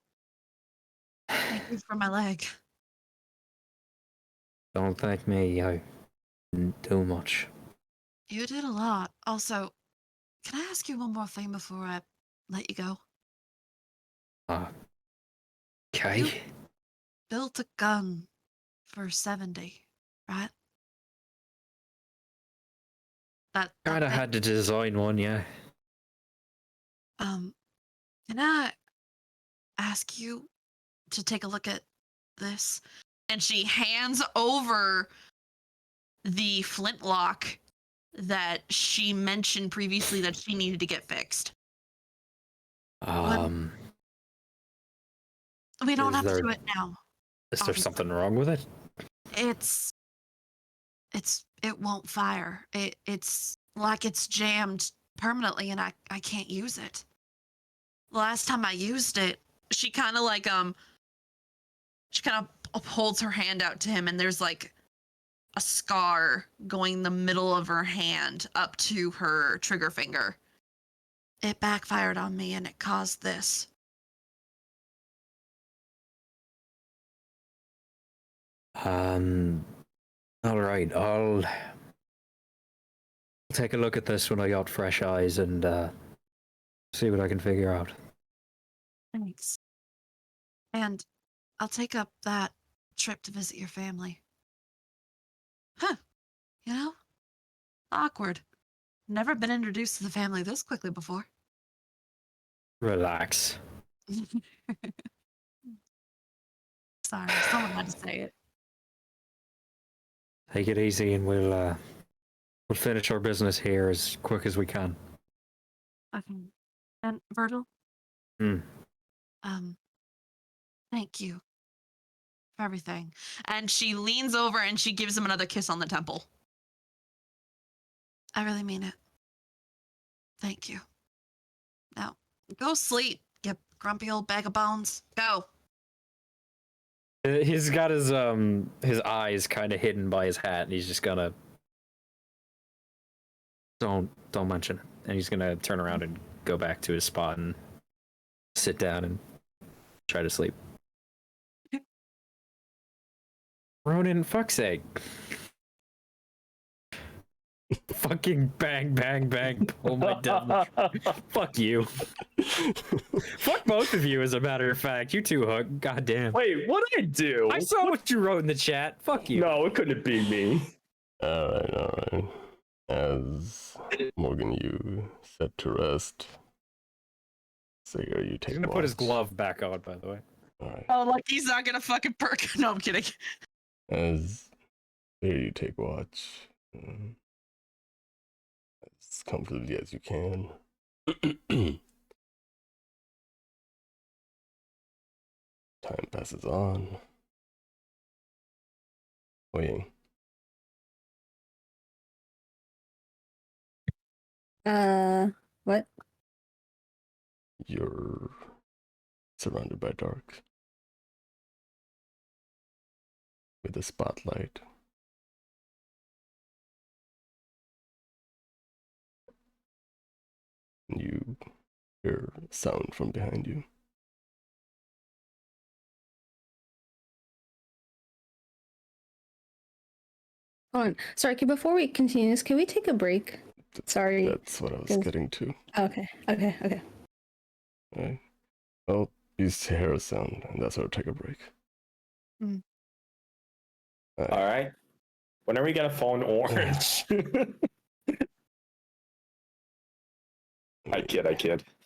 you for my leg. Don't thank me. I didn't do much. You did a lot. Also, can I ask you one more thing before I let you go? Okay. You built a gun for 70, right? That Kind of thing. had to design one, yeah. Can I ask you to take a look at this? And she hands over the flintlock that she mentioned previously that she needed to get fixed. We don't have to do it now. Is there obviously. something wrong with it? It won't fire. It's like it's jammed permanently and I can't use it. The last time I used it, she kind of holds her hand out to him and there's like a scar going the middle of her hand up to her trigger finger. It backfired on me and it caused this. All right, I'll take a look at this when I got fresh eyes and see what I can figure out. Thanks. And I'll take up that trip to visit your family. Huh. You know? Awkward. Never been introduced to the family this quickly before. Relax. Sorry, someone had to say it. Take it easy, and we'll finish our business here as quick as we can. Okay. And Virgil? Hmm. Thank you for everything. And she leans over and she gives him another kiss on the temple. I really mean it. Thank you. Now, go sleep, you grumpy old bag of bones. Go. He's got his eyes kind of hidden by his hat, and he's just gonna don't mention it. And he's gonna turn around and go back to his spot and sit down and try to sleep. Ronan, fuck's sake. Fucking bang, bang, bang. Pull my devil. Fuck you. Fuck both of you, as a matter of fact. You too, Hook. Goddamn. Wait, what did I do? I saw what you wrote in the chat. Fuck you. No, it couldn't be me. Alright. As Morgan, you set to rest. Sahirah, you He's take gonna put his watch. glove back on, by the way. Alright. Oh, like he's not gonna fucking perk. No, I'm kidding. As Sahirah, you take watch. As comfortably as you can. Time passes on. HuiYing. What? You're surrounded by dark. With a spotlight. You hear sound from behind you. Hold on. Sorry, before we continue this, can we take a break? Sorry. That's what I was Yes. getting to. Okay. Right. Well, you hear a sound, and that's why we'll take a break. Mm. All right. When are we gonna phone Orange? I kid.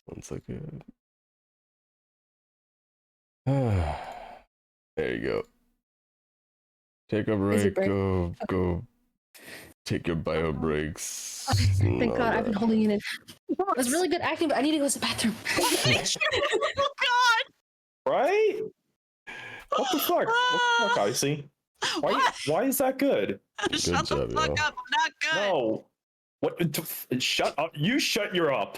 1 second. There you go. Take a Is it break. break? Go. Take your bio breaks. Thank and all God, I've been that. holding it in. It was really good acting, but I need to go to the bathroom. Oh God! Right? What the fuck? What the fuck, Icy? Why is that good? Shut job, the fuck yo. up! I'm not good. No. What? Shut up. You shut your up.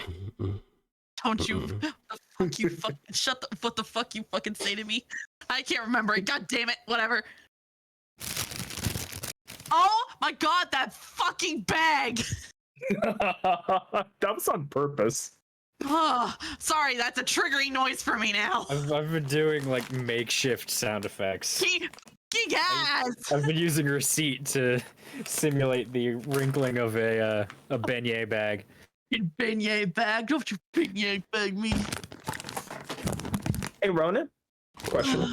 Don't you? The fuck you fucking shut the. What the fuck you fucking say to me? I can't remember it. God damn it. Whatever. Oh my god, that fucking bag! That was on purpose. Oh, sorry, that's a triggering noise for me now. I've been doing like makeshift sound effects. Gas! I've been using receipt to simulate the wrinkling of a beignet bag. Beignet bag? Don't you beignet bag me? Hey, Ronan. Question.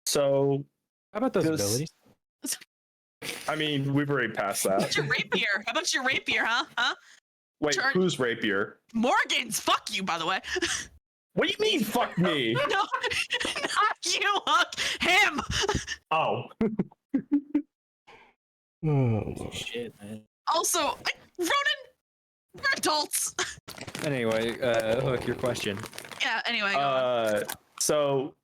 So How about those This- abilities? I mean, we've already passed How that. about your rapier? How about your rapier, huh? Huh? Wait, Turn- who's rapier? Morgan's. Fuck you, by the way. What do you mean, fuck me? No, not you, Hook. Him. Oh, Oh, Shit, man. Also, Ronan, we're adults. Anyway, Hook, your question. Yeah. Anyway. Go on. so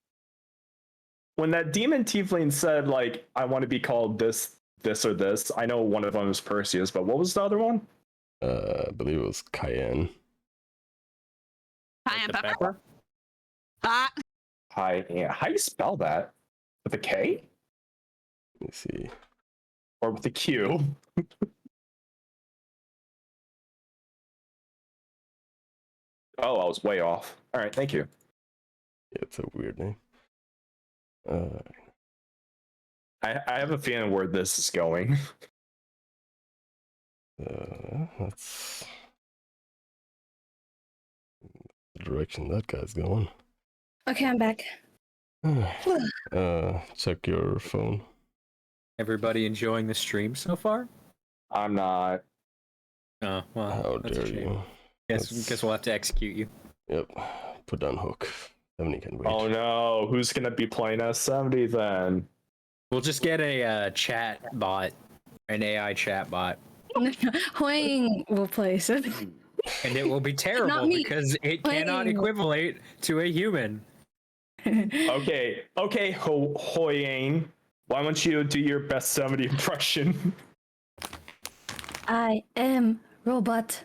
when that demon tiefling said, like, I want to be called this, or this, I know one of them was Perseus, but what was the other one? I believe it was Cayenne. Cayenne The pepper. Ah. Hi, yeah. How do you spell that? With a K Let me see. or with a Q? Oh, I was way off. All right, thank you. Yeah, it's a weird name. I have a feeling where this is going. That's the direction that guy's going. Okay, I'm back. Check your phone. Everybody enjoying the stream so far? I'm not. Oh, well, How that's a dare shame. you? Guess we'll have to execute you. Yep. Put down Hook. 70 can wait. Oh no, who's gonna be playing S70 then? We'll just get a chat bot, an AI chat bot, HuiYing will play, so and it will be terrible me. because it cannot HuiYing. equivalent to a human. Okay, HuiYing, why don't you do your best 70 impression? I am robot.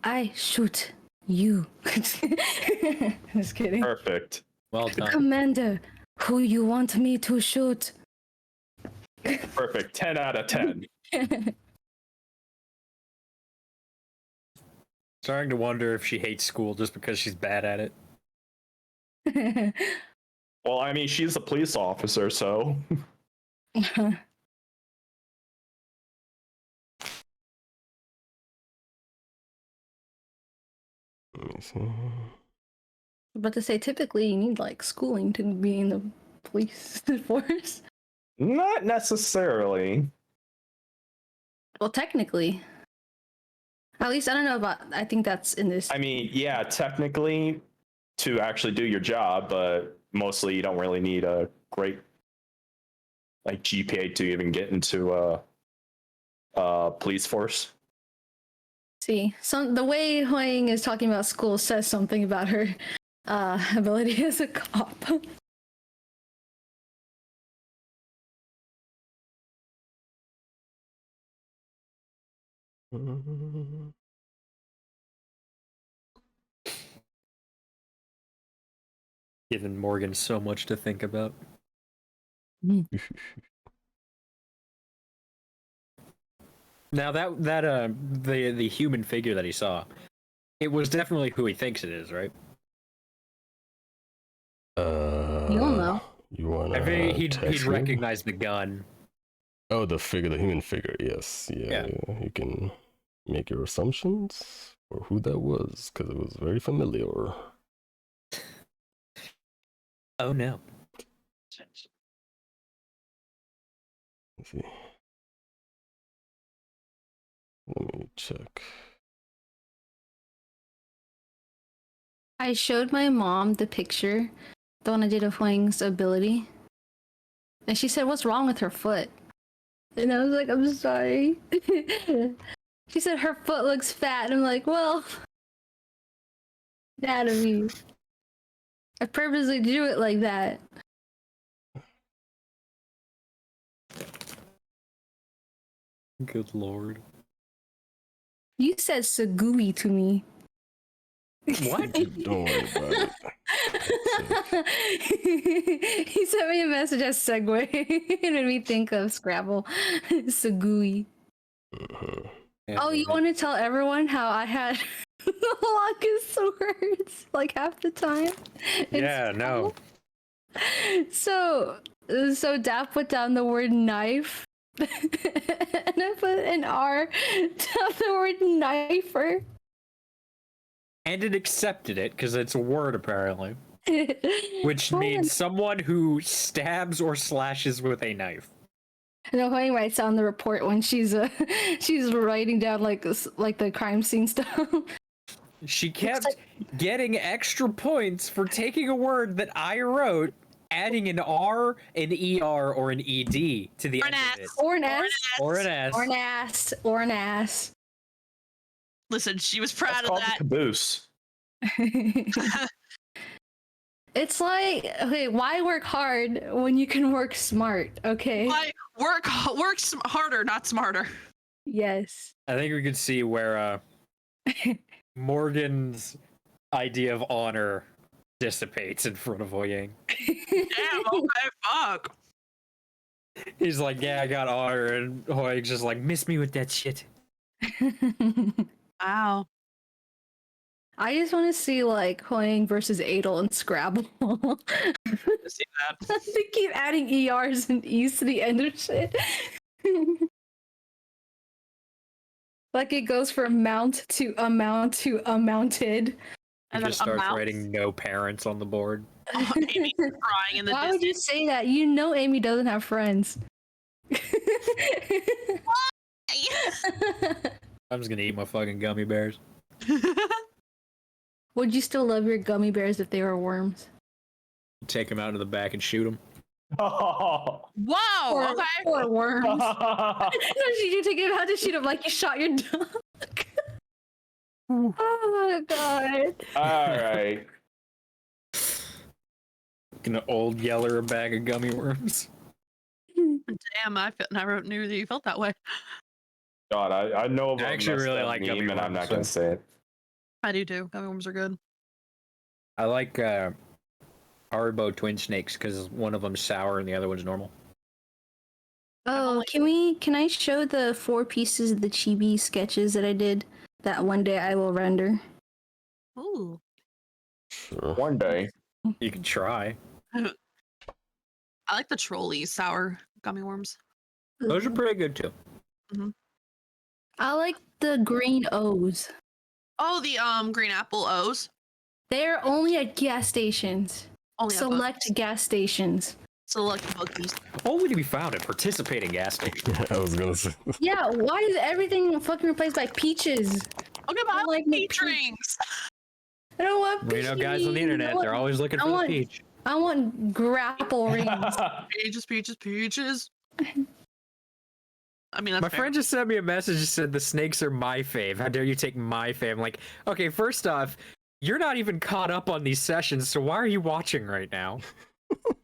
I shoot you. Just kidding. Perfect. Well done. Commander, who you want me to shoot? Perfect. 10 out of 10. Starting to wonder if she hates school just because she's bad at it. Well, I mean, she's a police officer, so. Let me see. But to say, typically you need like schooling to be in the police force. Not necessarily. Well, technically. At least I don't know about. I think that's in this. I mean, yeah, technically to actually do your job, but mostly you don't really need a great like GPA to even get into a police force. See, the way HuiYing is talking about school says something about her ability as a cop. Giving Morgan so much to think about. Now that the human figure that he saw, it was definitely who he thinks it is, right? You'll know. You wanna I think he'd text me? recognize the gun. Oh, the figure, the human figure. Yes, yeah. You can make your assumptions for who that was because it was very familiar. Oh no. Let's see. Let me check. I showed my mom the picture, the one I did of HuiYing's ability, and she said, "What's wrong with her foot?" And I was like, "I'm sorry." She said her foot looks fat, and I'm like, "Well, anatomy. I purposely drew it like that." Good lord. You said Sagui to me. What? Don't worry about it. He sent me a message as Segway. It made me think of Scrabble. Segui. Uh-huh. Oh, you want to tell everyone how I had the longest words like half the time? in Yeah, no. Scrabble? So Dap put down the word knife, and I put an R down the word knifer. And it accepted it because it's a word apparently, which Oh, means someone who stabs or slashes with a knife. No, HuiYing writes on the report when she's she's writing down like the crime scene stuff. She kept getting extra points for taking a word that I wrote, adding an R, an ER, or an ED to the Or end an of it. Or an S. Or an S. Or an ass. Or an ass. Listen, she was That's proud of called that. the caboose. It's like, okay, why work hard when you can work smart? Okay. Why work harder, not smarter. Yes. I think we could see where Morgan's idea of honor dissipates in front of HuiYing. Damn, okay, fuck. He's like, yeah, I got honor, and HuiYing's just like, miss me with that shit. Wow. I just want to see like HuiYing versus Adel and Scrabble. See that. They keep adding ERs and E's to the end of shit. Like it goes from mount to amount to amounted. He And then just starts amount. writing no parents on the board. Oh, Amy's crying in the Why would distance. you say that? You know Amy doesn't have friends. I'm just gonna eat my fucking gummy bears. Would you still love your gummy bears if they were worms? Take them out to the back and shoot them. Oh. Whoa, okay. Or worms. No, you take it out to shoot them like you shot your dog. Oh god. All right. Gonna old yeller a bag of gummy worms. Damn, I never knew that you felt that way. God, I know of I a actually messed really up like meme, gummy and I'm worms, not gonna so- say it. I do too. Gummy worms are good. I like Haribo twin snakes because one of them's sour and the other one's normal. Oh, can I show the 4 pieces of the chibi sketches that I did that one day I will render? Ooh. Sure. One day. You can try. I like the trolley sour gummy worms. Those are pretty good too. I like the green O's. Oh, the green apple O's. They're only at gas stations. Only at Select Buc-ee's. gas stations. Select Buc-ee's. Only to be found at participating gas stations. I was gonna say. Yeah, why is everything fucking replaced by peaches? Okay, but I like like peach rings. I don't want Well, you know, guys on the peaches. internet, they're always looking I for the want- peach. I want grapple rings. Peaches, peaches, peaches. I mean, that's My fair. friend just sent me a message that said the snakes are my fave. How dare you take my fave? I'm like, okay, first off, you're not even caught up on these sessions, so why are you watching right now?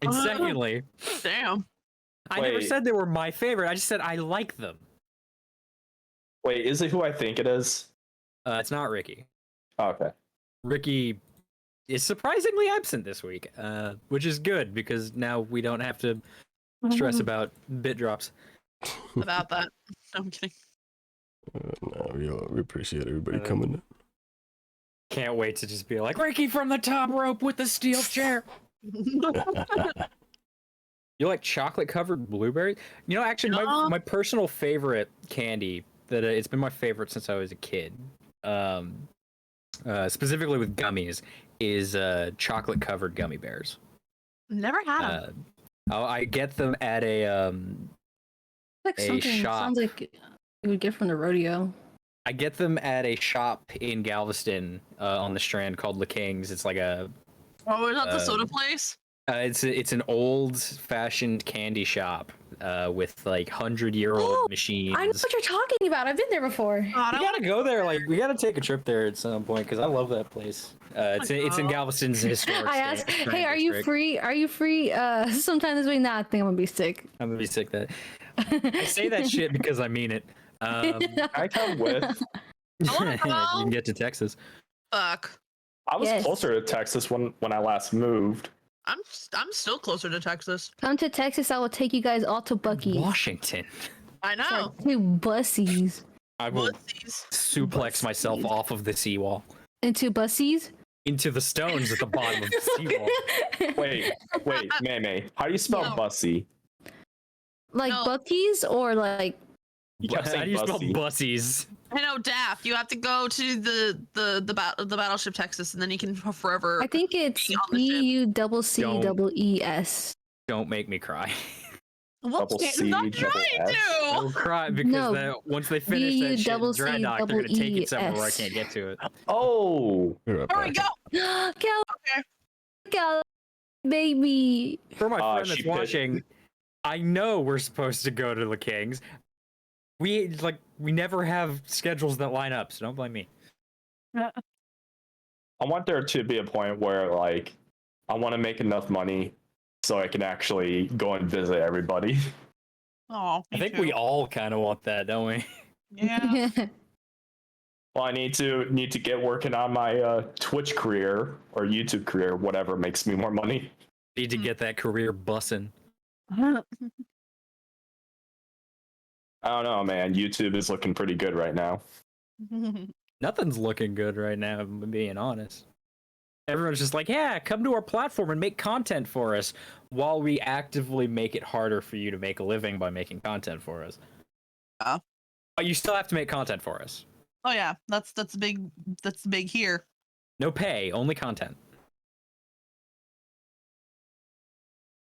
And secondly, Damn. I never Wait. said they were my favorite. I just said I like them. Wait, is it who I think it is? It's not Ricky. Oh, okay. Ricky is surprisingly absent this week, which is good because now we don't have to stress about bit drops. About that. No, I'm kidding. No, we appreciate everybody coming in. Can't wait to just be like, Ricky from the top rope with the steel chair. You like chocolate covered blueberry? You know, actually, my personal favorite candy that it's been my favorite since I was a kid, specifically with gummies, is chocolate covered gummy bears. Never had them. I get them at a Like a something shop. sounds like you would get from the rodeo. I get them at a shop in Galveston on the Strand called Le King's. It's like a Oh, is that the soda place? it's an old fashioned candy shop with like 100-year-old machines. I know what you're talking about. I've been there before. God, I We want gotta go there. Like we gotta take a trip there at some point because I love that place. It's in Galveston's historic. I asked, Strand "Hey, are you district. free? Are you free sometime this week?" Nah, I think I'm gonna be sick. I'm gonna be sick. That I say that shit because I mean it. I come with. wanna You go. can get to Texas. Fuck. I was Yes. closer to Texas when I last moved. I'm still closer to Texas. Come to Texas, I will take you guys all to Bucky's. Washington. I know. To Bussies. I will Bussies. suplex myself Bussies. off of the seawall Into Bussies? into the stones at the bottom of the seawall. Wait, Meimay. How do you spell No. bussy? Like No. Bucky's or like You kept How saying do you spell bussy. bussies? I know, Daft. You have to go to the battleship Texas, and then you can forever. I think it's Be on the ship. BUCCES. Don't make me cry. Whoops, Double I'm C, not double trying S. to. Don't cry because No. once they finish that shit in Dreadnought, they're gonna take it somewhere where I BUCCES. can't get to it. Oh, Be right There we back. go. Cal, baby. For my friend she that's picked- watching, I know we're supposed to go to the Kings. We never have schedules that line up, so don't blame me. I want there to be a point where like I want to make enough money so I can actually go and visit everybody. Oh, I think we all kind of want that, don't we? Yeah. Well, I need to get working on my Twitch career or YouTube career, whatever makes me more money. Need to get that career bussin'. I don't know, man. YouTube is looking pretty good right now. Nothing's looking good right now, if I'm being honest. Everyone's just like, yeah, come to our platform and make content for us, while we actively make it harder for you to make a living by making content for us. Yeah. But you still have to make content for us. Oh yeah, that's big. That's big here. No pay, only content.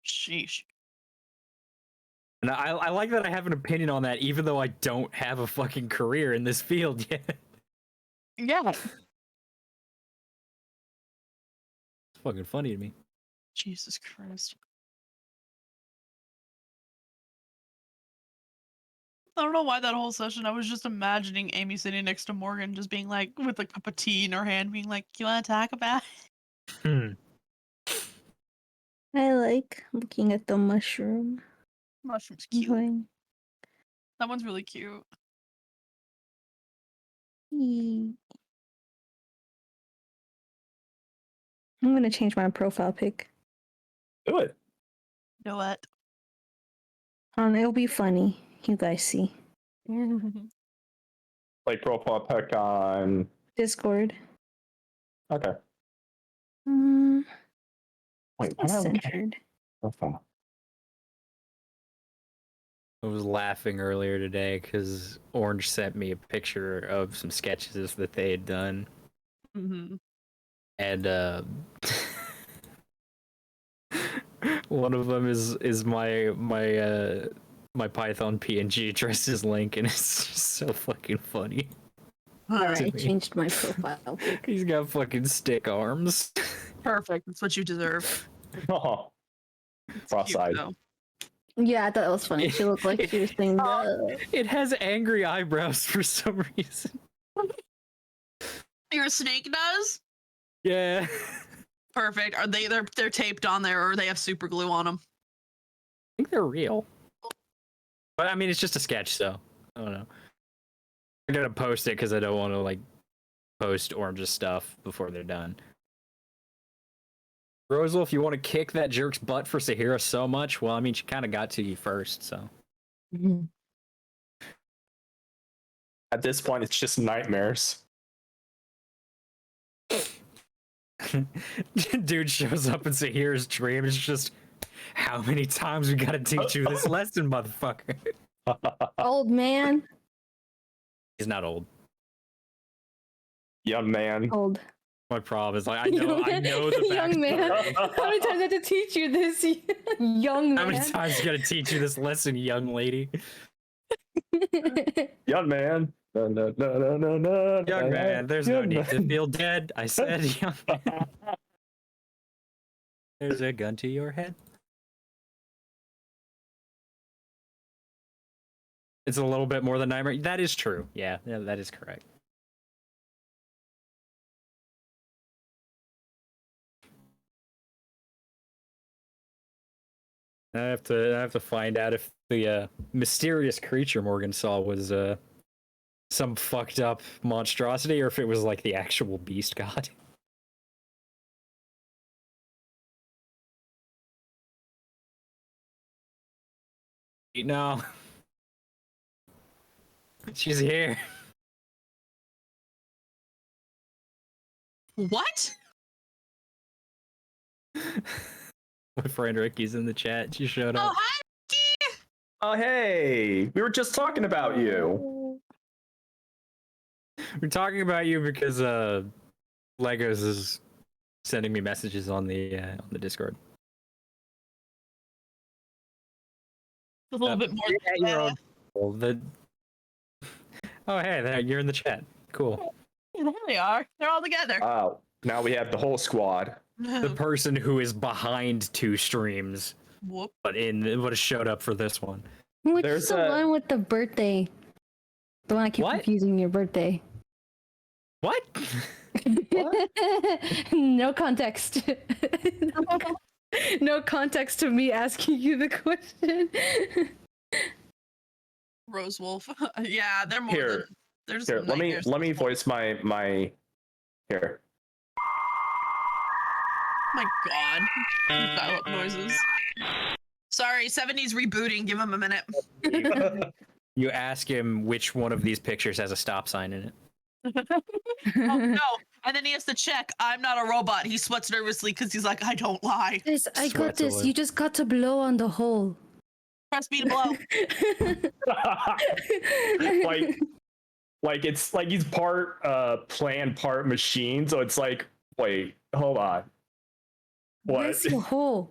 Sheesh. And I like that I have an opinion on that, even though I don't have a fucking career in this field yet. Yeah. It's fucking funny to me. Jesus Christ. I don't know why that whole session I was just imagining Amy sitting next to Morgan just being like with a cup of tea in her hand being like, "You want to talk about it?" I like looking at the mushroom. Mushroom's cute. HuiYing. That one's really cute. I'm gonna change my profile pic. Do it. You know what? It'll be funny. You guys see. Like profile pic on. Discord. Okay. Mm, Wait, why don't I look at centered. profile? I was laughing earlier today because Orange sent me a picture of some sketches that they had done. Mhm. And one of them is my Python PNG dressed as Link, and it's just so fucking funny. Alright, I me. changed my profile pic. He's got fucking stick arms. Perfect. That's what you deserve. Oh, It's cross-eyed. cute, though. Yeah, I thought it was funny. She looked like she was saying It has angry eyebrows for some reason. Your snake does? Yeah. Perfect. Are they're taped on there or they have super glue on them? I think they're real. But I mean, it's just a sketch, so I don't know. I'm gonna post it because I don't want to like post Orange's stuff before they're done. Rosal, if you want to kick that jerk's butt for Sahirah so much, well, I mean, she kind of got to you first, so. At this point, it's just nightmares. Dude shows up in Sahirah's dream. It's just, how many times we gotta teach you this lesson, motherfucker? old man. He's not old. Young man. Old. My problem is like I know the Young man. backstory. How many times I have to teach you this, young man? How many times you gotta teach you this lesson, young lady? Young man. No, no, no, no, no, no, Young man, there's no young need to man. feel dead. I said young man. There's a gun to your head. It's a little bit more than nightmare. That is true. Yeah, that is correct. I have to find out if the mysterious creature Morgan saw was some fucked up monstrosity or if it was like the actual beast god. No. She's here. What? My friend Ricky's in the chat. She showed Oh, up. hi, Ricky. Oh, hey, we were just talking about you. We're talking about you because Legos is sending me messages on the Discord. A little bit more. Yeah, you're on. Well, Oh, hey, there, you're in the chat. Cool. There they are. They're all together. Wow. Now we have the whole squad. The person who is behind 2 streams, Whoop. but has showed up for this one. Which There's is the one with the birthday? The one I keep What? confusing your birthday. What? No context. No context to me asking you the question. Rose Wolf. Yeah, they're more Here. than. There's Here, let me voice my here. My God. Dial-up noises. Sorry, 70s rebooting. Give him a minute. You ask him which one of these pictures has a stop sign in it. Oh, no. And then he has to check. I'm not a robot. He sweats nervously because he's like, I don't lie. This, I got Sweats this. away. You just got to blow on the hole. Press B to blow. like it's like he's part plant, part machine. So it's like, wait, hold on. What? Where's your hole?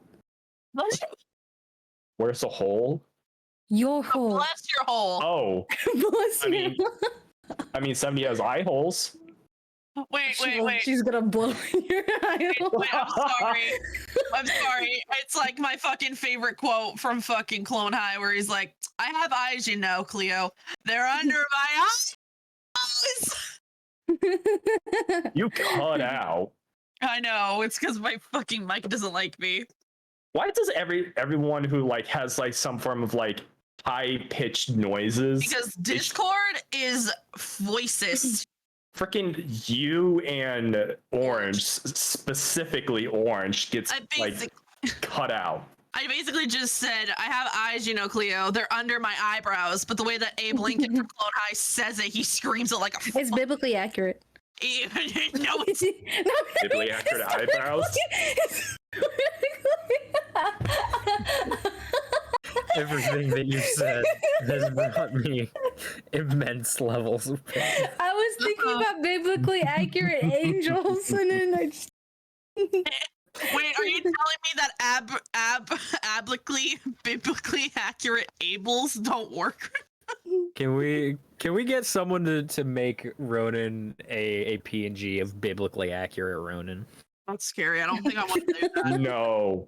Where's the hole? Your hole. Bless your hole. Oh, Bless I mean, I mean, 70 has eye holes. Wait. She's gonna blow in your eye hole. Wait, I'm sorry. I'm sorry. It's like my fucking favorite quote from fucking Clone High where he's like, I have eyes, you know, Cleo. They're under my eyes. You cut out. I know. It's because my fucking mic doesn't like me. Why does everyone who like has like some form of like high pitched noises? Because Discord is voices. Freaking you and Orange, specifically Orange, gets like cut out. I basically just said, I have eyes, you know, Cleo. They're under my eyebrows. But the way that Abe Lincoln from Clone High says it, he screams it like a It's biblically accurate. No, it's Biblically accurate eyebrows. Everything that you've said has brought me immense levels of pain. I was thinking about biblically accurate angels, and then I just. Wait, are you telling me that biblically accurate Ables don't work? Can we get someone to make Ronan a PNG of biblically accurate Ronan? That's scary. I don't think I want to do that. No.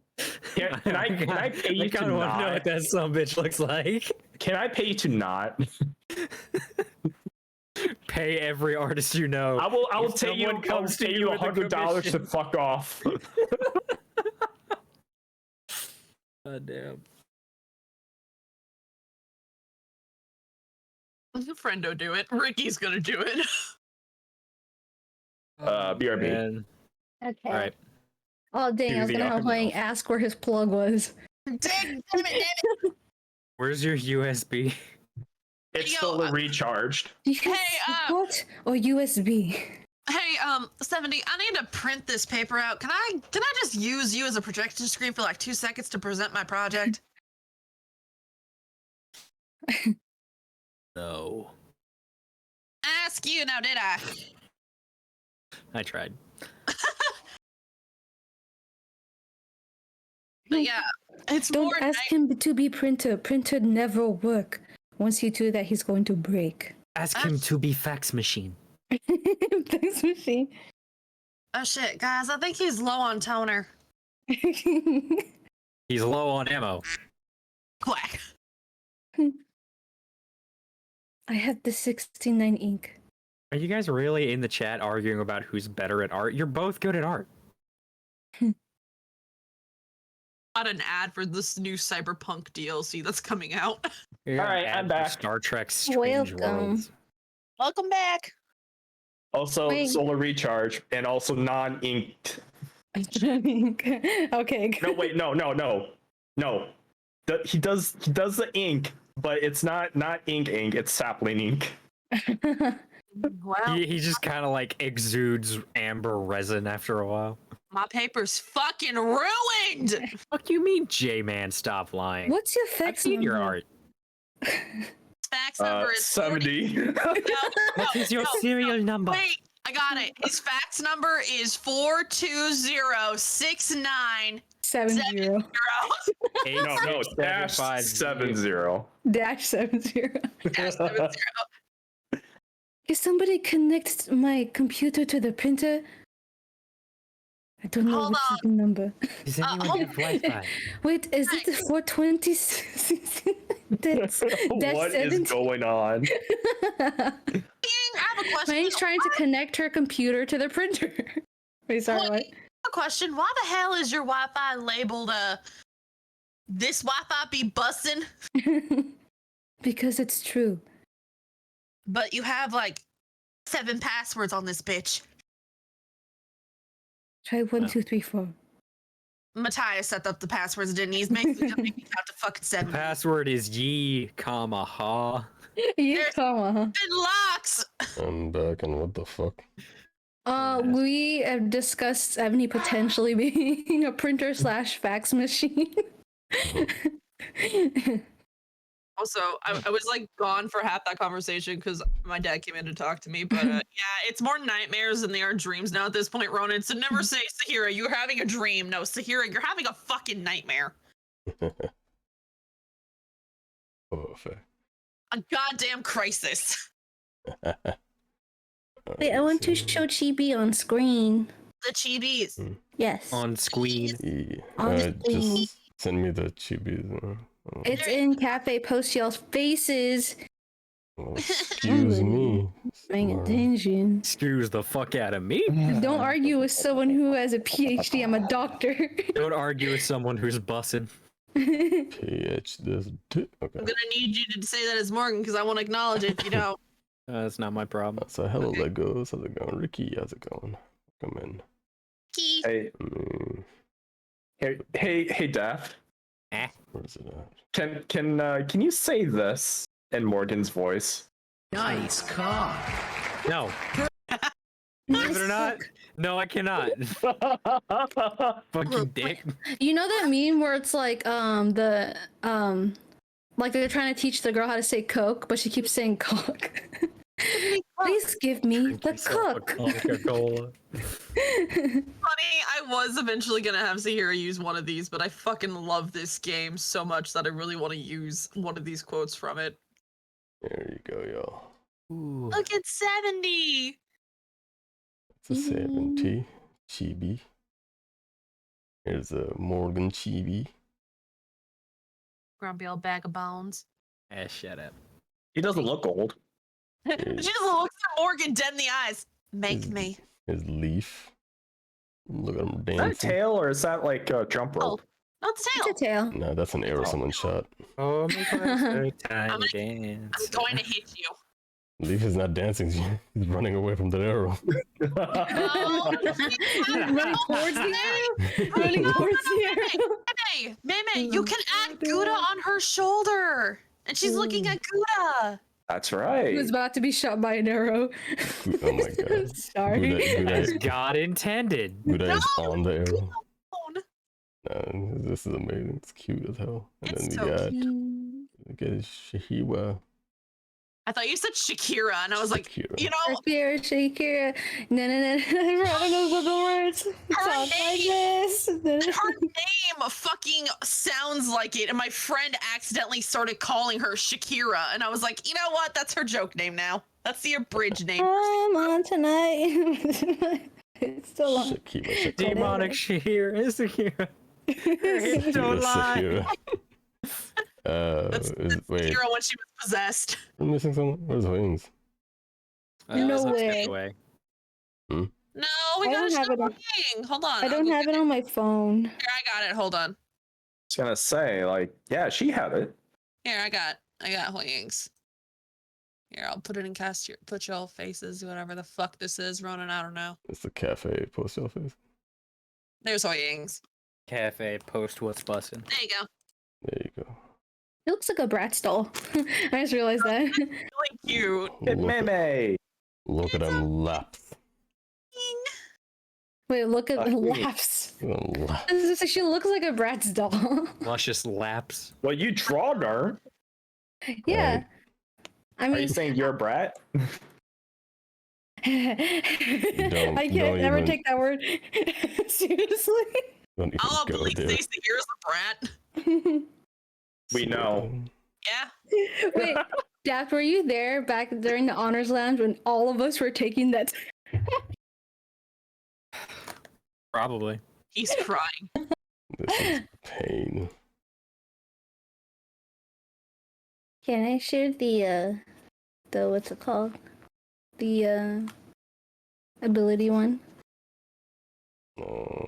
Can I pay you to kind of want to know not? what that sumbitch looks like. Can I pay you to not? Pay every artist you know. I will If pay you. someone comes to you with a $100 to commission. fuck off. God damn. Friendo do it. Ricky's gonna do it. BRB. Man. Okay. All right. Oh dang! Do I was the gonna have arm HuiYing ask where his plug was. Damn it. Where's your USB? It's Yo, still recharged. What or USB? Hey, 70, I need to print this paper out. Can I just use you as a projection screen for like 2 seconds to present my project? No. Ask you now, did I? I tried. But yeah, it's Don't more ask him to be printer. Printer never work. Once you do that, he's going to break. Ask him to be fax machine. Thanks, machine. Oh shit, guys, I think he's low on toner. He's low on ammo. Quack. I have the 69 ink. Are you guys really in the chat arguing about who's better at art? You're both good at art. Not an ad for this new Cyberpunk DLC that's coming out. You're All right, an ad I'm for back. Star Trek Strange Welcome. Worlds. Welcome back. Also, Wait. solar recharge, and also non-inked. Okay. No, wait, no. he does the ink, but it's not ink, it's sapling ink. Well, He just kind of like exudes amber resin after a while. my paper's fucking ruined. Fuck you mean, J-Man? Stop lying. What's your I've fax seen your number? art. Fax number is 70. What is your serial number? Wait, I got it. His fax number is 42069. 70 No, dash 70. dash 70. Dash 70. Can somebody connect my computer to the printer? I don't know Hold which on. is the number. Does anyone hold- have Wi-Fi? Wait, is it the 420? That's What is 70. going on? I have a question. Manny's trying to connect her computer to the printer. Wait, sorry, Wait, what? I have a question. Why the hell is your Wi-Fi labeled this Wi-Fi be bussin'? Because it's true. But you have like 7 passwords on this bitch. Try 1, 2, 3, 4. Matthias set up the passwords, didn't he? He's making me count to fucking 7. Password is ye, comma, ha. Yeah, There's- comma, huh? And locks. I'm back, and what the fuck? We have discussed Ebony potentially being a printer / fax machine. Also, I was like gone for half that conversation because my dad came in to talk to me. But yeah, it's more nightmares than they are dreams now at this point, Ronan. So never say, Sahirah, you're having a dream. No, Sahirah, you're having a fucking nightmare. Oh, fair. A goddamn crisis. Wait, I want to show Chibi on screen. The chibis. Yes. On Squeed. Yeah. On screen. Just send me the chibis. It's in Cafe Post Y'all's faces. Excuse me. Paying Sorry. attention. Excuse the fuck out of me. Don't argue with someone who has a PhD. I'm a doctor. Don't argue with someone who's bussin'. PH this. Okay. I'm gonna need you to say that as Morgan because I won't acknowledge it if you don't. That's not my problem. So hello, Okay. Legos. How's it going, Ricky? How's it going? Come in. Key. Hey, Mm, hey, Daft. where's it at? Can you say this in Morgan's voice? Nice cock. No. Believe it or not, no, I cannot. Fucking dick. You know that meme where it's like like they're trying to teach the girl how to say coke, but she keeps saying cock. Please give me the cook. Coca-Cola. Funny, I was eventually gonna have Sahirah use one of these, but I fucking love this game so much that I really want to use one of these quotes from it. There you go, y'all. Ooh. Look at 70. It's a 70 chibi. Here's a Morgan chibi. Grumpy old bag of bones. Shut up. He doesn't look old. She just looks at Morgan dead in the eyes. Make me. Here's Leif. Look at him Is that a dancing. tail or is that like a jump rope? No, it's It's tail. a tail. No, that's an arrow someone shot. Oh, my God, so I'm tiny dance. I'm going to hit you. Leif is not dancing. He's running away from the arrow. No. Running towards the arrow. Running towards the arrow. Meimay, you can add Gouda on her shoulder. And she's looking at Gouda. That's He right. was about to be shot by an arrow. Oh my god. Sorry. As God intended. Buddha is on the arrow. Phone. This is amazing. It's cute as hell. And It's then so we got Sahirah. I thought you said Shakira, and I was like, Shakira. you know, Shakira. No. I don't know the words. It sounds like this. her name fucking sounds like it, and my friend accidentally started calling her Shakira, and I was like, you know what? That's her joke name now. That's the abridged name. I'm on tonight. It's still on. Shakira. Demonic Shahir is here. Shakira. Don't lie. Shakira. That's Wait, Shakira when she was possessed. I'm missing someone. Where's Wings? No way. No, we I gotta don't have show it on- King. Hold on. I don't have it on my phone. Here, I got it. Hold on. I was gonna say, like, yeah, she had it. Here, I got HuiYing's. Here, I'll put it in put y'all faces, whatever the fuck this is, Ronan. I don't know. It's the cafe post office. There's HuiYing's. Cafe post what's bussin'. There you go. There you go. It looks like a Bratz doll. I just realized that. Really cute. Hit Meimay. Look at them laps. Wait, look at the wait. laps. Lap. She looks like a Bratz doll. Luscious laps. Well, you drawed her. Yeah. I Are you mean, saying you're a brat? I don't can't ever even- take that word seriously. Don't even I'll go believe there. Stacey here's a brat. We know. Yeah. Wait, Daft, were you there back during the honors lounge when all of us were taking that? Probably. He's crying. This is pain. Can I share the what's it called? The ability one.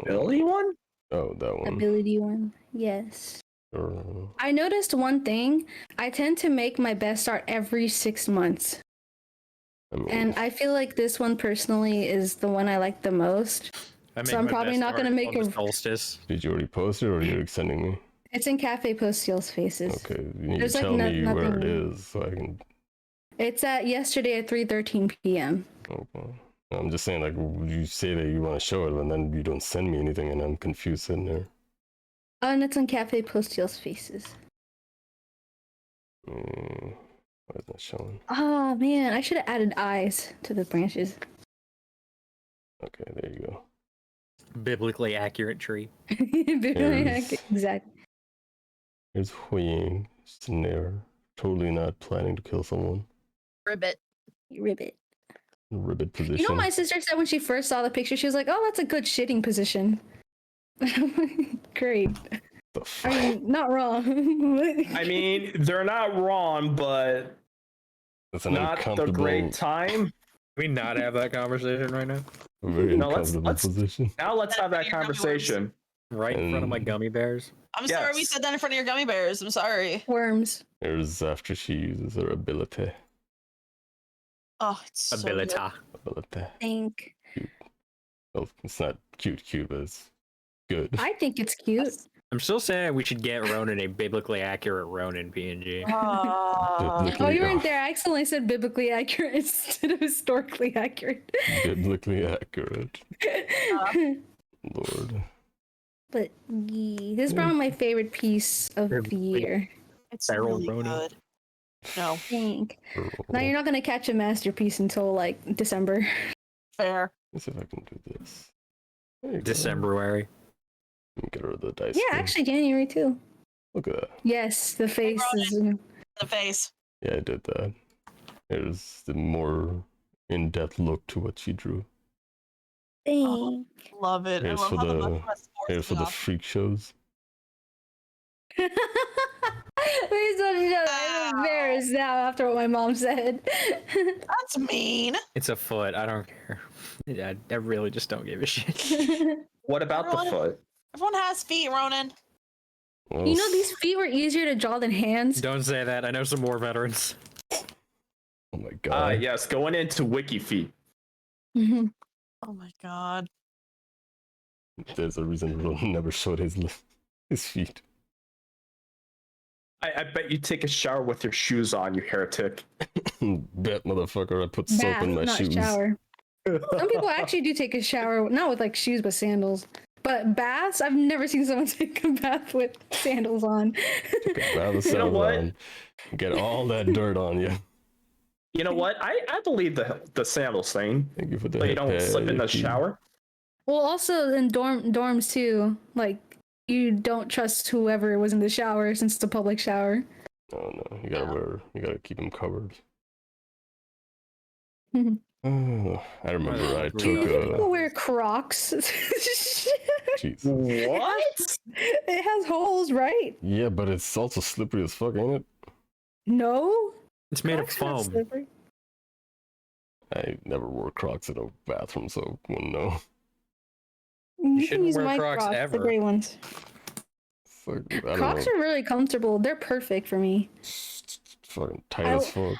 Billy one? Oh, that one. Ability one. Yes. Sure. I noticed one thing. I tend to make my best art every 6 months. I mean, And I feel like this one personally is the one I like the most. I So I'm my probably best not gonna art make on the a- solstice. did you already post it or are you sending me? It's in Cafe Postale's Faces. Okay, you need There's, to like, tell me where it nothing- is so I can. It's at yesterday at 3:13 p.m. Okay. I'm just saying, like, you say that you want to show it, and then you don't send me anything, and I'm confused sitting there. Oh, and it's on Cafe Postale's Faces. Why is that showing? Oh man, I should have added eyes to the branches. Okay, there you go. Biblically accurate tree. Exactly. Here's HuiYing, sitting there, totally not planning to kill someone. Ribbit. Ribbit. Ribbit position. You know what my sister said when she first saw the picture? She was like, "Oh, that's a good shitting position." Great. The fuck? I mean, not wrong. I mean, they're not wrong, but That's an not the uncomfortable, great time. Can we not have that conversation right now? very No, uncomfortable let's- position. Now let's have that Your gummy worms. conversation. Right in front of my gummy bears. I'm sorry we Yes. said that in front of your gummy bears. I'm sorry. Worms. Here's after she uses her ability. Oh, it's so good. Abilita. Ability. Think. Well, it's not cute, but it's good. I think it's cute. I'm still saying we should get Ronan a biblically accurate Ronan PNG. Oh, you weren't there. I accidentally said biblically accurate instead of historically accurate. Biblically accurate. Lord. But yeah, this is probably my favorite piece of the year. It's Feral really Ronin. good. No, I think. Now you're not gonna catch a masterpiece until like December. fair. Let's see if I can do this. There you go. Decemberary. Get rid of the dice. Yeah, screen. actually January too. Look at that. Yes, the face is. The face. Yeah, I did that. Here's the more in-depth look to what she drew. Dang. Love it. Here's I love for how the the- left has sports Here's for the stuff. freak shows. Please don't show that. I'm embarrassed now after what my mom said. That's mean. It's a foot. I don't care. I really just don't give a shit. What about the Everyone- foot? Everyone has feet, Ronan. Well, You know, these feet were easier to draw than hands. Don't say that. I know some more veterans. Oh my god. Yes, going into Wiki Feet. Mhm. Oh my god. There's a reason Ron never showed his feet. I bet you take a shower with your shoes on, you heretic. Bet, motherfucker, I put soap Bath, in my not shoes. shower. Some people actually do take a shower, not with like shoes, but sandals. But baths, I've never seen someone take a bath with sandals on. Grab the You know what? on. Get all that dirt on you. You know what? I believe the sandals thing. Thank you for the So you don't slip in the happy. shower. Well, also in dorms too. Like you don't trust whoever was in the shower since it's a public shower. Oh no, you gotta keep them covered. Mhm. Oh, I remember I Do took Do people a. wear Crocs? Jeez. What? It has holes, right? Yeah, but it's also slippery as fuck, ain't it? No. It's made of Crocs are not foam. slippery. I never wore Crocs in a bathroom, so wouldn't know. You can shouldn't use wear my Crocs Crocs, the ever. gray ones. It's like, I don't Crocs know. are really comfortable. They're perfect for me. Fucking tight I- as fuck.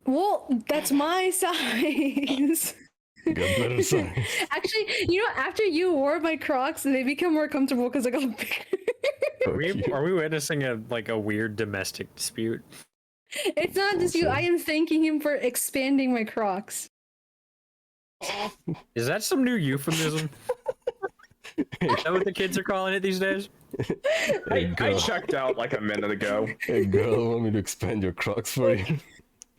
Well, that's my size. You got better size. Actually, you know, after you wore my Crocs, they become more comfortable because I got bigger. Are we witnessing a weird domestic dispute? It's not just you. I am thanking him for expanding my Crocs. Is that some new euphemism? Is that what the kids are calling it these days? Hey, I girl. checked out like a minute ago. Hey, girl, want me to expand your Crocs for you?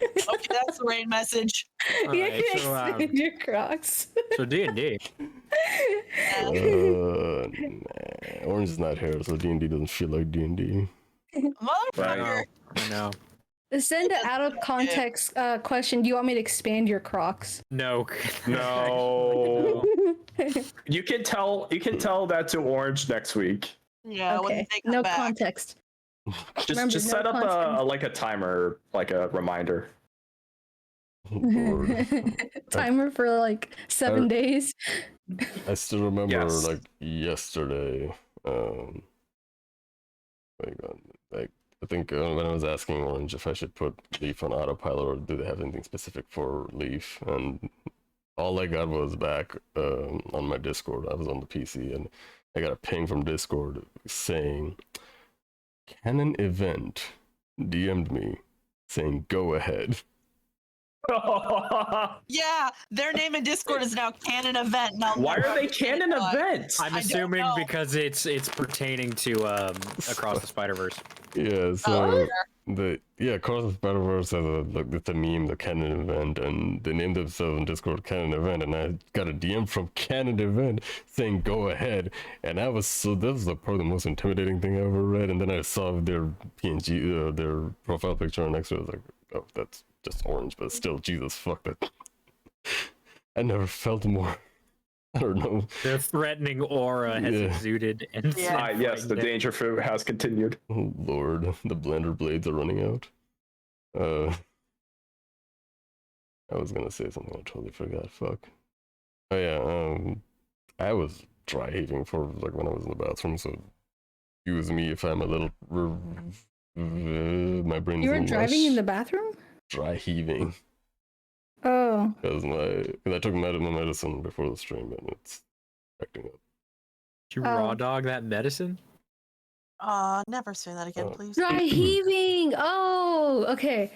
Okay, that's the rain message. All You right, can so, expand your Crocs. so D&D. Nah. Orange is not here, so D&D doesn't feel like D&D. Motherfucker. I know. Send an out of context question. Do you want me to expand your Crocs? No. No. You can tell that to Orange next week. Yeah, when Okay. they come No back. context. Just Remember, just no set up context. a timer, like a reminder. Lord. Timer for like 7 days. I still remember Yes. like yesterday. Like I think when I was asking Orange if I should put Leif on autopilot or do they have anything specific for Leif, and all I got was back on my Discord. I was on the PC and I got a ping from Discord saying, "Canon event DM'd me saying go ahead." Yeah, their name in Discord is now Canon Event. Now, Why are they canon events? I'm I don't assuming know. because it's pertaining to Across the Spider-Verse. Yeah, so Oh, Across the Spider-Verse has it's a meme, the Canon event, and they named themselves in Discord Canon event, and I got a DM from Canon event saying go ahead, and that was probably the most intimidating thing I ever read, and then I saw their PNG, their profile picture next to it. I was like, oh, that's just Orange, but still, Jesus, fuck that. I never felt more. I don't know. The threatening aura has Yeah. exuded, and Yeah. Yes, the danger fruit has continued. Oh Lord, the blender blades are running out. I was gonna say something, I totally forgot. Fuck. Oh yeah. I was dry heaving for like when I was in the bathroom, so excuse me if I'm a little. My brain's You were driving in the mush. bathroom? Dry heaving Oh. because I took my medicine before the stream and it's acting up. Did you raw dog that medicine? Never say that again, please. Dry heaving. Oh, okay.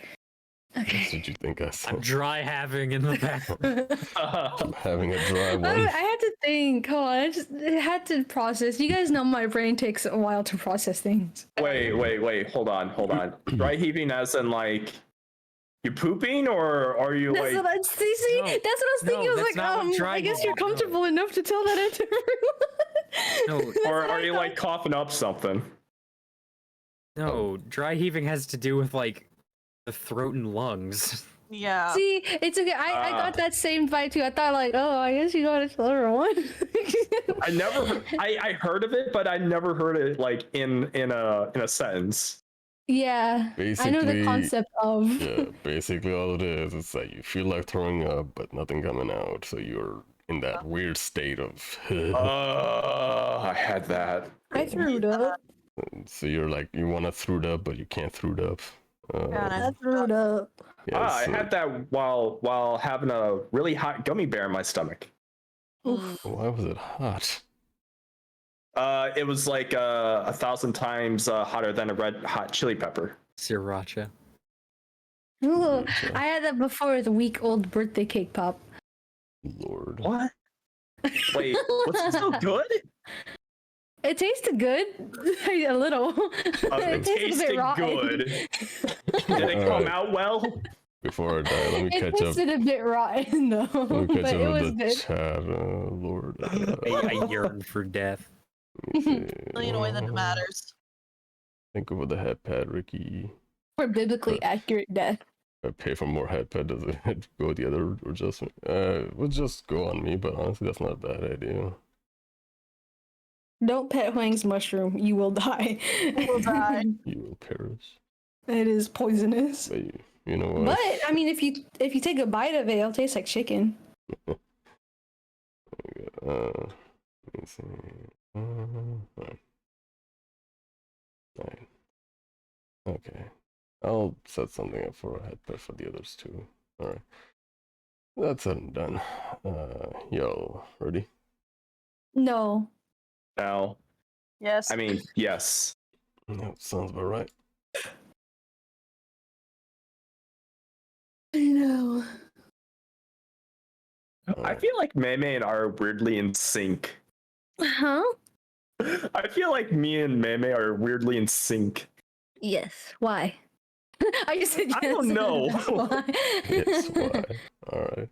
What Okay. did you think I said? I'm dry having in the bathroom. I'm having a dry I one. had to think. Hold on. I had to process. You guys know my brain takes a while to process things. Wait, hold on. Dry heaving as in like you pooping, or are you That's like? what I see. No, That's what I was thinking. no, I was that's like, not what dry I guess you're heaving is. comfortable enough to tell that into everyone. No, Or are you like coughing up something? no, dry heaving has to do with like the throat and lungs. Yeah. See, it's okay. I got that same vibe too. I thought like, oh, I guess you gotta tell everyone. I heard of it, but I never heard it like in a sentence. Yeah, I know the Basically, concept of. Yeah, basically all it is, it's like you feel like throwing up, but nothing coming out, so you're in that weird state of. I had that. I threw it up. So you're like you want to throw it up, but you can't throw it up. I threw it up. Yeah, I so- had that while having a really hot gummy bear in my stomach. Why was it hot? It was like 1,000 times hotter than a red hot chili pepper. Sriracha. Ooh, I had that before with a week-old birthday cake pop. Lord. What? Wait, was it so good? It tasted good, a little. It tasted a bit tasted rotten. good. Did it come out well? Before I die, let me It catch up. tasted a bit rotten though, Let me but catch it up was with the good. chat. Lord. I yearn for death. Let me see. The only way that it matters. Think over the head pad, Ricky. For biblically accurate death. If I pay for more head pad, does it go the other adjustment? Would just go on me, but honestly, that's not a bad idea. Don't pet HuiYing's mushroom. You will die. You will die. You will perish. It is poisonous. But you know what? But I mean, if you take a bite of it, it'll taste like chicken. Let me see. Alright. Alright. Okay. I'll set something up for a headpad for the others too. Alright. That's said and done. Yo, ready? No. No. Yes. I mean, yes. Yeah, sounds about right. I know. I feel like Meimay and I are weirdly in sync. Huh? I feel like me and Meimay are weirdly in sync. Yes. Why? I just said yes. I don't know. That's why. Yes, why? Alright.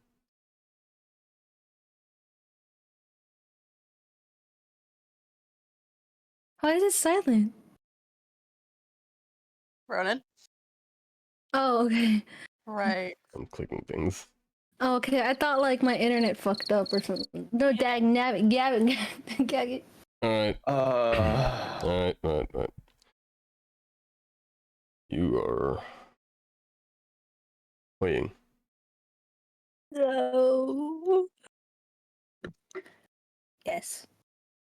Why is it silent? Ronan? Oh, okay. Right. I'm clicking things. Oh, okay, I thought like my internet fucked up or something. No, dag nabbit, gabbit, gaggit. Alright, alright. You are HuiYing. No. Yes.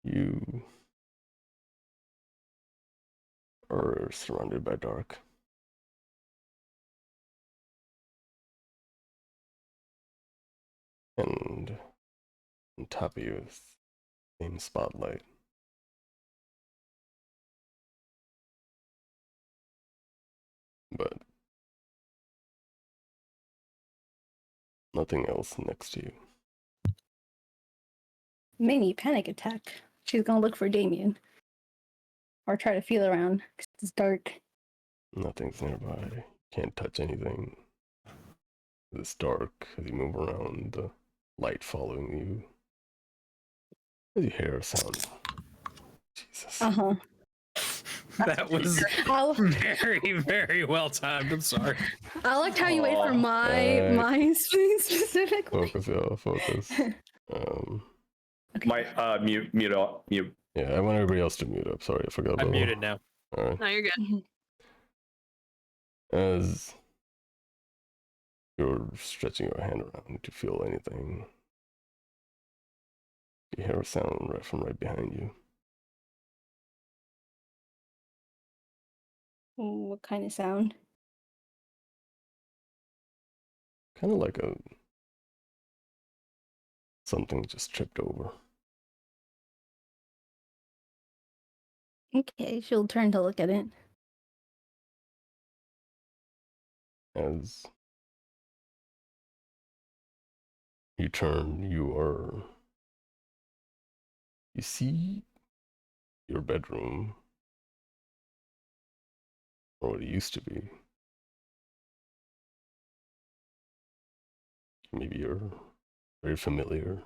You are surrounded by dark. And on top of you is the same spotlight. But nothing else next to you. Mini panic attack. She's gonna look for Damien. Or try to feel around, 'cause it's dark. Nothing's nearby. Can't touch anything. It's dark as you move around, the light following you. As you hear a sound. Jesus. Uh-huh. That was I very, very well timed. I'm sorry. liked how you wait for my specifically. Focus, y'all, focus. Okay. My mute. Yeah, I want everybody else to mute up. Sorry, I forgot about I'm muted now. Alright. No, you're good. As you're stretching your hand around to feel anything, you hear a sound right from right behind you. What kind of sound? Kind of like something just tripped over. Okay, she'll turn to look at it. As you turn, you see your bedroom, or what it used to be. Maybe you're very familiar.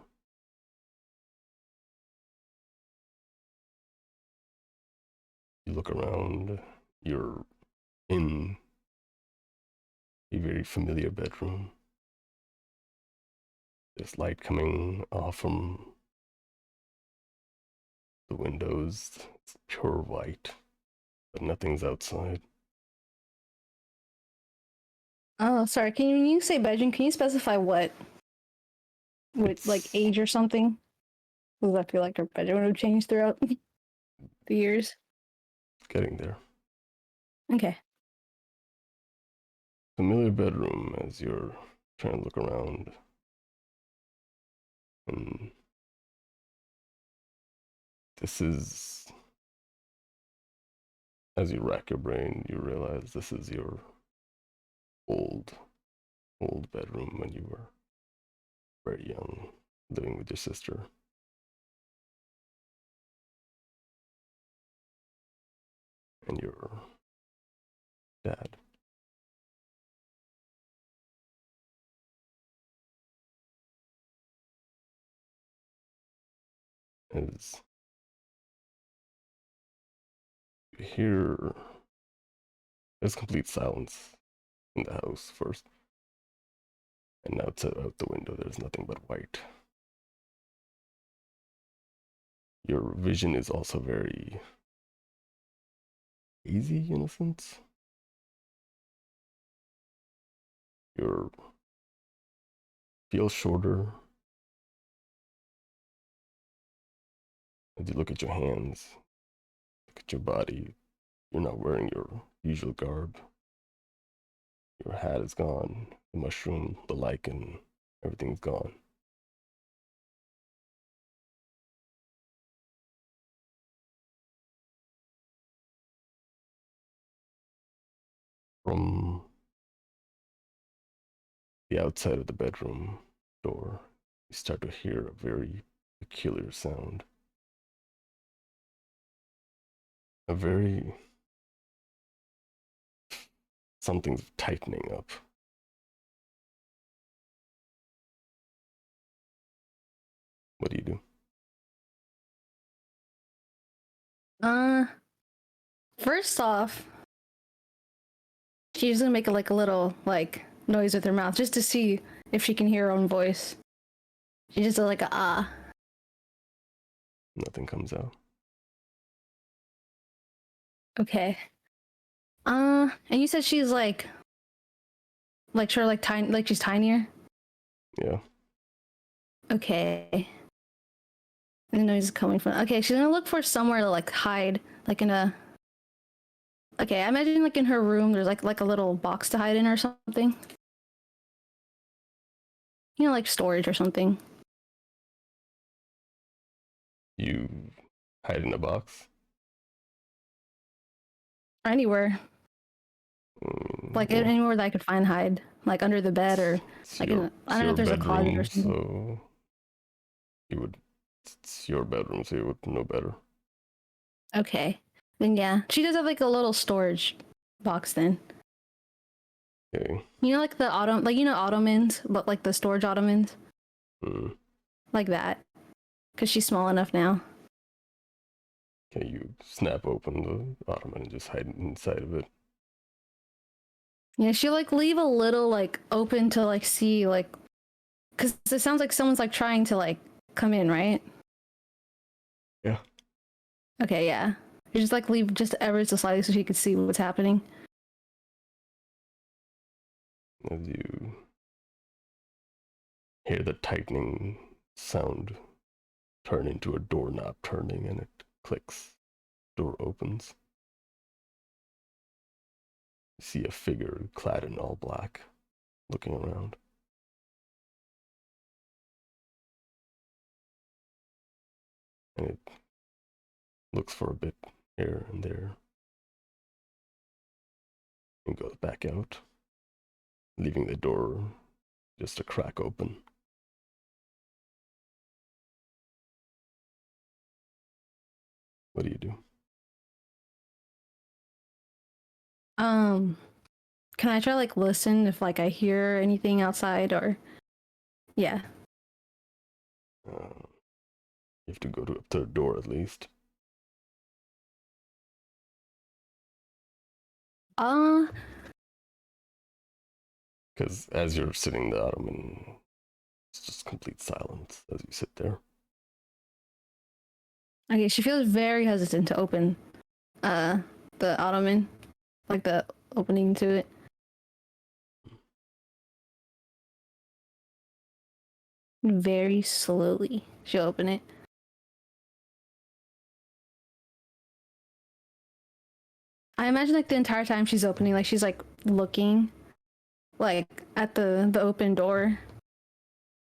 You look around, you're in a very familiar bedroom. There's light coming off from the windows. It's pure white, but nothing's outside. Oh, sorry. When you say bedroom, can you specify what? With like age or something? Because I feel like her bedroom would change throughout the years. Getting there. Okay. Familiar bedroom as you're trying to look around. And this is, as you rack your brain, you realize this is your old bedroom when you were very young, living with your sister. And your dad. As you hear, there's complete silence in the house first. And outside out the window, there's nothing but white. Your vision is also very hazy in a sense. You feel shorter. As you look at your hands, look at your body, you're not wearing your usual garb. Your hat is gone, the mushroom, the lichen, everything's gone. From the outside of the bedroom door, you start to hear a very peculiar sound. A very... something's tightening up. What do you do? First off, she's gonna make like a little like noise with her mouth just to see if she can hear her own voice. She just does like a ah. Nothing comes out. Okay. And you said she's like sure, like tiny, like she's tinier. Yeah. Okay. And the noise is coming from. Okay, she's gonna look for somewhere to like hide, like in a. Okay, I imagine like in her room, there's like a little box to hide in or something. You know, like storage or something. You hide in a box? Or anywhere. Like Well, anywhere that I could find hide. Like under the bed or it's like your, I don't know if there's a closet or something. so you would... it's your bedroom, so you would know better. Okay. Then yeah. She does have like a little storage box then. Okay. You know, like the ottomans, but like the storage ottomans, like that, because she's small enough now. Okay, you snap open the ottoman and just hide inside of it. Yeah, she like leave a little like open to like see like, because it sounds like someone's like trying to like come in, right? Yeah. Okay, yeah. You just like leave just ever so slightly so she could see what's happening. As you hear the tightening sound turn into a doorknob turning, and it clicks. Door opens. You see a figure clad in all black looking around. And it looks for a bit here and there and goes back out, leaving the door just a crack open. What do you do? Can I try like listen if like I hear anything outside or yeah. You have to go to up to the door at least. Because as you're sitting in the ottoman, it's just complete silence as you sit there. Okay, she feels very hesitant to open the ottoman, like the opening to it. Very slowly she'll open it. I imagine like the entire time she's opening, like she's like looking like at the open door,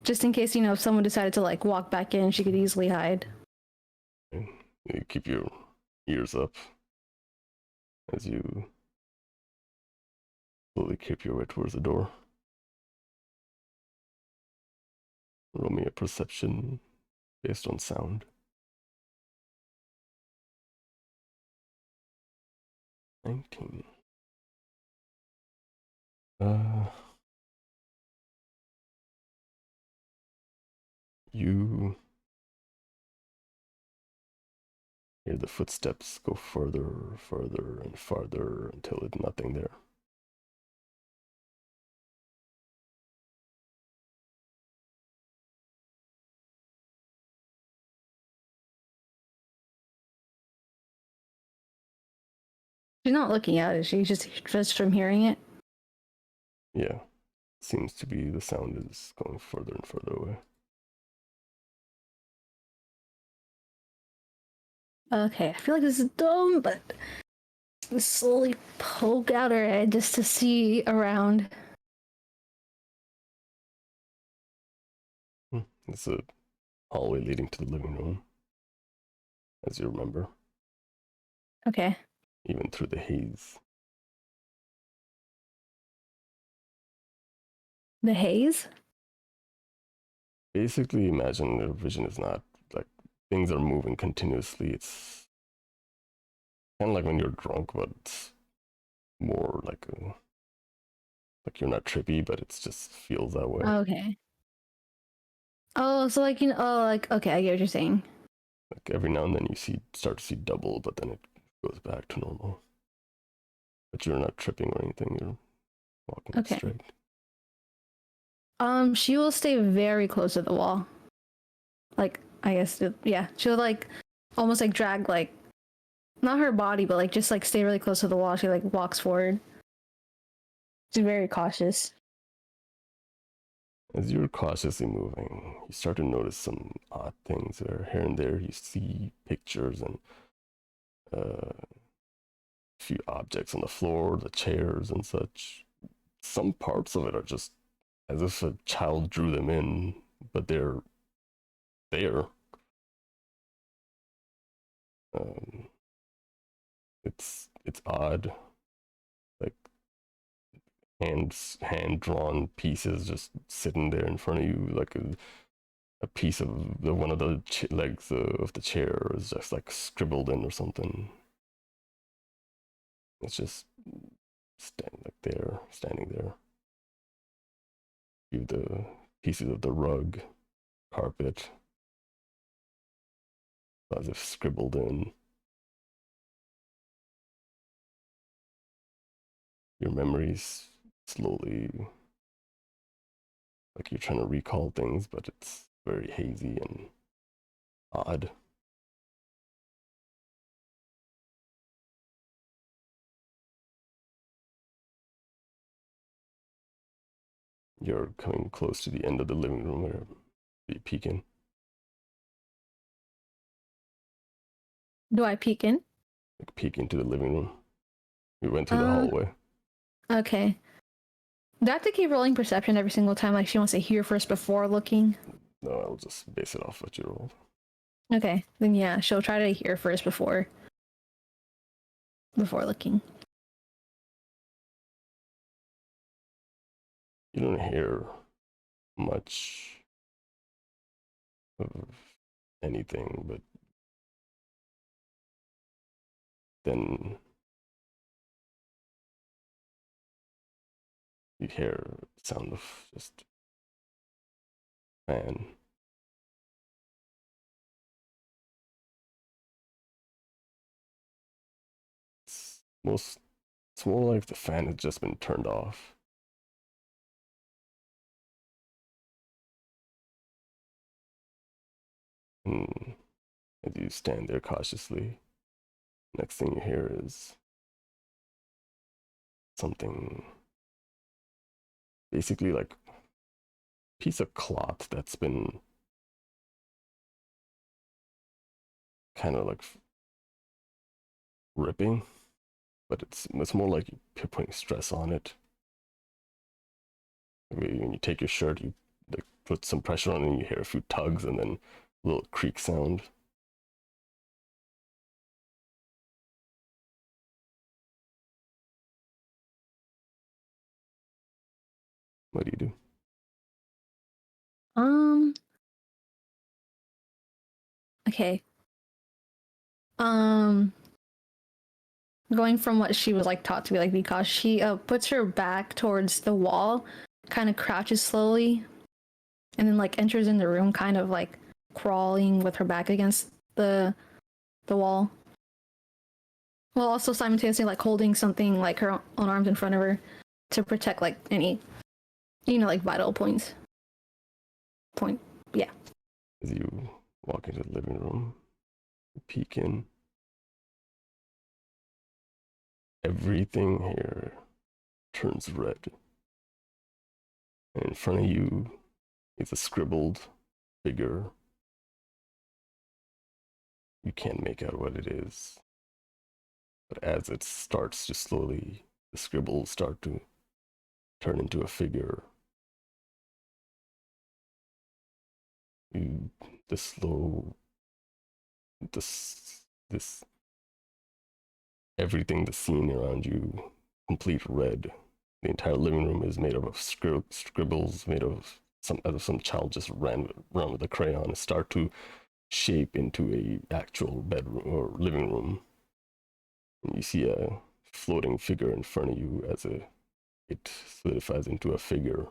just in case, you know, if someone decided to like walk back in, she could easily hide. And you keep your ears up as you slowly keep your way towards the door. Roll me a perception based on sound. 19. You hear the footsteps go further, further, and farther until it's nothing there. She's not looking at it, she's just from hearing it. Yeah, seems to be the sound is going further and further away. Okay, I feel like this is dumb, but slowly poke out her head just to see around. It's a hallway leading to the living room, as you remember. Okay. Even through the haze, The haze? Basically, imagine the vision is not like things are moving continuously. It's kind of like when you're drunk, but it's more like you're not trippy, but it just feels that way. Okay. Oh, so like, oh, like, okay, I get what you're saying. Like every now and then you start to see double, but then it goes back to normal. But you're not tripping or anything. You're walking Okay. straight. She will stay very close to the wall. Like, I guess, yeah, she'll like almost like drag like not her body, but like just like stay really close to the wall. She like walks forward. She's very cautious. As you're cautiously moving, you start to notice some odd things there. Here and there, you see pictures and a few objects on the floor, the chairs and such. Some parts of it are just as if a child drew them in, but they're there. It's odd, like hand drawn pieces just sitting there in front of you, like a piece of one of the legs of the chair is just like scribbled in or something. It's just standing there. You the pieces of the rug, carpet, as if scribbled in. Your memories slowly, like you're trying to recall things, but it's very hazy and odd. You're coming close to the end of the living room where you peek in. Do I peek in? Like peek into the living room. We went through the hallway. Okay. Do I have to keep rolling perception every single time? Like she wants to hear first before looking? No, I'll just base it off what you rolled. Okay, then yeah, she'll try to hear first before looking. You don't hear much of anything, but then you hear the sound of just fan. It's more like the fan has just been turned off. And as you stand there cautiously, next thing you hear is something basically like a piece of cloth that's been kind of like ripping, but it's more like you're putting stress on it. Maybe when you take your shirt, you like put some pressure on it and you hear a few tugs and then a little creak sound. What do you do? Okay. Going from what she was like taught to be like, because she puts her back towards the wall, kind of crouches slowly, and then like enters in the room, kind of like crawling with her back against the wall, while also simultaneously like holding something like her own arms in front of her to protect like any, like vital points. Yeah. As you walk into the living room, you peek in. Everything here turns red. And in front of you is a scribbled figure. You can't make out what it is. But as it starts to slowly, the scribbles start to turn into a figure. This everything, the scene around you, complete red. The entire living room is made up of scribbles made of some, as if some child just ran around with a crayon and start to shape into a actual bedroom or living room. And you see a floating figure in front of you as it solidifies into a figure.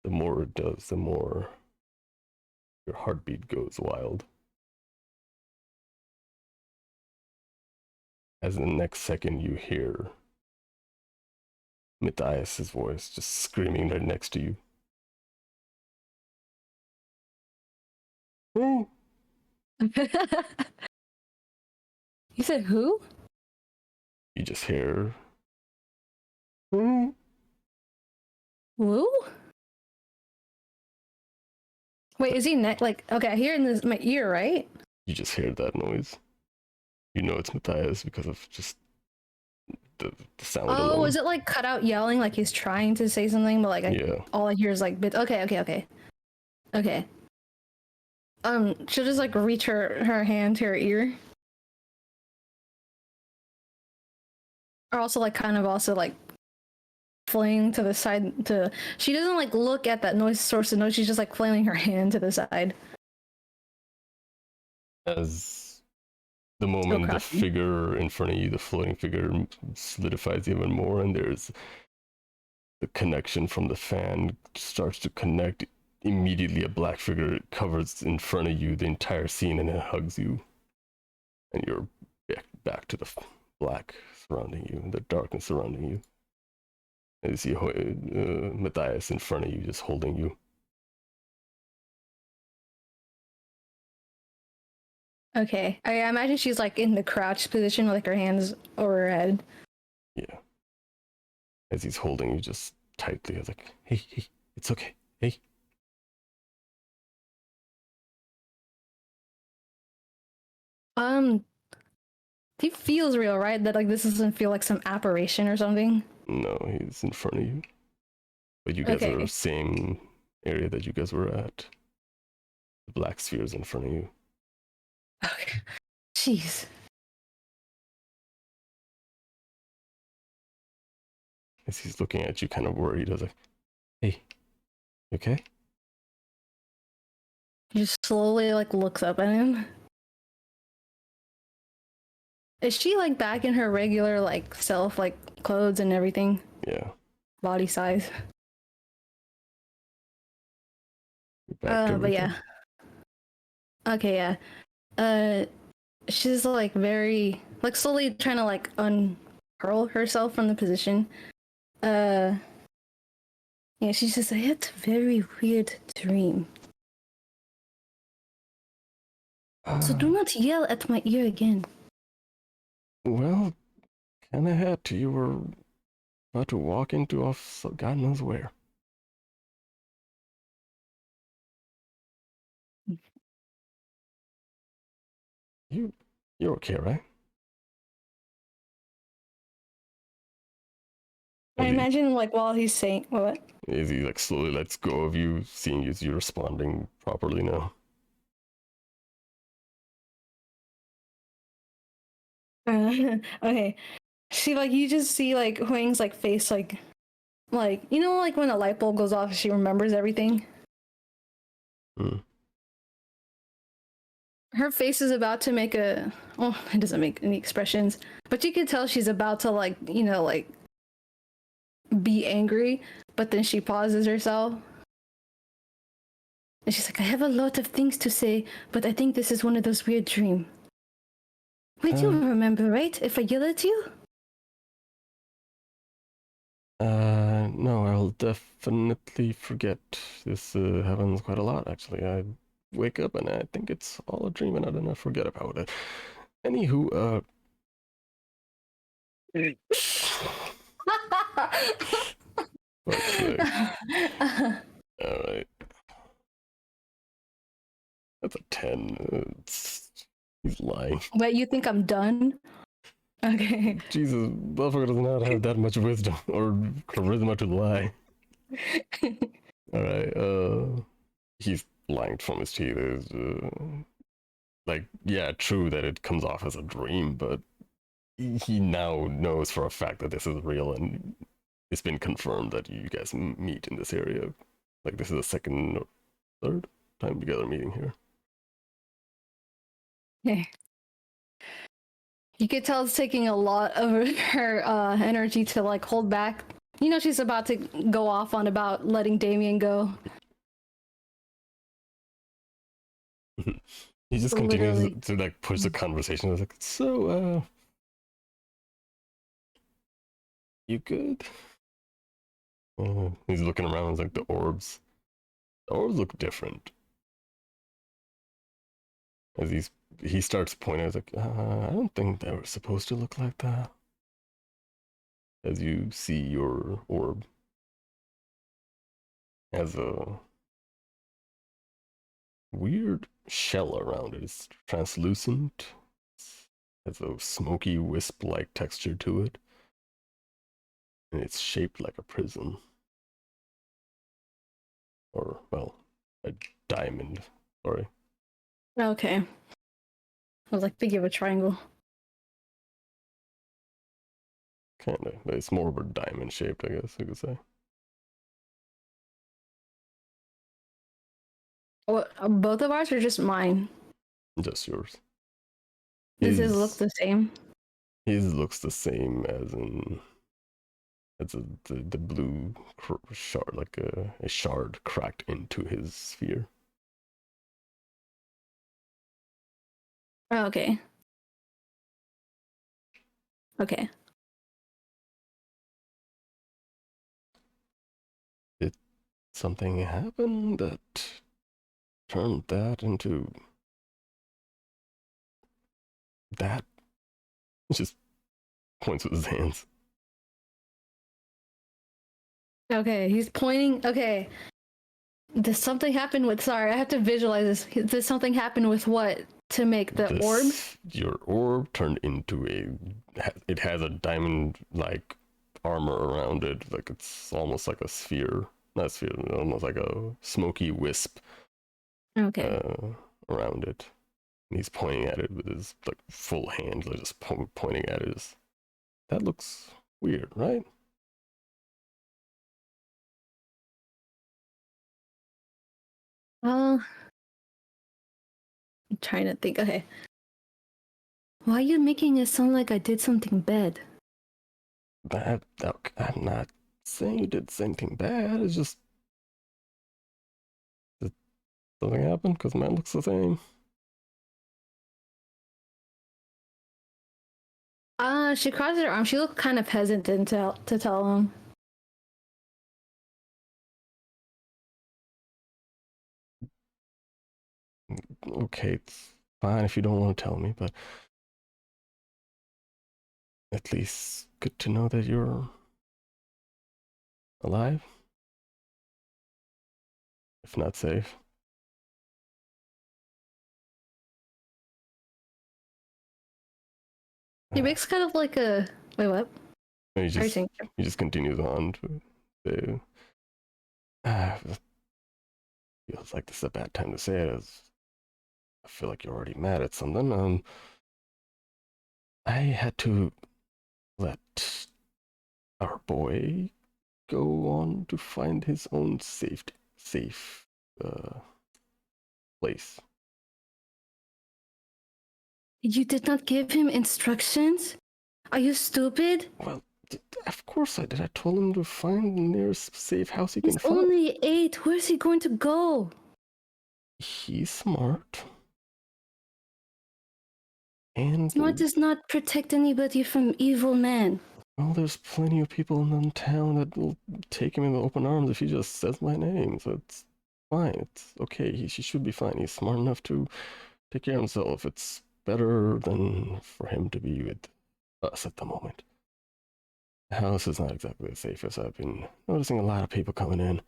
The more it does, the more your heartbeat goes wild. As in the next second you hear Matthias's voice just screaming right next to you. Who? You said who? You just hear. Who? Woo? Wait, is he like okay? I hear it in my ear, right? You just hear that noise. You know it's Matthias because of just the sound Oh, alone. is it like cut out yelling, like he's trying to say something, but like Yeah. all I hear is like bits. Okay. She'll just like reach her hand to her ear, or also like kind of also like fling to the side. To she doesn't like look at that noise source of noise. She's just like flailing her hand to the side. As the moment the crouching. figure in front of you, the floating figure, solidifies even more, and there's the connection from the fan starts to connect. Immediately, a black figure covers in front of you the entire scene, and it hugs you, and you're back to the black surrounding you, the darkness surrounding you. And you see Matthias in front of you, just holding you. Okay, I imagine she's like in the crouched position with like her hands over her head. Yeah. As he's holding you just tightly, I was like, hey, it's okay. Hey. He feels real, right? That like this doesn't feel like some apparition or something. No, he's in front of you. But you guys are Okay. same area that you guys were at. The black sphere's in front of you. Okay. Jeez. As he's looking at you, kind of worried, I was like, hey, you okay? He just slowly like looks up at him. Is she like back in her regular like self, like clothes and everything, Yeah. body size? You're back to But everything. yeah. Okay, yeah. She's like very like slowly trying to like uncurl herself from the position. Yeah, she's just like, it's a very weird dream. So do not yell at my ear again. Well, kind of had to. You were about to walk into off God knows where. You're okay, right? I As he, imagine like while he's saying what? as he like slowly lets go of you, seeing you, you're responding properly now. Okay. She like you just see like HuiYing's like face like you know like when a light bulb goes off she remembers everything. Hmm. Her face is about to make a well, it doesn't make any expressions, but you can tell she's about to like, you know, like be angry, but then she pauses herself. And she's like, I have a lot of things to say, but I think this is one of those weird dreams. Wait, you remember, right? If I yell at you? No, I'll definitely forget. This happens quite a lot, actually. I wake up and I think it's all a dream and I don't forget about it. Anywho, fuck's sake. Alright. That's a 10. He's lying. Wait, you think I'm done? Okay. Jesus, motherfucker does not have that much wisdom or charisma to lie. Alright, he's lying from his teeth. Is like, yeah, true that it comes off as a dream, but he now knows for a fact that this is real, and it's been confirmed that you guys meet in this area. Like this is the second or third time you guys are meeting here. Yeah. You could tell it's taking a lot of her energy to like hold back. You know she's about to go off on about letting Damien go. He just continues Literally. to like push the conversation. It's like, so you good? He's looking around. It's like the orbs. The orbs look different. As he starts pointing, it's like, I don't think they were supposed to look like that. As you see your orb has a weird shell around it. It's translucent. It has a smoky wisp-like texture to it. And it's shaped like a prism. Or, well, a diamond. Sorry. Okay. I was like, think of a triangle. Kinda. But it's more of a diamond shaped, I guess you could say. What, both of ours or just mine? Just yours. Does his look the same? His looks the same as in the blue shard, like a shard cracked into his sphere. Oh, okay. Okay. Did something happen that turned that into that? He just points with his hands. Okay, he's pointing. Okay. Does something happen with. Sorry, I have to visualize this. Does something happen with what? To make the orb? Your orb turned into it has a diamond-like armor around it. Like it's almost like a sphere. Not a sphere, almost like a smoky wisp Okay. around it. And he's pointing at it with his like full hand, like just pointing at it. That looks weird, right? I'm trying to think. Okay. Why are you making it sound like I did something bad? I'm not saying you did anything bad. It's just did something happen because mine looks the same. She crossed her arms. She looked kind of hesitant to tell him. Okay, it's fine if you don't want to tell me, but at least good to know that you're alive, if not safe. He makes kind of like a. Wait, what? He just continues on to say, feels like this is a bad time to say it. I feel like you're already mad at something. I had to let our boy go on to find his own safe place. You did not give him instructions? Are you stupid? Well, of course I did. I told him to find the nearest safe house he He's can find. only 8. Where's he going to go? He's smart. And Smart does not protect anybody from evil men. well, there's plenty of people in town that will take him in the open arms if he just says my name. So it's fine. It's okay. He should be fine. He's smart enough to take care of himself. It's better than for him to be with us at the moment. The house is not exactly the safest. I've been noticing a lot of people coming in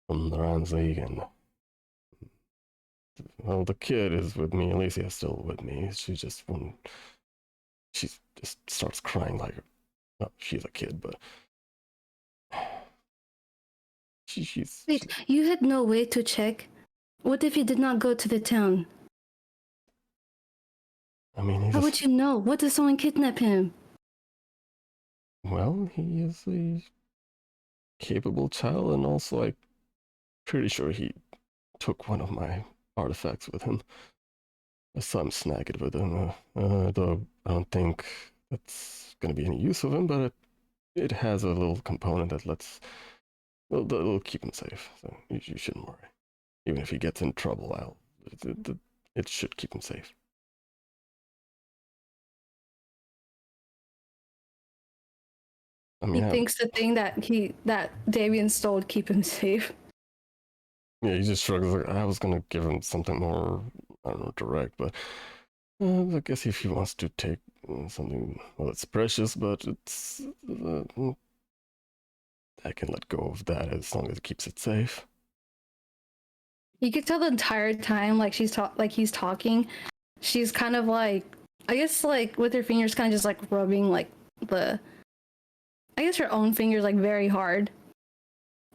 from the Rans League, and well, the kid is with me. Alicia's still with me. She just starts crying like, well, she's a kid, but Wait, you had no way to check? What if you did not go to the town? I mean, How would you know? What if someone kidnapped him? Well, he is a capable child, and also I'm pretty sure he took one of my artifacts with him. Some snag with him, though I don't think that's gonna be any use of him, but it has a little component that that'll keep him safe, so you shouldn't worry. Even if he gets in trouble, it should keep him safe. I mean, He thinks the thing that Damien stole would keep him safe. yeah, he just shrugs like, I was gonna give him something more, I don't know, direct, but I guess if he wants to take something, well, it's precious, but it's I can let go of that as long as it keeps it safe. You could tell the entire time, like he's talking, she's kind of like, I guess like with her fingers, kind of just like rubbing like I guess her own fingers like very hard.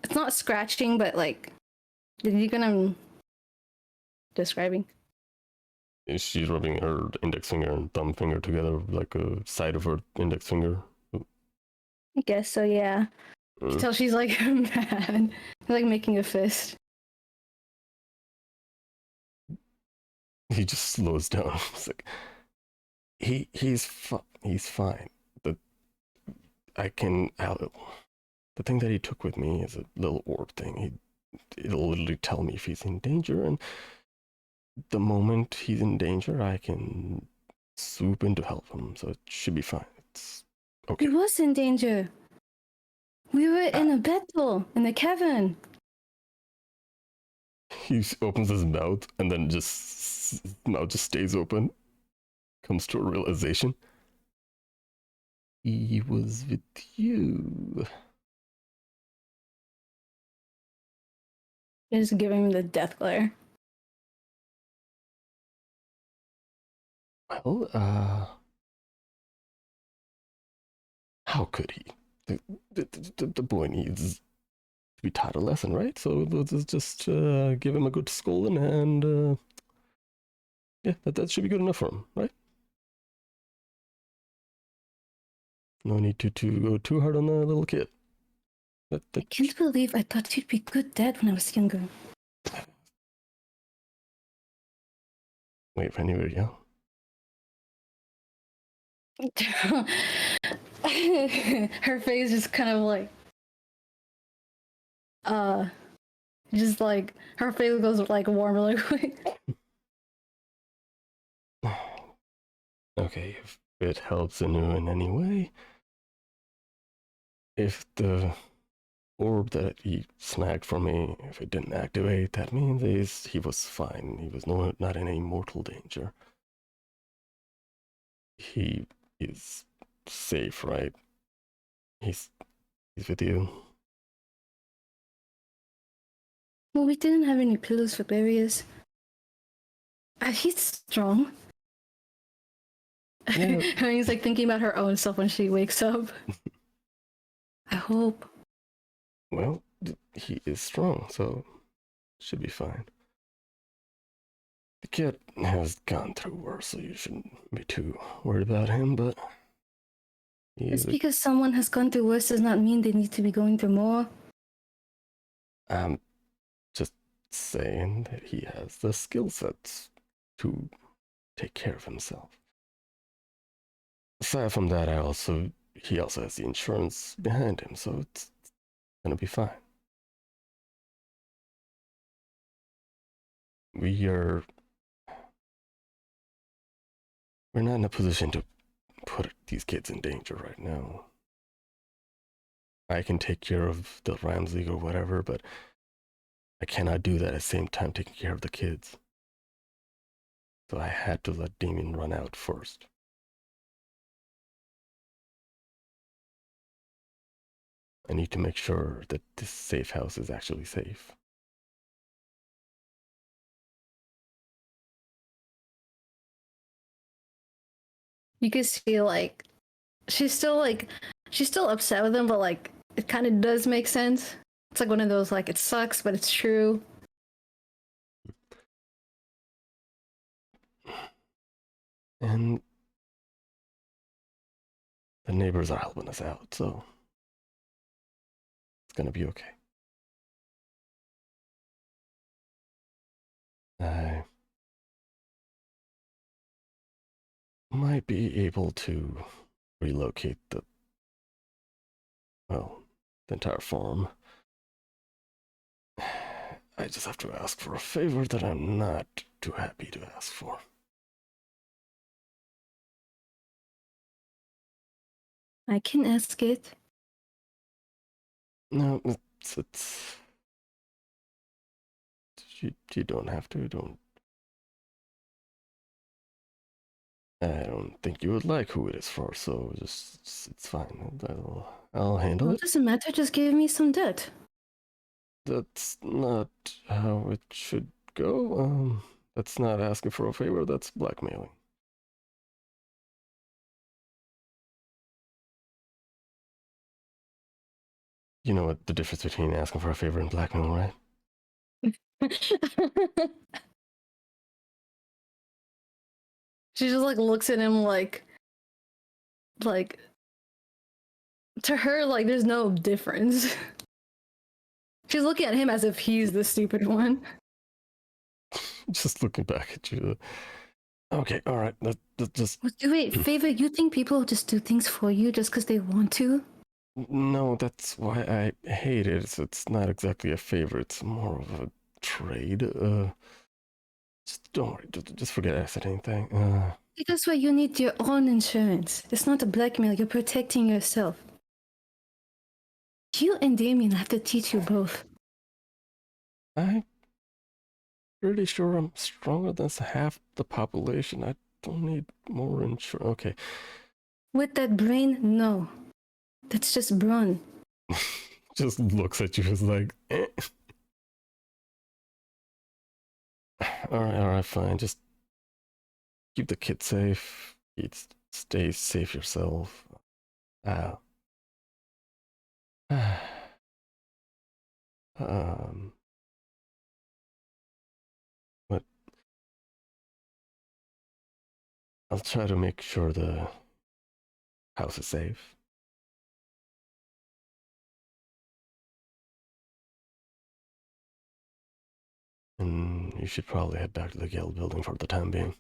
It's not scratching, but like, did you gonna describing? She's rubbing her index finger and thumb finger together, like a side of her index finger. I guess so. Yeah. You can tell she's like mad, like making a fist. He just slows down. It's like he's fine. The the thing that he took with me is a little orb thing. It'll literally tell me if he's in danger, and the moment he's in danger, I can swoop in to help him. So it should be fine. It's okay. He was in danger. We were in a battle in the cavern. He opens his mouth, and then mouth just stays open. Comes to a realization. He was with you. Just giving him the death glare. Well, how could he? The boy needs to be taught a lesson, right? So let's just give him a good scolding, and yeah, that should be good enough for him, right? No need to go too hard on the little kid. I can't believe I thought you'd be good dad when I was younger. Wait, when you were young? Her face is kind of like, just like her face goes like warm really quick. Okay, if it helps in any way, if the orb that he snagged from me, if it didn't activate, that means he was fine. He was not in any mortal danger. He is safe, right? He's with you. Well, we didn't have any pillows for barriers. He's strong. Yeah. He's like thinking about her own self when she wakes up. I hope. Well, he is strong, so should be fine. The kid has gone through worse, so you shouldn't be too worried about him, but Just because someone has gone through worse does not mean they need to be going through more. I'm just saying that he has the skill sets to take care of himself. Aside from that, he also has the insurance behind him, so it's gonna be fine. We're not in a position to put these kids in danger right now. I can take care of the Rams League or whatever, but I cannot do that at the same time taking care of the kids. So I had to let Damien run out first. I need to make sure that this safe house is actually safe. You can see like she's still upset with him, but like it kind of does make sense. It's like one of those like it sucks, but it's true. And the neighbors are helping us out, so it's gonna be okay. I might be able to relocate the entire farm. I just have to ask for a favor that I'm not too happy to ask for. I can ask it. No, it's you don't have to. Don't. I don't think you would like who it is for, so just it's fine. I'll handle Well, it. it doesn't matter. Just give me some debt. That's not how it should go. That's not asking for a favor. That's blackmailing. You know what the difference between asking for a favor and blackmailing, right? She just like looks at him like to her like there's no difference. She's looking at him as if he's the stupid one. Just looking back at you. Okay, all right. Just Wait, favor, you think people just do things for you just because they want to? no. That's why I hate it. It's not exactly a favor. It's more of a trade. Just don't worry. Just forget I said anything. Because why you need your own insurance. It's not a blackmail, you're protecting yourself. You and Damien have to teach you both. I'm pretty sure I'm stronger than half the population. I don't need more insurance. Okay. With that brain, no. That's just brawn. Just looks at you as like, eh. All right, fine. Just keep the kid safe. Stay safe yourself. Um, but I'll try to make sure the house is safe. And you should probably head back to the guild building for the time being.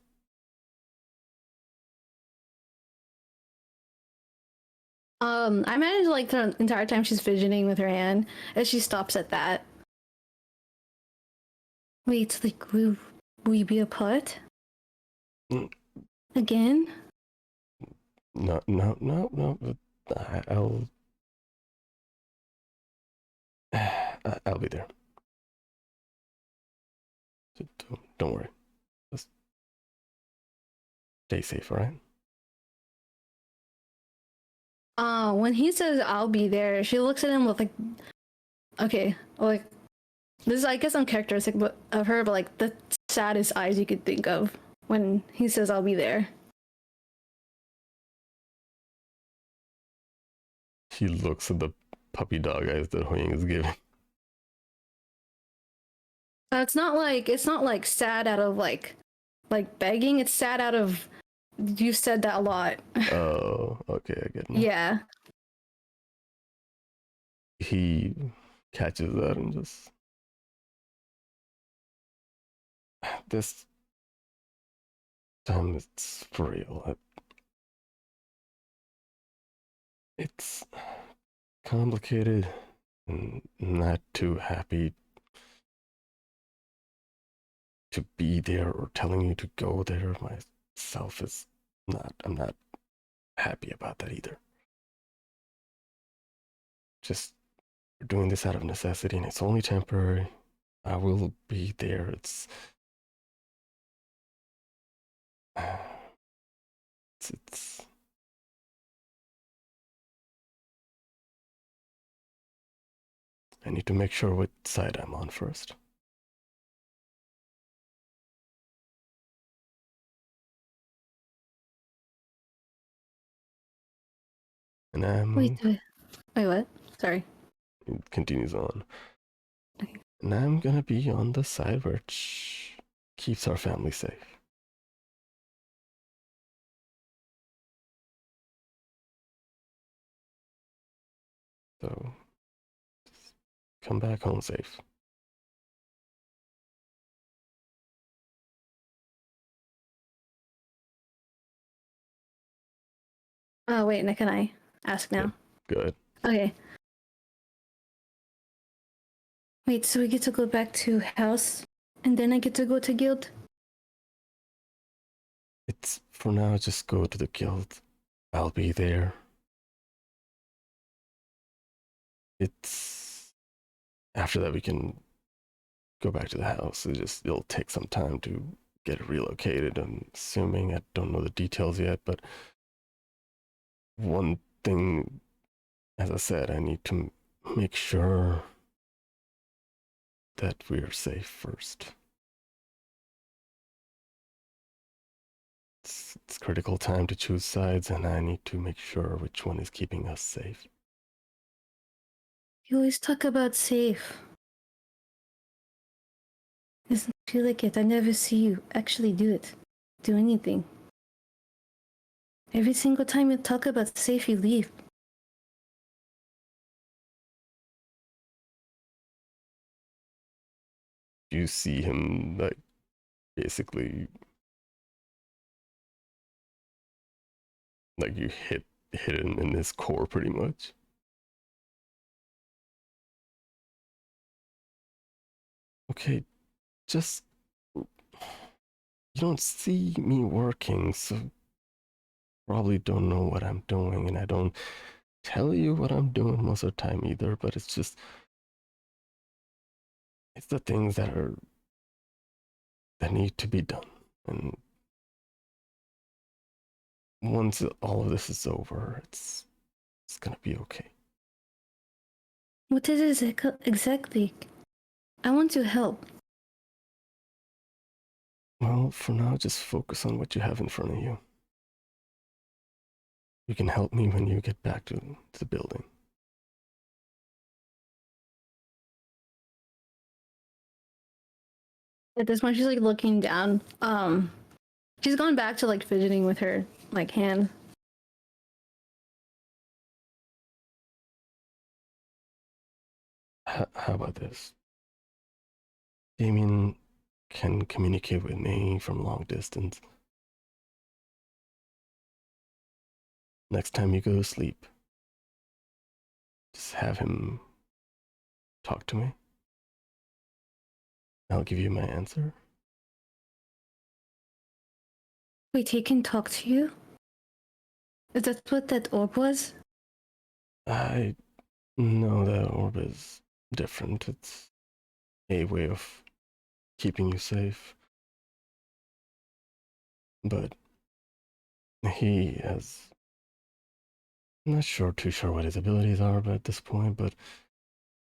I managed like the entire time she's fidgeting with her hand as she stops at that. Wait, like will we be apart? Mm. Again? No. I'll I'll be there. So don't worry. Just stay safe, all right? When he says I'll be there, she looks at him with like, okay, like this is I guess uncharacteristic of her, but like the saddest eyes you could think of when he says I'll be there. She looks at the puppy dog eyes that HuiYing is giving. It's not like sad out of like begging. It's sad out of you said that a lot. Oh, okay, I get it. Yeah. He catches that and just this time it's for real. It's complicated and not too happy to be there or telling you to go there myself is not. I'm not happy about that either. Just doing this out of necessity and it's only temporary. I will be there. It's I need to make sure what side I'm on first. And Wait, what? Sorry. it continues on. Okay. And I'm gonna be on the side where it keeps our family safe. So just come back home safe. Oh wait, now can I ask now? Good. Okay. Wait, so we get to go back to house, and then I get to go to guild? It's for now, just go to the guild. I'll be there. It's after that we can go back to the house. It'll take some time to get relocated. I'm assuming, I don't know the details yet, but one thing, as I said, I need to make sure that we're safe first. It's critical time to choose sides, and I need to make sure which one is keeping us safe. You always talk about safe. Doesn't feel like it. I never see you actually do it. Do anything. Every single time you talk about safe, you leave. You see him, like, basically, like, you hit him in his core pretty much. Okay, just, you don't see me working, so probably don't know what I'm doing, and I don't tell you what I'm doing most of the time either, but it's just, it's the things that need to be done. And once all of this is over, it's gonna be okay. What is it exactly? I want to help. Well, for now, just focus on what you have in front of you. You can help me when you get back to the building. At this point, she's like looking down. She's gone back to like fidgeting with her like hand. How about this? Damien can communicate with me from long distance. Next time you go to sleep, just have him talk to me. I'll give you my answer. Wait, he can talk to you? Is that what that orb was? I know that orb is different. It's a way of keeping you safe. But he has, I'm not too sure what his abilities are but at this point, but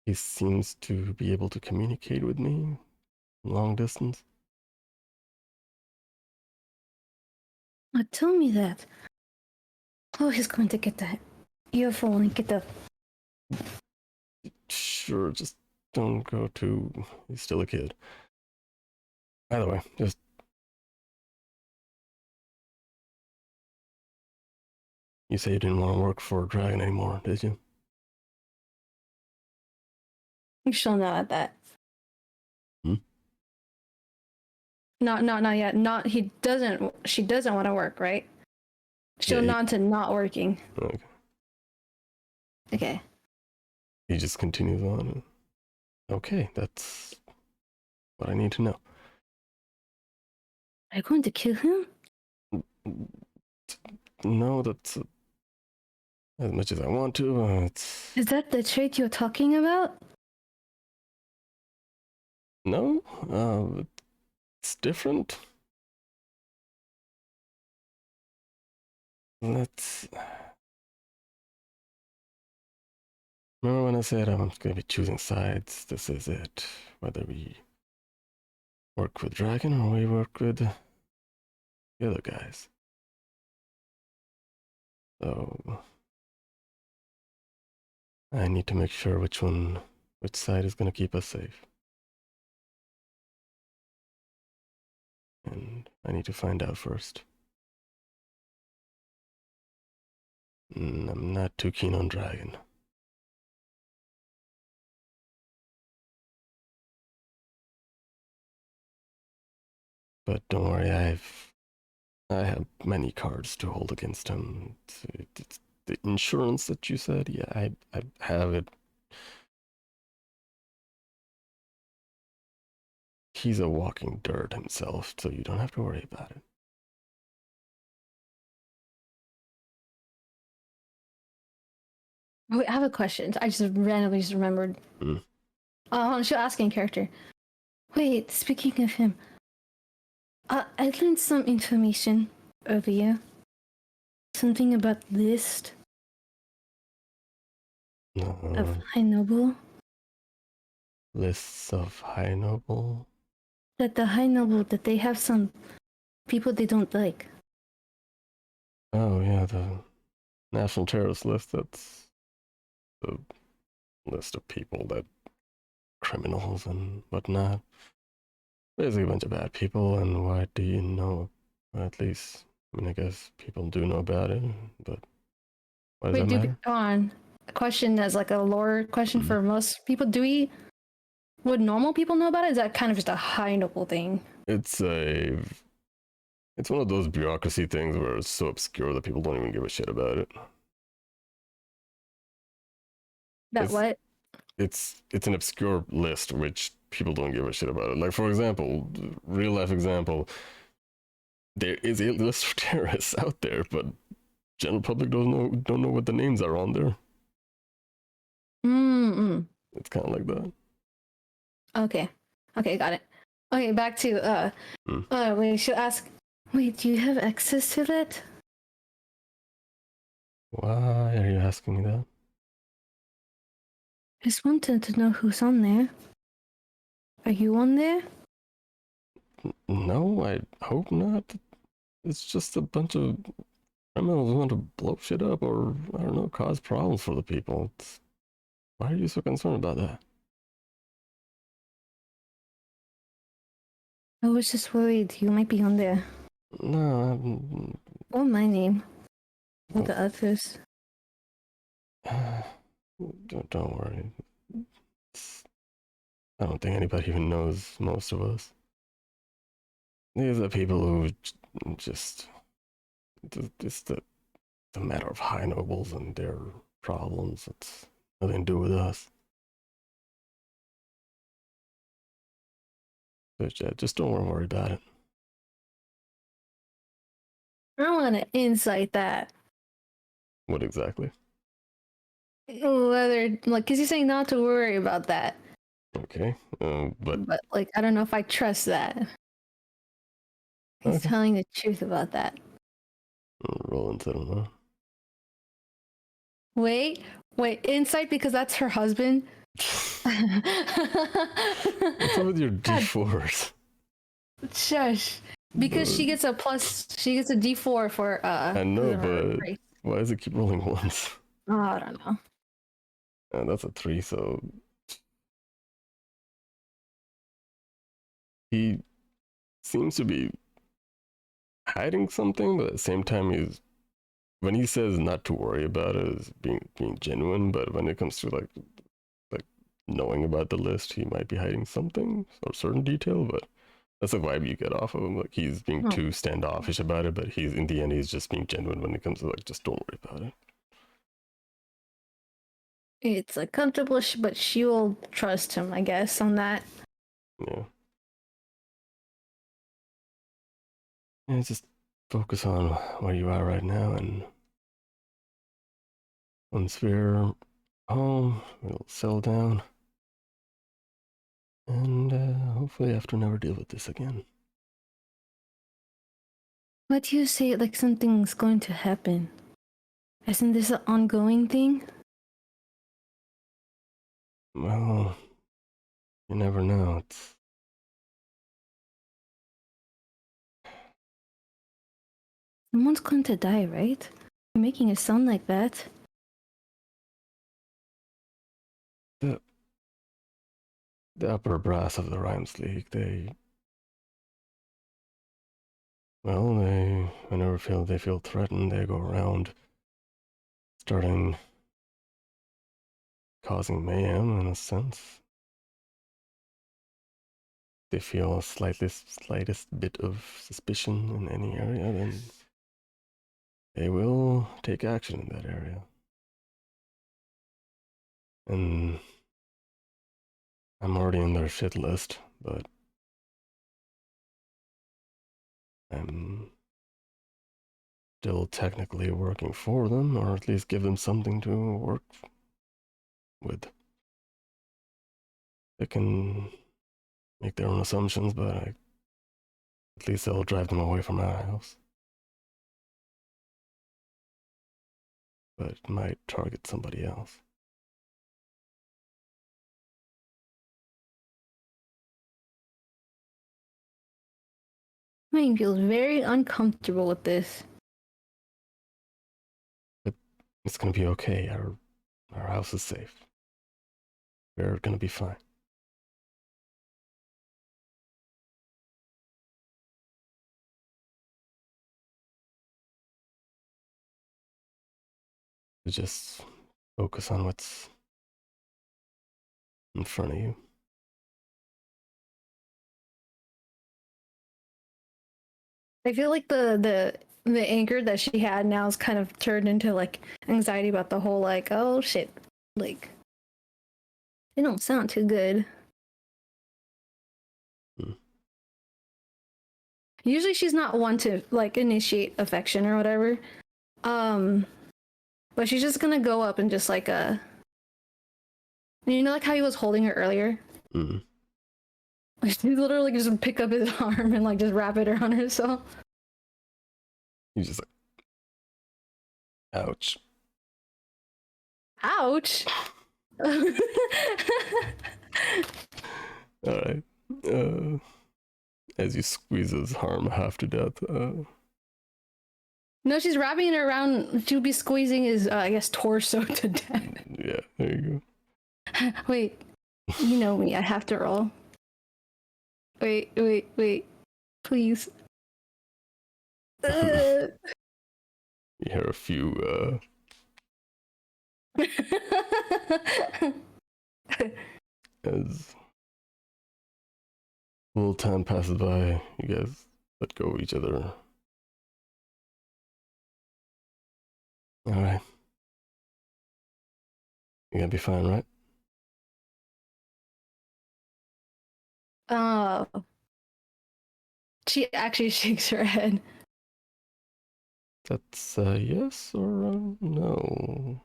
he seems to be able to communicate with me long distance. Oh, tell me that. Oh, he's going to get that earphone and get the. Sure, just don't go too. He's still a kid. By the way, just. You say you didn't want to work for Dragon anymore, did you? She'll nod at that. Hmm? Not yet. Not he doesn't. She doesn't want to work, right? She'll Yeah, nod to not working. Okay. Okay. He just continues on. Okay, that's what I need to know. Are you going to kill him? No, that's as much as I want to. It's Is that the trait you're talking about? no. It's different. Let's. Remember when I said I'm going to be choosing sides? This is it. Whether we work with Dragon or we work with the other guys. So I need to make sure which side is going to keep us safe. And I need to find out first. I'm not too keen on Dragon. But don't worry, I have many cards to hold against him. It's the insurance that you said, yeah, I have it. He's a walking dirt himself, so you don't have to worry about it. Wait, I have a question. I just randomly just remembered. She'll ask in character. Wait, speaking of him, I learned some information earlier. Something about list of High Noble. Lists of High Noble. That the High Noble, that they have some people they don't like. Oh yeah, the National Terrorist List. That's the list of people that criminals and whatnot. Basically a bunch of bad people. And why do you know? Well, at least, I mean, I guess people do know about it, but why does Wait, that matter? on a question as like a lore question for most people. Would normal people know about it? Is that kind of just a High Noble thing? It's one of those bureaucracy things where it's so obscure that people don't even give a shit about it. What? It's an obscure list which people don't give a shit about it. Like, for example, real life example, there is a list of terrorists out there, but general public don't know what the names are on there. It's kind of like that. Okay, got it. Okay, back to wait, she'll ask. Wait, do you have access to that? Why are you asking me that? Just wanted to know who's on there. Are you on there? No, I hope not. It's just a bunch of criminals who want to blow shit up or, I don't know, cause problems for the people. Why are you so concerned about that? I was just worried you might be on there. No, Or my name. Or the others. don't worry. I don't think anybody even knows most of us. These are people who just it's the matter of high nobles and their problems. It's nothing to do with us. But yeah, just don't worry about it. I want to insight that. What exactly? Whether, like, because you're saying not to worry about that. Okay, but like, I don't know if I trust that. He's okay. telling the truth about that. Roll into them, huh? Wait, insight because that's her husband. What's up with your D4s? Shush. Because she gets a D4 for I know, but race. why does it keep rolling ones? Oh, I don't know. And that's a 3, so he seems to be hiding something, but at the same time when he says not to worry about it is being genuine, but when it comes to like knowing about the list, he might be hiding something or certain detail, but that's the vibe you get off of him. Like he's being too standoffish about it, but in the end he's just being genuine when it comes to like just don't worry about it. It's uncomfortable, but she will trust him, I guess, on that. Yeah. Yeah, just focus on where you are right now, and once we're home, we'll settle down. And hopefully have to never deal with this again. Why do you say it like something's going to happen? Isn't this an ongoing thing? Well, you never know. Someone's going to die, right? You're making it sound like that. The upper brass of the Rhymes League, whenever they feel threatened, they go around starting causing mayhem in a sense. they feel a slightest bit of suspicion in any area, then they will take action in that area. And I'm already in their shit list, but I'm still technically working for them, or at least give them something to work with. They can make their own assumptions, but at least I'll drive them away from our house. But it might target somebody else. Mine feels very uncomfortable with this. But it's gonna be okay. Our house is safe. We're gonna be fine. Just focus on what's in front of you. I feel like the anger that she had now is kind of turned into like anxiety about the whole like, oh shit, like they don't sound too good. Usually she's not one to like initiate affection or whatever. But she's just gonna go up and just like you know, like how he was holding her earlier? Mm. She literally just pick up his arm and like just wrap it around herself. He's just like, ouch. Ouch. Alright. As you squeeze his arm half to death, No, she's wrapping it around. She would be squeezing his, I guess, torso to death. yeah, there you go. Wait, you know me. I have to roll. Wait. Please. You hear a few, as a little time passes by, you guys let go of each other. Alright. You're gonna be fine, right? Oh. She actually shakes her head. That's a yes or a no?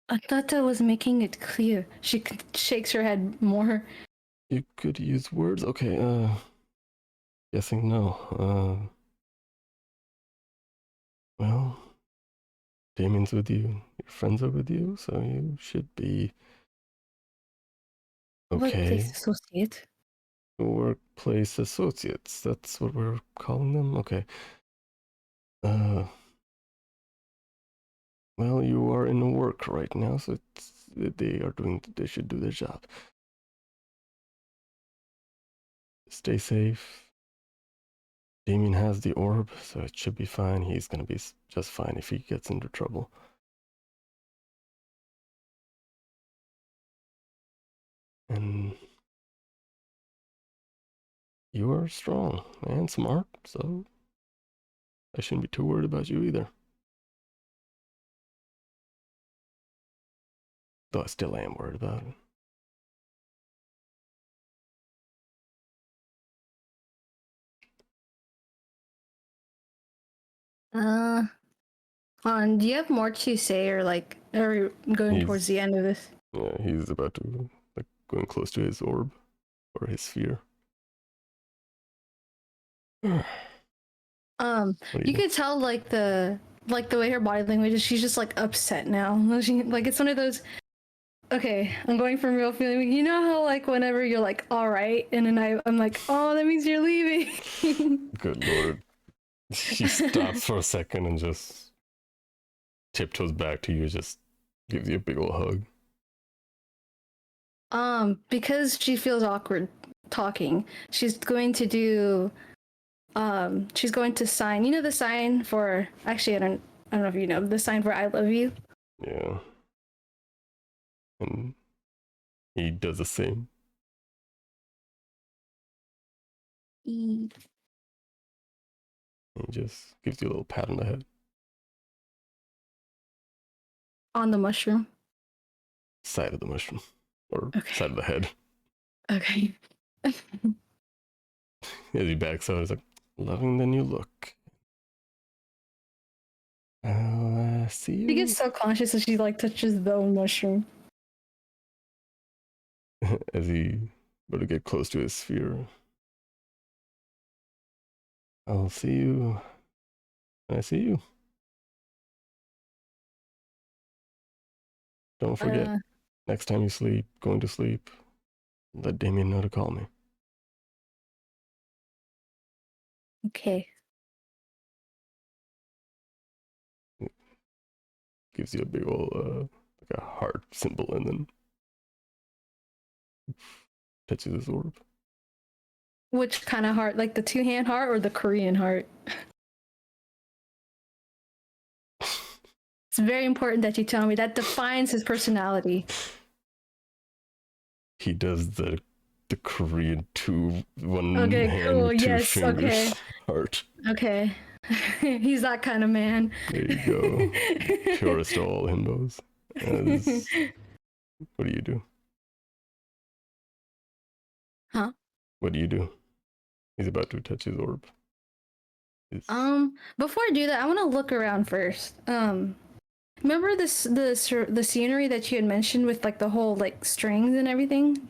I thought I was making it clear. She shakes her head more. You could use words. Okay, guessing no. Well, Damien's with you. Your friends are with you, so you should be okay. Workplace associate. Workplace associates. That's what we're calling them. Okay. Well, you are in work right now, so they should do their job. Stay safe. Damien has the orb, so it should be fine. He's gonna be just fine if he gets into trouble. And you are strong and smart, so I shouldn't be too worried about you either. Though I still am worried about it. Do you have more to say, or like, are we going towards the end of this? Yeah, he's about to like going close to his orb or his sphere. You could tell like the way her body language is. She's just like upset now. She, like it's one of those. Okay, I'm going from real feeling. You know how like whenever you're like, all right, and then I'm like, oh, that means you're leaving. Good lord. She stops for a second and just tiptoes back to you, just gives you a big old hug. Because she feels awkward talking, she's going to do she's going to sign, you know, the sign for, actually I don't know if you know, the sign for I love you. Yeah. And he does the same. E. He just gives you a little pat on the head. On the mushroom. Side of the mushroom. Or Okay. side of the head. Okay. As he backs out, he's like, loving the new look. I'll see you. She gets so conscious that she like touches the mushroom. As he better get close to his sphere. I'll see you when I see you. Don't forget, next time you sleep, going to sleep, let Damien know to call me. Okay. Gives you a big old, like a heart symbol, and then touches his orb. Which kind of heart? Like the 2-hand heart or the Korean heart? It's very important that you tell me. That defines his personality. He does the Korean one Okay, hand, cool. 2 Yes, fingers okay. heart. Okay. He's that kind of man. There you go. Purest of all himbos. What do you do? Huh? What do you do? He's about to touch his orb. Before I do that, I want to look around first. Remember the scenery that you had mentioned with like the whole like strings and everything?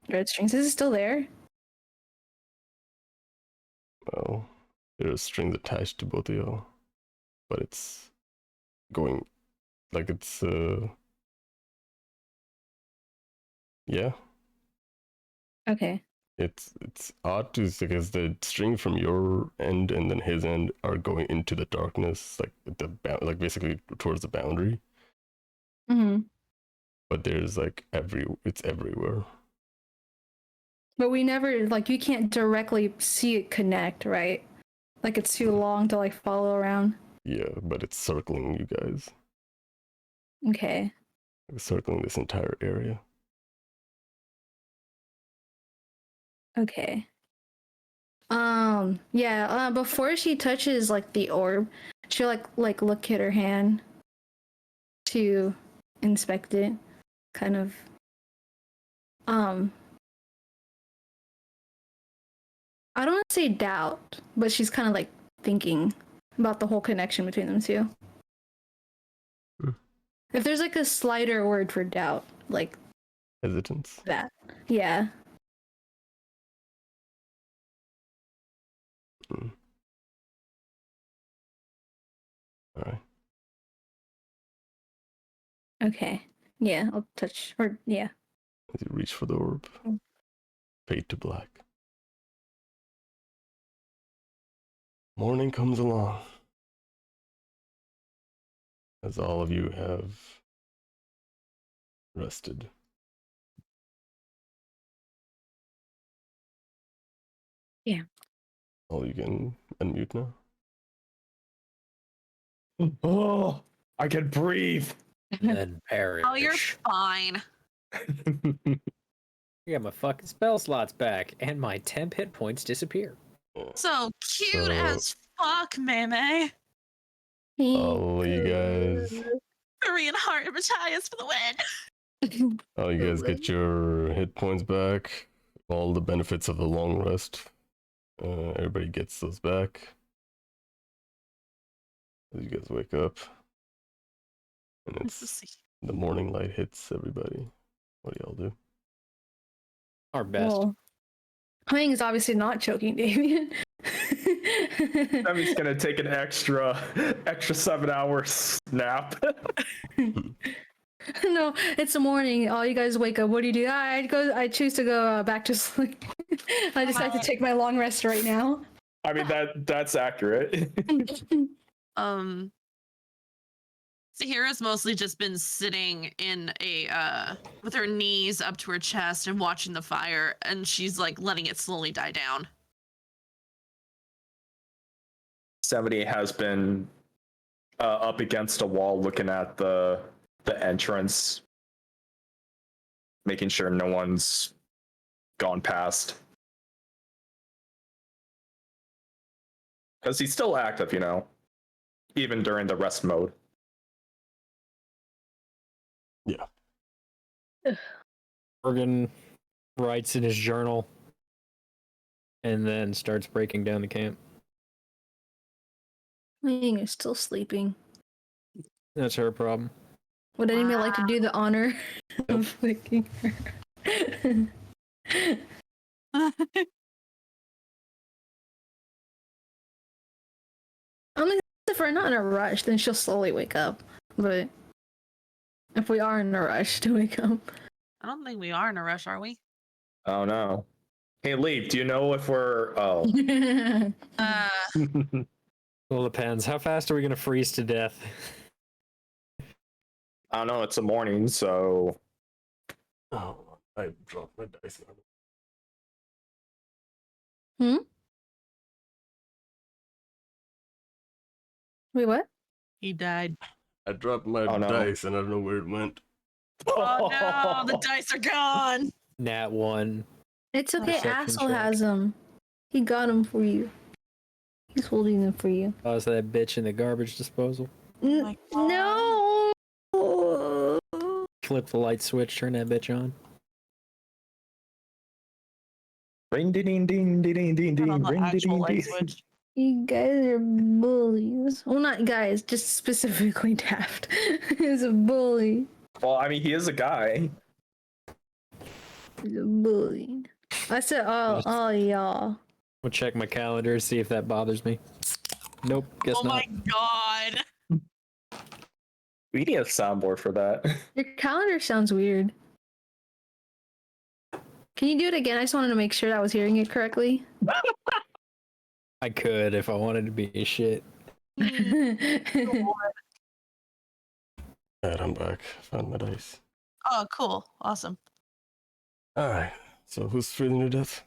Red strings. Is it still there? Well, there's strings attached to both of y'all, but it's going like it's yeah. Okay. It's odd to because the string from your end and then his end are going into the darkness, like like basically towards the boundary. Mm-hmm. But there's like it's everywhere. But we never like you can't directly see it connect, right? Like it's too long to like follow around. Yeah, but it's circling you guys. Okay. It's circling this entire area. Okay. Yeah, before she touches like the orb, she'll like look at her hand to inspect it. Kind of I don't want to say doubt, but she's kind of like thinking about the whole connection between them two. If there's like a slighter word for doubt, like Hesitance. that. Yeah. All right. Okay. Yeah, I'll touch or yeah. As you reach for the orb, fade to black. Morning comes along. As all of you have rested. Yeah. Oh, you can unmute now? Oh, I can breathe. And then perish. Oh, you're fine. I got my fucking spell slots back, and my temp hit points disappear. So cute as fuck, Meimay. All you guys. Korean heart and Matthias for the win. Oh, you guys get your hit points back. All the benefits of the long rest. Everybody gets those back. As you guys wake up. And it's the morning light hits everybody. What do y'all do? Our best. Well, HuiYing is obviously not choking Damien. I'm just gonna take an extra 7 hours nap. No, it's the morning. All you guys wake up. What do? I choose to go back to sleep. I decide to take my long rest right now. I mean that's accurate. Sahirah's mostly just been sitting in a with her knees up to her chest and watching the fire, and she's like letting it slowly die down. Somebody has been up against a wall looking at the entrance, making sure no one's gone past. Because he's still active, even during the rest mode. Morgan writes in his journal and then starts breaking down the camp. HuiYing is still sleeping. That's her problem. Would anybody like to do the honor of waking her? I mean, if we're not in a rush, then she'll slowly wake up. But if we are in a rush to wake up, I don't think we are in a rush, are we? Oh no. Hey, Leif, do you know if we're? Oh. Well, depends. How fast are we going to freeze to death? I don't know. It's a morning, so. Oh, I dropped my dice. wait, what? He died. I dropped my Oh, no. dice and I don't know where it went. Oh no, the dice are gone. Nat 1. It's okay. Perception Asshole check. has them. He got them for you. He's holding them for you. Toss that bitch in the garbage disposal. my God. No. Flip the light switch, turn that bitch on. Ring ding ding ding ding ding Turn on ding the ring actual ding light ding. switch. You guys are bullies. Well, not guys, just specifically Daft. He's a bully. Well, I mean, he is a guy. He's a bully. I said, oh, y'all. We'll check my calendar, see if that bothers me. Nope, guess Oh not. my God. We need a soundboard for that. Your calendar sounds weird. Can you do it again? I just wanted to make sure that I was hearing it correctly. I could if I wanted to be shit. Alright, I'm back. Found my dice. Oh, cool. Awesome. Alright, so who's freezing to death?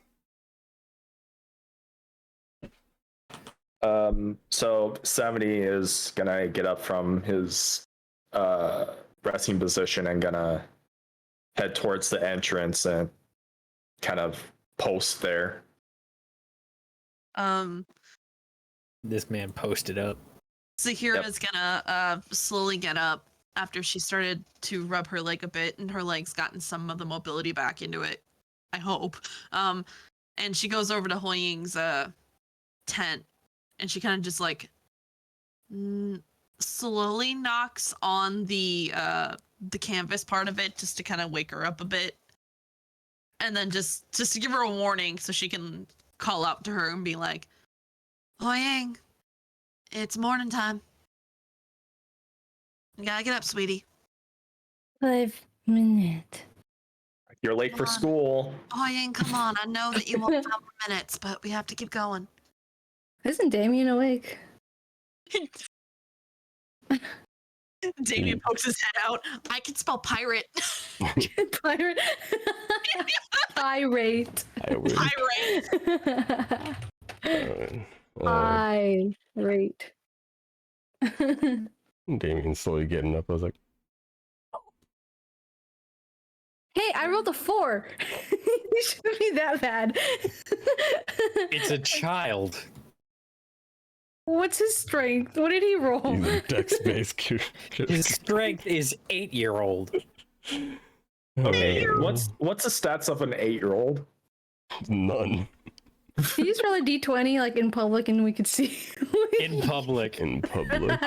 So 70 is gonna get up from his resting position and gonna head towards the entrance and kind of post there. This man posted up. Sahirah's gonna slowly get up after she started to rub her leg a bit and her leg's gotten some of the mobility back into it. I hope. And she goes over to HuiYing's tent and she kind of just like slowly knocks on the canvas part of it just to kind of wake her up a bit. And then just to give her a warning so she can call out to her and be like, HuiYing, it's morning time. You gotta get up, sweetie. 5 minutes. You're late for Come on. school. HuiYing, come on. I know that you won't have more minutes, but we have to keep going. Isn't Damien awake? Damien pokes his head out. I can spell pirate. Pirate. Pirate. I win. Pirate. Pirate. Damien's slowly getting up. I was like, Hey, I rolled a 4. It shouldn't be that bad. It's a child. What's his strength? What did he roll? he's a dex-based His strength is 8-year-old. Okay, what's the stats of an 8-year-old? None. Can you just roll a d20 like in public and we could see? In public. In public.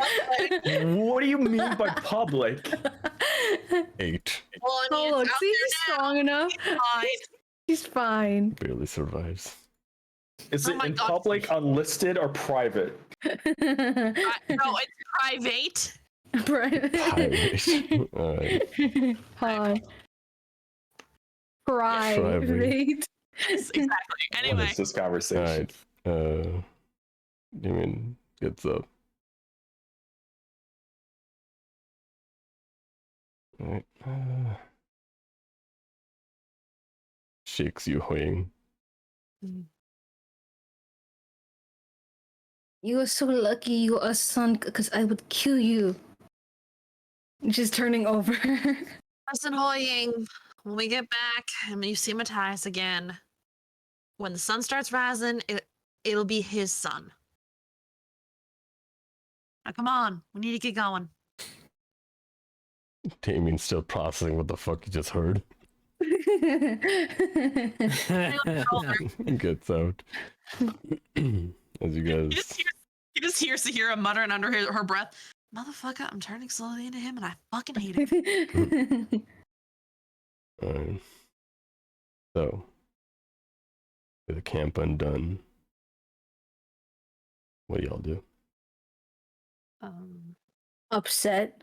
What do you mean by public? 8. Well, I mean, Oh, it's look, out see, there he's now. strong enough. Fine. He's fine. Barely survives. Is Oh it my in God. public, unlisted, or private? No, it's private. Pirate. Alright. Hi. Private. Yes, exactly. What Anyway, is this conversation? Alright. Damien gets up. Alright. Shakes you, HuiYing. You are so lucky you are a son because I would kill you. She's turning over. listen, HuiYing, when we get back and you see Matthias again, when the sun starts rising, it'll be his sun. Now, come on, we need to get going. Damien's still processing what the fuck he just heard. Gets out. As you guys. You just hear Sahirah muttering under her breath, "Motherfucker, I'm turning slowly into him, and I fucking hate it." So, with the camp undone, what do y'all do? Upset.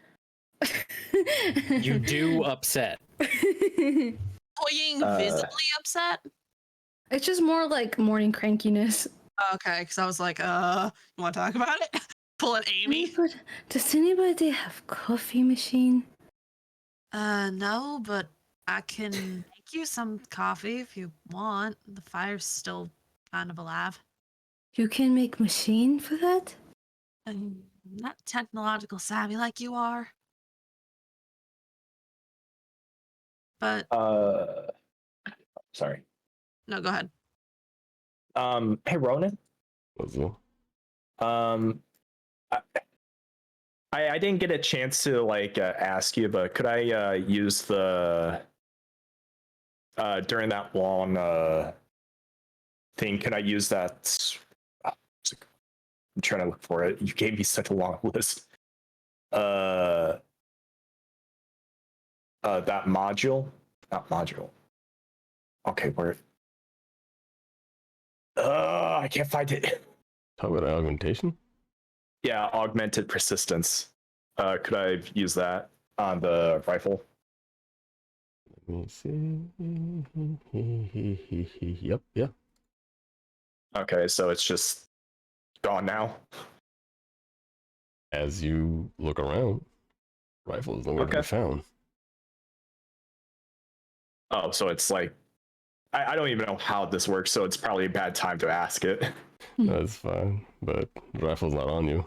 You do upset. HuiYing visibly upset? It's just more like morning crankiness. Okay, because I was like, you want to talk about it? Pull an Amy? Does anybody have coffee machine? No, but I can make you some coffee if you want. The fire's still kind of alive. You can make machine for that? I'm not technological savvy like you are. But Sorry. no, go ahead. Hey Ronan. What's up? I didn't get a chance to like ask you, but could I use the during that long thing? Could I use that? I'm trying to look for it. You gave me such a long list. That module, not module. Okay, where? I can't find it. Talk about augmentation? Yeah, augmented persistence. Could I use that on the rifle? Let me see. Yep, yeah. Okay, so it's just gone now. As you look around, rifle is nowhere to be found. Oh, so it's like I don't even know how this works, so it's probably a bad time to ask it. That's fine, but the rifle's not on you.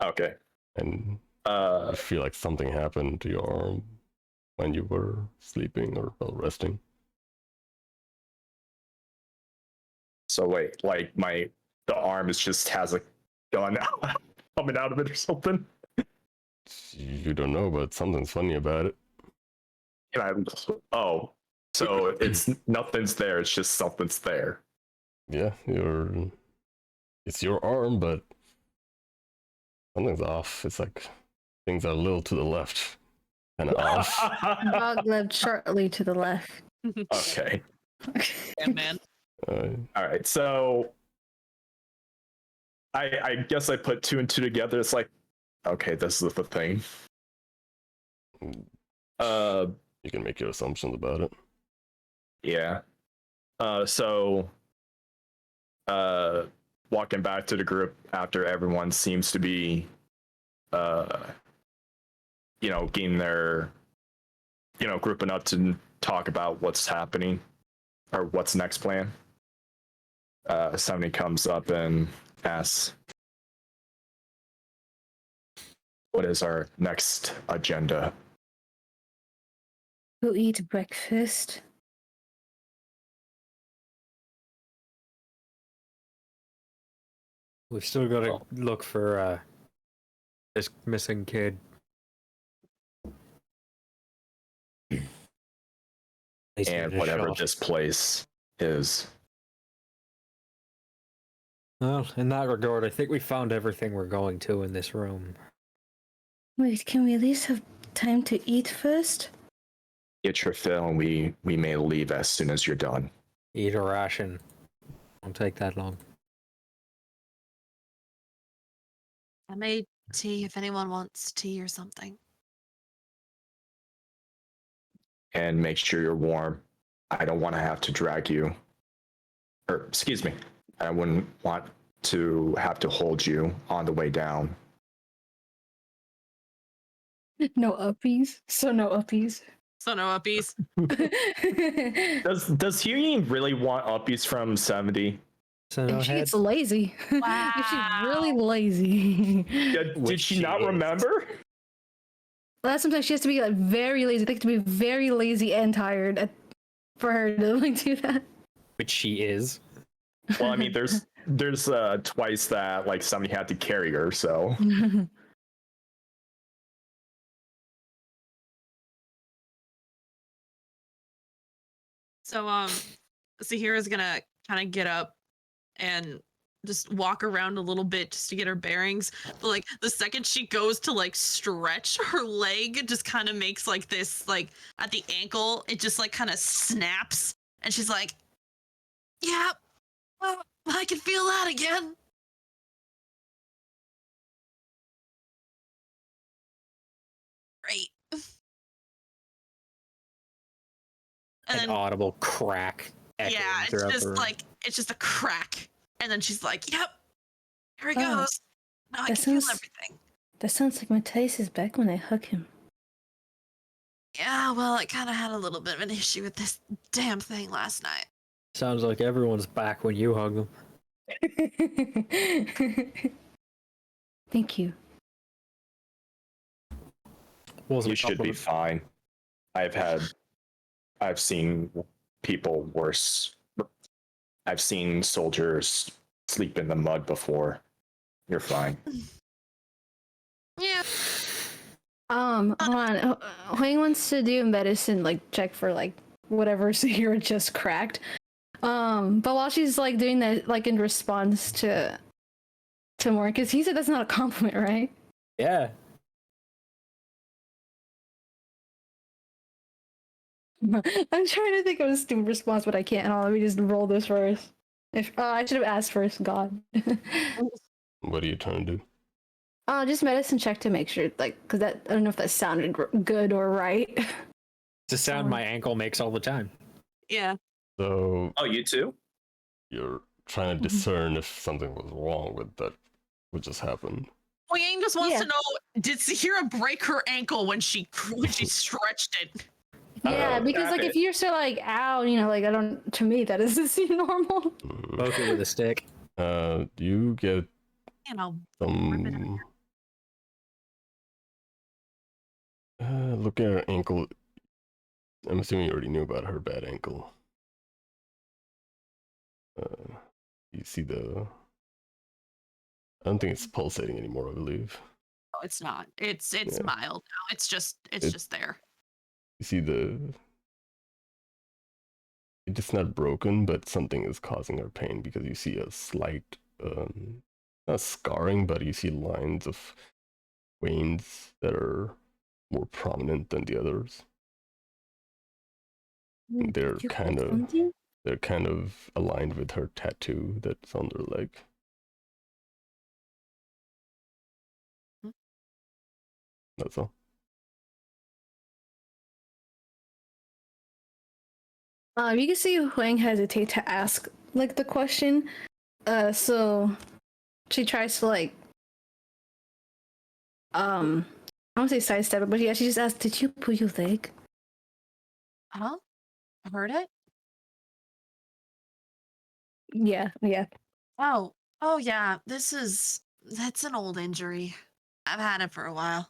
Okay. And I feel like something happened to your arm when you were sleeping or resting. So wait, like the arm is just has a gun coming out of it or something? You don't know, but something's funny about it. And so it's nothing's there, it's just something's there. Yeah, it's your arm, but something's off. It's like things are a little to the left, kind of off. Dog left shortly to the left. Okay. Yeah, man. All right, so I guess I put two and two together. It's like, okay, this is the thing. You can make your assumptions about it. Yeah. So walking back to the group after everyone seems to be getting their grouping up to talk about what's happening or what's next plan. Somebody comes up and asks, what is our next agenda? Who eat breakfast? We've still got to look for this missing kid. And whatever this place is. Well, in that regard, I think we found everything we're going to in this room. Wait, can we at least have time to eat first? Get your fill and we may leave as soon as you're done. Eat a ration. Won't take that long. I made tea if anyone wants tea or something. And make sure you're warm. I don't want to have to drag you. Or, excuse me, I wouldn't want to have to hold you on the way down. No uppies. So no uppies. So no uppies. Does HuiYing really want uppies from 70? So no If she head. gets lazy. If she's really lazy. Did she not remember? Well, sometimes she has to be like very lazy. They have to be very lazy and tired for her to like do that. Which she is. Well, I mean, there's twice that like somebody had to carry her, so So Sahira's gonna kind of get up and just walk around a little bit just to get her bearings. But like the second she goes to like stretch her leg, it just kind of makes like this like at the ankle, it just like kind of snaps, and she's like, "Yeah, well, I can feel that again." Great. And An then audible crack. yeah, echoing it's throughout the just room. like it's just a crack, and then she's like, "Yep, here he Oh, goes. Now I that can feel sounds- everything." That sounds like Matthias is back when I hug him. Yeah, well, I kind of had a little bit of an issue with this damn thing last night. Sounds like everyone's back when you hug them. Thank you. Wasn't you a should be compliment. fine. I've seen people worse. I've seen soldiers sleep in the mud before. You're fine. Yeah. Hold on. HuiYing wants to do a medicine like check for like whatever Sahirah just cracked. But while she's like doing that, like in response to Morgan, because he said that's not a compliment, right? Yeah. I'm trying to think of a stupid response, but I can't. Hold on, let me just roll this first. If I should have asked first, God. What are you trying to do? Just medicine check to make sure, like, because that I don't know if that sounded good or right. It's a sound my ankle makes all the time. Yeah. So Oh, you too? you're trying to discern if something was wrong with that, what just happened. HuiYing just wants Yeah. to know: did Sahirah break her ankle when she stretched it? Yeah, because like if you're so like, ow, you know, like I don't. To me, that doesn't seem normal. Poke it with a stick. You get You know. some. Look at her ankle. I'm assuming you already knew about her bad ankle. You see the. I don't think it's pulsating anymore, I believe. No, it's not. It's Yeah. mild now. It's just there. You see the. It's not broken, but something is causing her pain because you see a slight, not scarring, but you see lines of veins that are more prominent than the others. They're kind of aligned with her tattoo that's on her leg. Hmm. That's all. You can see HuiYing hesitate to ask like the question. So she tries to like I don't say sidestep it, but yeah, she just asked, "Did you pull your leg?" Huh? I heard it. Yeah. Oh yeah. That's an old injury. I've had it for a while.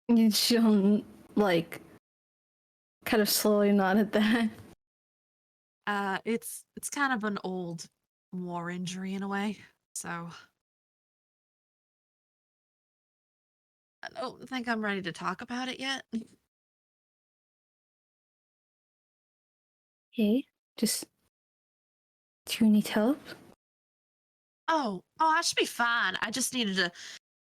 You she'll like kind of slowly nod at that. It's kind of an old war injury in a way. So I don't think I'm ready to talk about it yet. Okay, just do you need help? Oh, I should be fine. I just needed to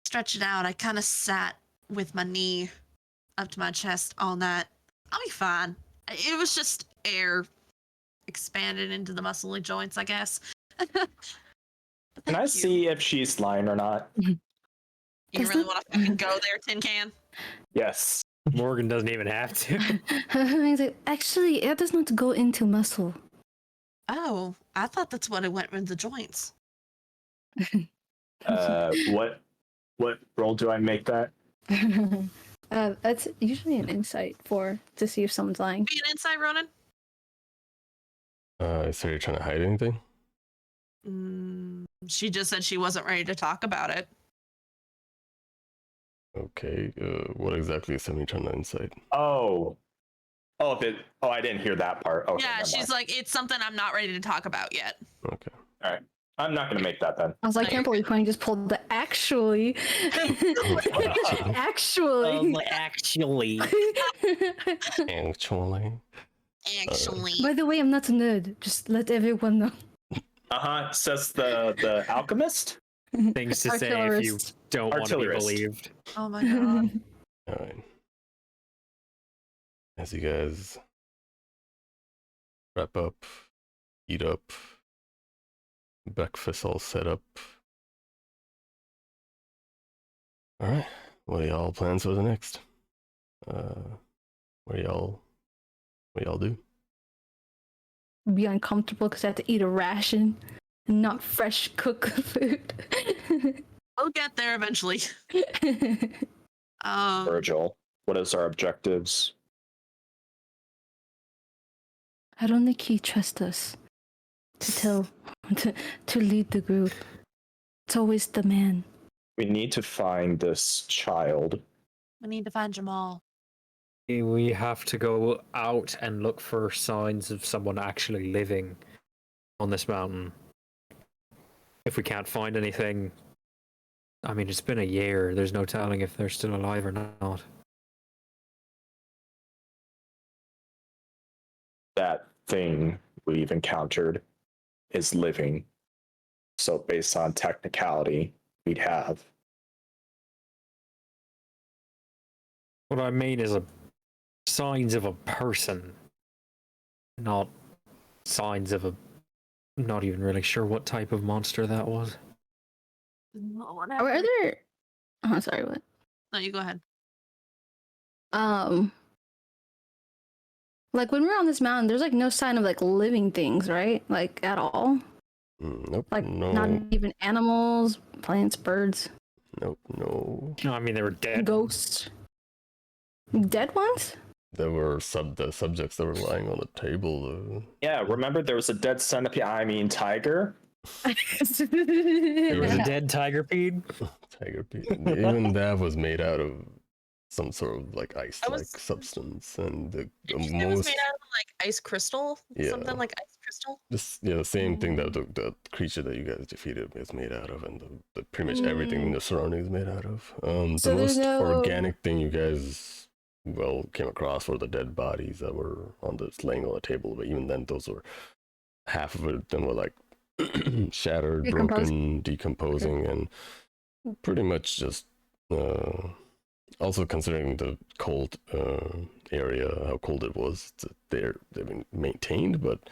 stretch it out. I kind of sat with my knee up to my chest all night. I'll be fine. It was just air expanded into the muscly joints, I guess. Can I see if she's lying or not? You Does really that- want to fucking go there, Tin Can? Yes. Morgan doesn't even have to. He's like, actually, it does not go into muscle. Oh, I thought that's what it went with the joints. What role do I make that? That's usually an insight to see if someone's lying. Be an insight, Ronan? So you're trying to hide anything? She just said she wasn't ready to talk about it. Okay. What exactly is somebody trying to insight? Oh. Oh, I didn't hear that part. Okay, Yeah, never she's mind. like, it's something I'm not ready to talk about yet. Okay. All right. I'm not gonna make that then. I was like, can't believe Quinn just pulled the actually. Actually. Actually. Actually. Actually. By the way, I'm not a nerd. Just let everyone know. Says the alchemist. Things to say if you Artillerist. don't want to be Artillerist. believed. Oh my god. All right. As you guys wrap up, eat up, breakfast all set up. All right. What are y'all plans for the next? What do y'all do? Be uncomfortable because I have to eat a ration and not fresh cooked food. We'll get there eventually. Virgil, what is our objectives? I don't think he trusts us to lead the group. It's always the man. We need to find this child. We need to find Jamal. We have to go out and look for signs of someone actually living on this mountain. If we can't find anything, I mean, it's been a year. There's no telling if they're still alive or not. That thing we've encountered is living. So based on technicality, we'd have. What I mean is signs of a person, not signs of a. I'm not even really sure what type of monster that was. Are there? Oh, sorry. What? No, you go ahead. Like when we're on this mountain, there's like no sign of like living things, right? Like at all. Nope. Like no. not even animals, plants, birds. Nope. No. No, I mean they were dead. Ghosts. Dead ones? There were the subjects that were lying on the table. Yeah, remember there was a dead centipede. I mean, tiger. There was a dead tiger peed. Tiger pea. Even that was made out of some sort of like ice-like was- substance, and the It was most made out of like ice crystal. Yeah. Something like ice crystal. the same thing that the creature that you guys defeated is made out of, and the pretty much everything in the surroundings is made out of. So The there's most no- organic thing you guys came across were the dead bodies that were laying on the table, but even then those were half of it then were like shattered, broken, decomposing, and pretty much just also considering the cold area, how cold it was, they've been maintained, but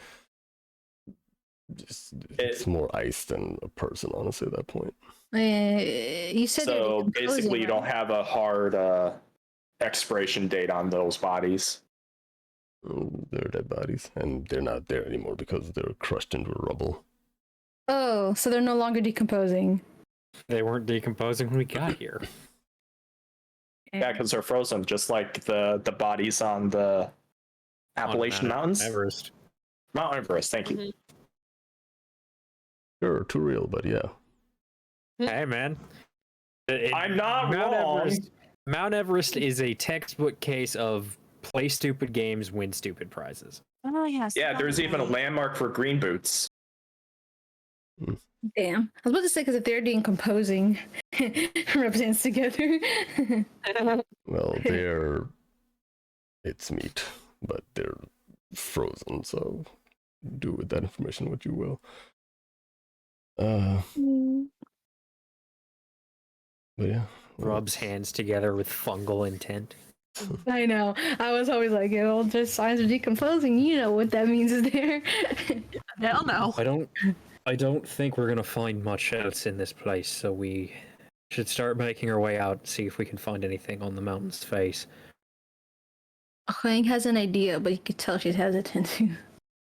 it's more ice than a person, honestly, at that point. You said So they're basically, you don't decomposing, have a hard expiration date on those bodies. They're dead bodies, and they're not there anymore because they're crushed into rubble. right? Oh, so they're no longer decomposing. They weren't decomposing when we got here. Yeah, because they're frozen, just like the bodies on the Appalachian On Mountains. Everest. Mount Everest, thank you. Mhm. Sure, too real, but yeah. Hey, man. I'm not wrong. Mount Everest is a textbook case of play stupid games, win stupid prizes. Oh yes. Yeah, there's even a landmark for green boots. Damn. I was about to say because if they're decomposing, represents together. Well, it's meat, but they're frozen, so do with that information what you will. But yeah. Rubs hands together with fungal intent. I know. I was always like, oh, just signs of decomposing. You know what that means is there. Hell no. I don't think we're gonna find much else in this place, so we should start making our way out, see if we can find anything on the mountain's face. HuiYing has an idea, but you could tell she's hesitant.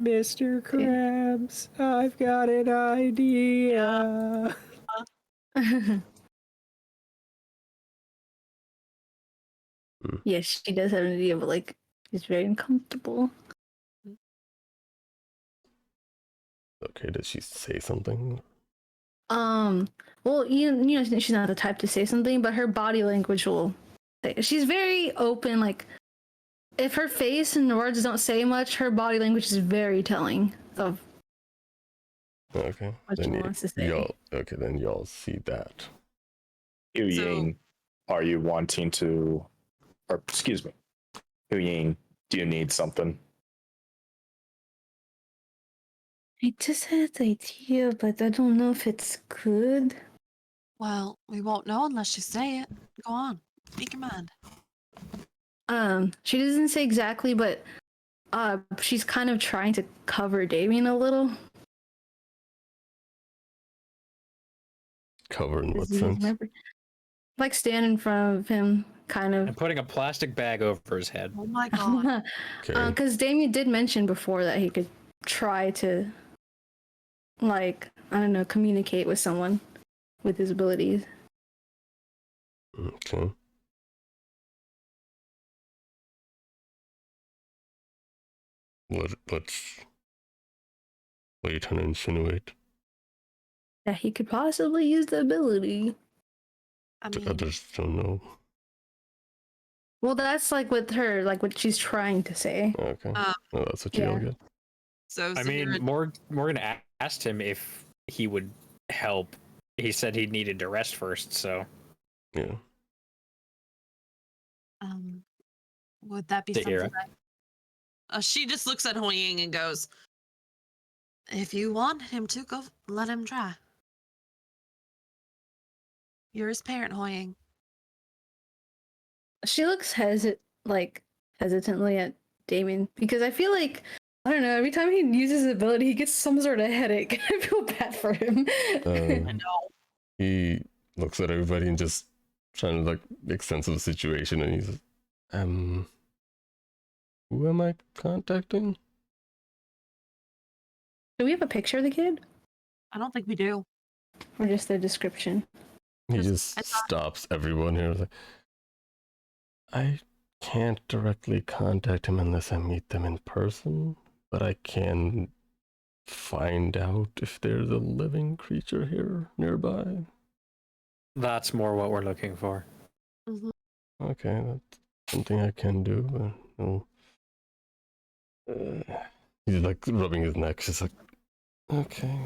Mr. Krabs, I've got an idea. Yes, she does have an idea, but like, she's very uncomfortable. Okay, did she say something? Well, you know, she's not the type to say something, but her body language will. She's very open. Like, if her face and the words don't say much, her body language is very telling of Okay. what she Then wants to say. then y'all see that. HuiYing, are you wanting to, or excuse me, HuiYing, do you need something? I just had the idea, but I don't know if it's good. Well, we won't know unless you say it. Go on. Speak your mind. She doesn't say exactly, but she's kind of trying to cover Damien a little. Cover in what He's sense? like stand in front of him, kind of. And putting a plastic bag over his head. Oh my god. Okay. Because Damien did mention before that he could try to, like, I don't know, communicate with someone with his abilities. Okay. What are you trying to insinuate? That he could possibly use the ability. I I mean, just don't know. Well, that's like with her, like what she's trying to say. Okay. Uh, Well, that's what you all yeah. get. so I mean, Morgan asked him if he would help. He said he needed to rest first, so. Yeah. would that be Sahirah. something that... she just looks at HuiYing and goes, if you want him to, go let him try. You're his parent, HuiYing. She looks hesitantly at Damien because I feel like, I don't know, every time he uses his ability, he gets some sort of headache. I feel bad for him. I know. He looks at everybody and just trying to like make sense of the situation, and he's who am I contacting? Do we have a picture of the kid? I don't think we do. Or just the description? He I just thought- stops everyone here. Like, I can't directly contact him unless I meet them in person, but I can find out if there's a living creature here nearby. That's more what we're looking for. Okay, that's something I can do. No. He's like rubbing his neck. Just like, okay.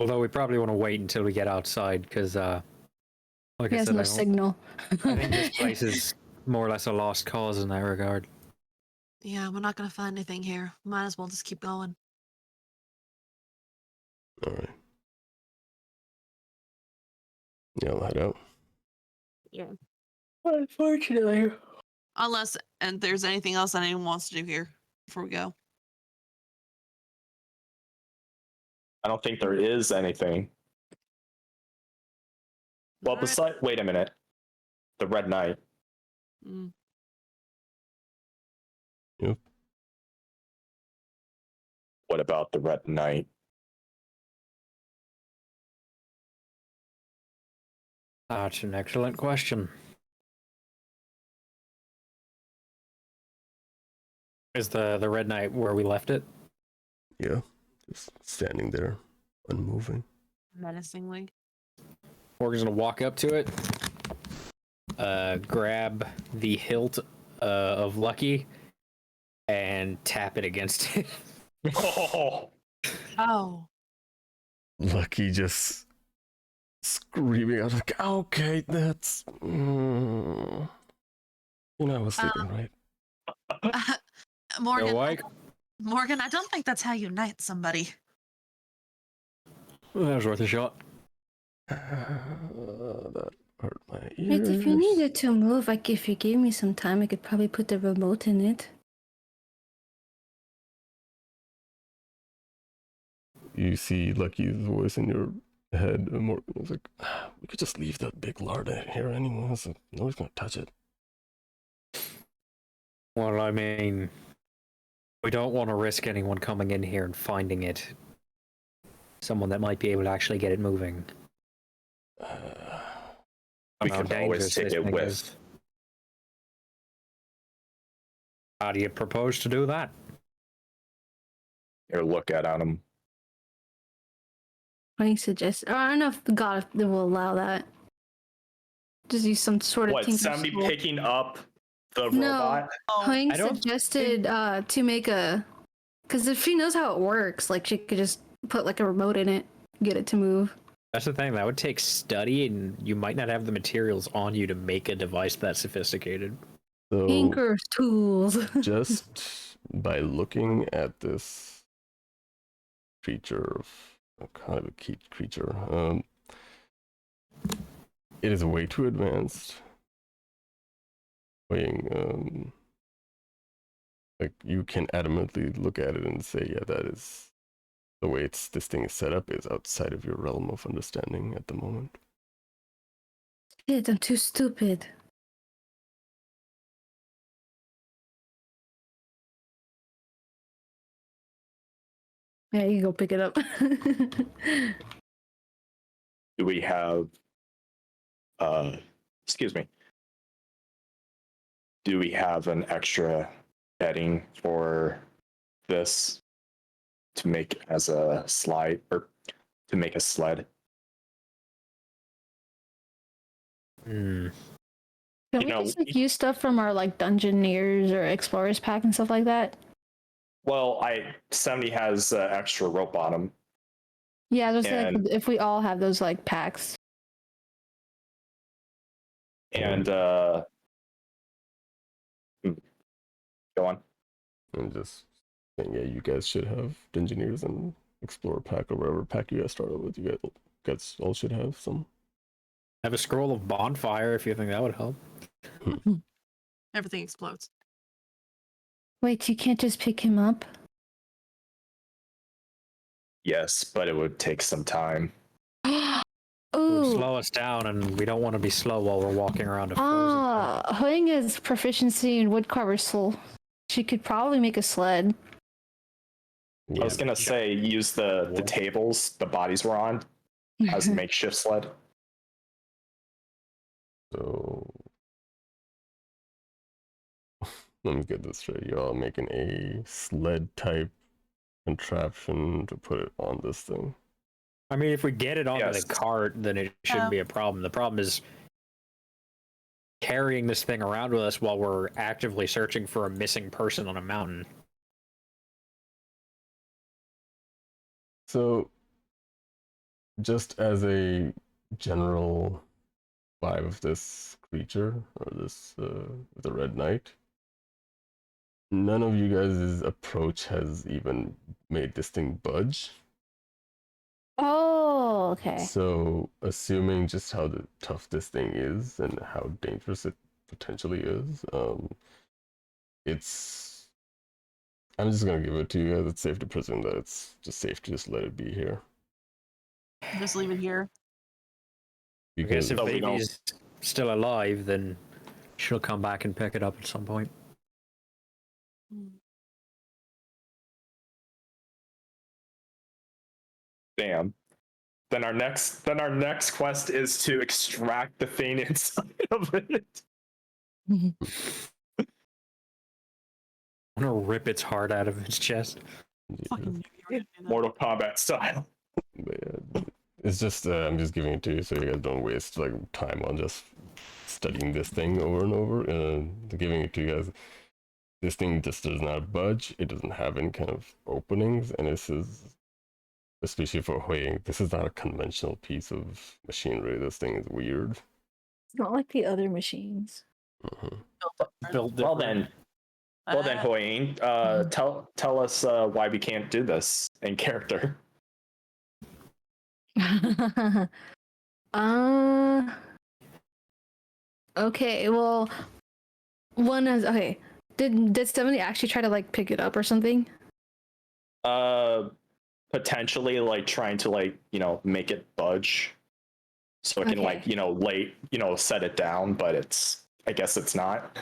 Although we probably want to wait until we get outside, because, like He I has said, no signal. I think this place is more or less a lost cause in that regard. Yeah, we're not gonna find anything here. Might as well just keep going. All right. Yeah, I'll head out. Yeah. Unfortunately. Unless, and there's anything else that anyone wants to do here before we go. I don't think there is anything. Well, Alright. besides, wait a minute. The Red Knight. Mm. Yep. What about the Red Knight? That's an excellent question. Is the Red Knight where we left it? Yeah, just standing there, unmoving. Menacingly. Morgan's gonna walk up to it, grab the hilt of Lucky, and tap it against it. Oh, Oh. Lucky just screaming out like, okay, that's you know, I was sleeping, right? Morgan, Awake? Morgan, I don't think that's how you knight somebody. Well, that was worth a shot. That hurt my ears. Wait, if you needed to move, like if you gave me some time, I could probably put the remote in it. You see Lucky's voice in your head, and Morgan was like, we could just leave that big lard here anyway, so nobody's gonna touch it. Well, I mean, we don't want to risk anyone coming in here and finding it. Someone that might be able to actually get it moving. we How can always dangerous take this it thing with. is. How do you propose to do that? Here, look at him. What do you suggest? Or I don't know if God will allow that. Just use some sort of What, tinker somebody tool. picking up the No. robot? HuiYing I don't suggested to make a, because if she knows how it works, like she could just put like a remote in it, get it to move. That's the thing. That would take study, and you might not have the materials on you to make a device that sophisticated. So Tinker's tools. just by looking at this creature of kind of a key creature, it is way too advanced. Like you can adamantly look at it and say, yeah, that is the way this thing is set up is outside of your realm of understanding at the moment. Shit, I'm too stupid. Yeah, you go pick it up. Do we have excuse me. Do we have an extra bedding for this to make as a slide or to make a sled? Hmm. Can You we know, just like, use stuff from our like Dungeoneers or Explorers pack and stuff like that? Well, somebody has extra rope on them. Yeah, just like And- if we all have those like packs. And go on. And just saying, yeah, you guys should have Engineers and Explorer pack or whatever pack you guys started with. You guys all should have some. Have a scroll of bonfire if you think that would help. Everything explodes. Wait, you can't just pick him up? Yes, but it would take some time. It would Ooh. slow us down, and we don't want to be slow while we're walking around a frozen town. HuiYing has proficiency in woodcarver's tool. She could probably make a sled. Yeah, I was gonna say use the What? tables the bodies were on as a makeshift sled. so let me get this straight. Y'all making a sled type contraption to put it on this thing. I mean, if we get it onto Yes. the cart, then it shouldn't Yeah. be a problem. The problem is carrying this thing around with us while we're actively searching for a missing person on a mountain. So, just as a general vibe of this creature or this the Red Knight, none of you guys' approach has even made this thing budge. Oh, okay. So, assuming just how tough this thing is and how dangerous it potentially is, it's. I'm just gonna give it to you guys. It's safe to presume that it's just safe to just let it be here. Just leave it here. I guess Because if So we don't- baby's still alive, then she'll come back and pick it up at some point. Damn. Then our next quest is to extract the thing inside of it. I'm gonna rip its heart out of its chest. Fucking knew you were gonna do that. Mortal Kombat style. But yeah, it's just I'm just giving it to you so you guys don't waste like time on just studying this thing over and over. Giving it to you guys. This thing just does not budge. It doesn't have any kind of openings, and this is, especially for HuiYing, this is not a conventional piece of machinery. This thing is weird. It's not like the other machines. Built Well different. then, HuiYing, tell us why we can't do this in character. Okay, well, one is okay. Did somebody actually try to like pick it up or something? Potentially like trying to like make it budge, so it can Okay. set it down, but I guess it's not.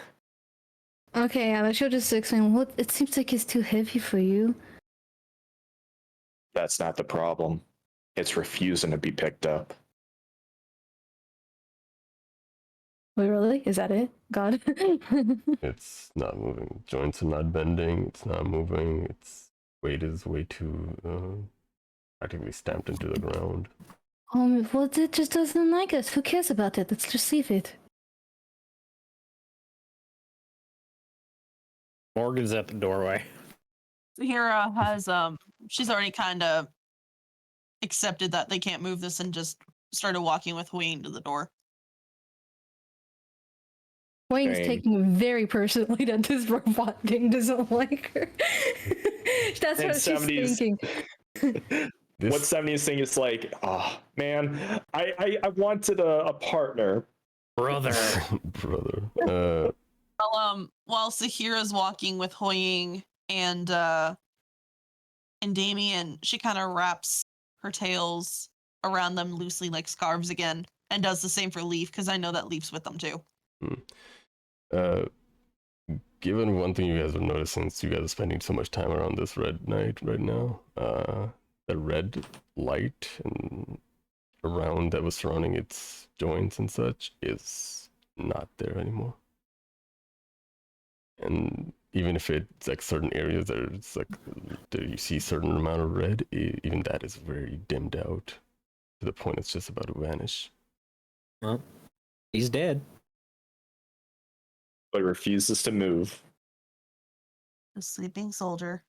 Okay, yeah, she'll just explain. Well, it seems like it's too heavy for you. That's not the problem. It's refusing to be picked up. Wait, really? Is that it? God. It's not moving. Joints are not bending. It's not moving. Its weight is way too practically stamped into the ground. Well, it just doesn't like us. Who cares about it? Let's just leave it. Morgan's at the doorway. Sahirah has she's already kind of accepted that they can't move this and just started walking with HuiYing to the door. Wayne's Same. taking it very personally that this robot thing doesn't like her. That's And what she's 70s. thinking. What 70s thing is like, oh man, I wanted a partner. Brother. Brother. While Sahira's walking with HuiYing and Damien, she kind of wraps her tails around them loosely like scarves again, and does the same for Leif, because I know that Leif's with them too. Given one thing you guys have noticed since you guys are spending so much time around this red night right now, the red light and around that was surrounding its joints and such is not there anymore. And even if it's like certain areas that it's like that you see certain amount of red, even that is very dimmed out to the point it's just about to vanish. Well, he's dead. But refuses to move. The sleeping soldier.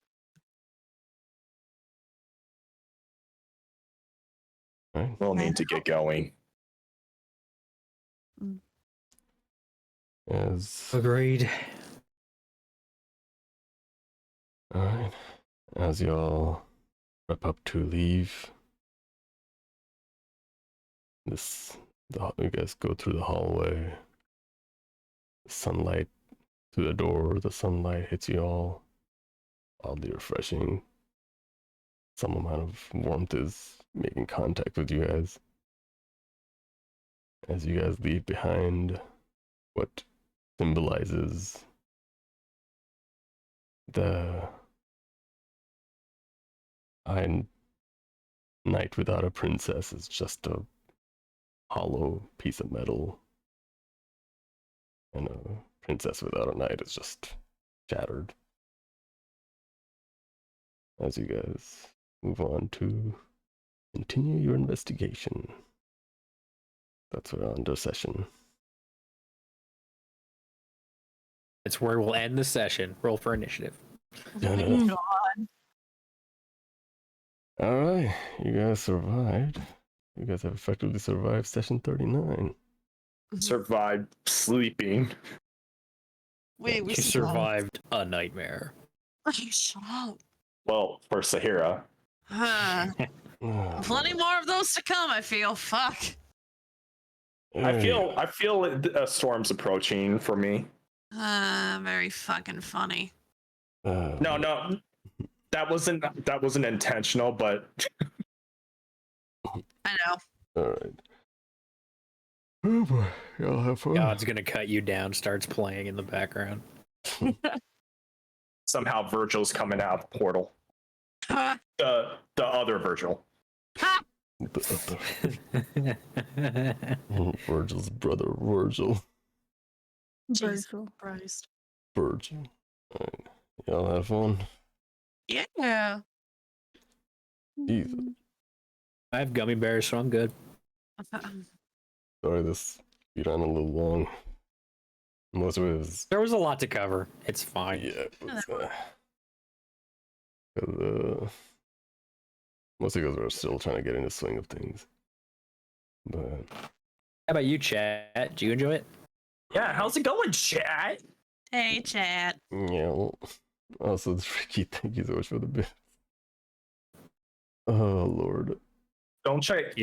Right? We'll need to get going. As Agreed. alright. As y'all wrap up to leave, you guys go through the hallway. The sunlight through the door, the sunlight hits you all. Oddly refreshing. Some amount of warmth is making contact with you guys. As you guys leave behind what symbolizes the knight without a princess is just a hollow piece of metal, and a princess without a knight is just shattered. As you guys move on to continue your investigation. That's where under session. It's where we'll end the session. Roll for initiative. All right, you guys survived. You guys have effectively survived session 39. Survived sleeping. Wait, we You survived a nightmare. Shut up. Well, for Sahirah. Plenty more of those to come, I feel. Fuck. I feel a storm's approaching for me. Very fucking funny. No, that wasn't intentional, but I know. All right. Oh boy, y'all have fun. God's gonna cut you down. Starts playing in the background. somehow Virgil's coming out of the portal. The other Virgil. Virgil's brother, Virgil. Virgil. Christ. Virgil. All right. Y'all have fun. Yeah. Jesus. I have gummy bears, so I'm good. Sorry, this ran a little long. Most of it was. There was a lot to cover. It's fine. Yeah, it was, mostly because we're still trying to get in the swing of things. But How about you, chat? Did you enjoy it? Yeah, how's it going, chat? Hey, chat. yeah, well, also Ricky, thank you so much for the bit. Oh Lord. Don't check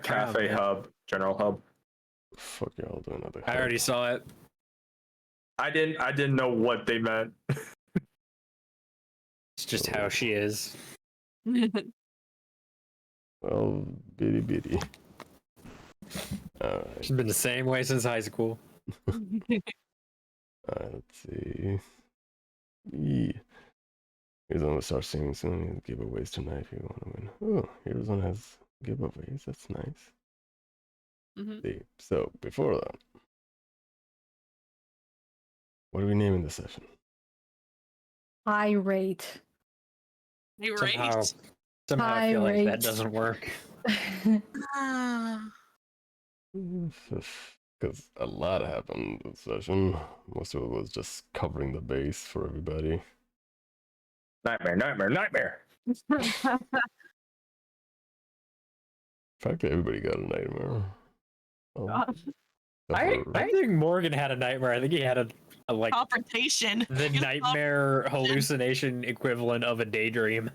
Cafe Hub, General Hub. Fuck y'all doing another. I already saw it. I didn't know what they meant. It's just how she is. Well, bitty bitty. Alright. She's been the same way since high school. Let's see. Yeah. Here's one we'll start singing soon. Giveaways tonight if you want to win. Oh, here's one has giveaways. That's nice. See. So before that, what are we naming this session? Irate. You Somehow, right? somehow I feel like that Irate. doesn't work. Ah. Because a lot happened this session. Most of it was just covering the base for everybody. Nightmare, nightmare, nightmare. Practically everybody got a nightmare. God. I think Morgan had a nightmare. I think he had a like Confrontation. the nightmare hallucination equivalent of a daydream.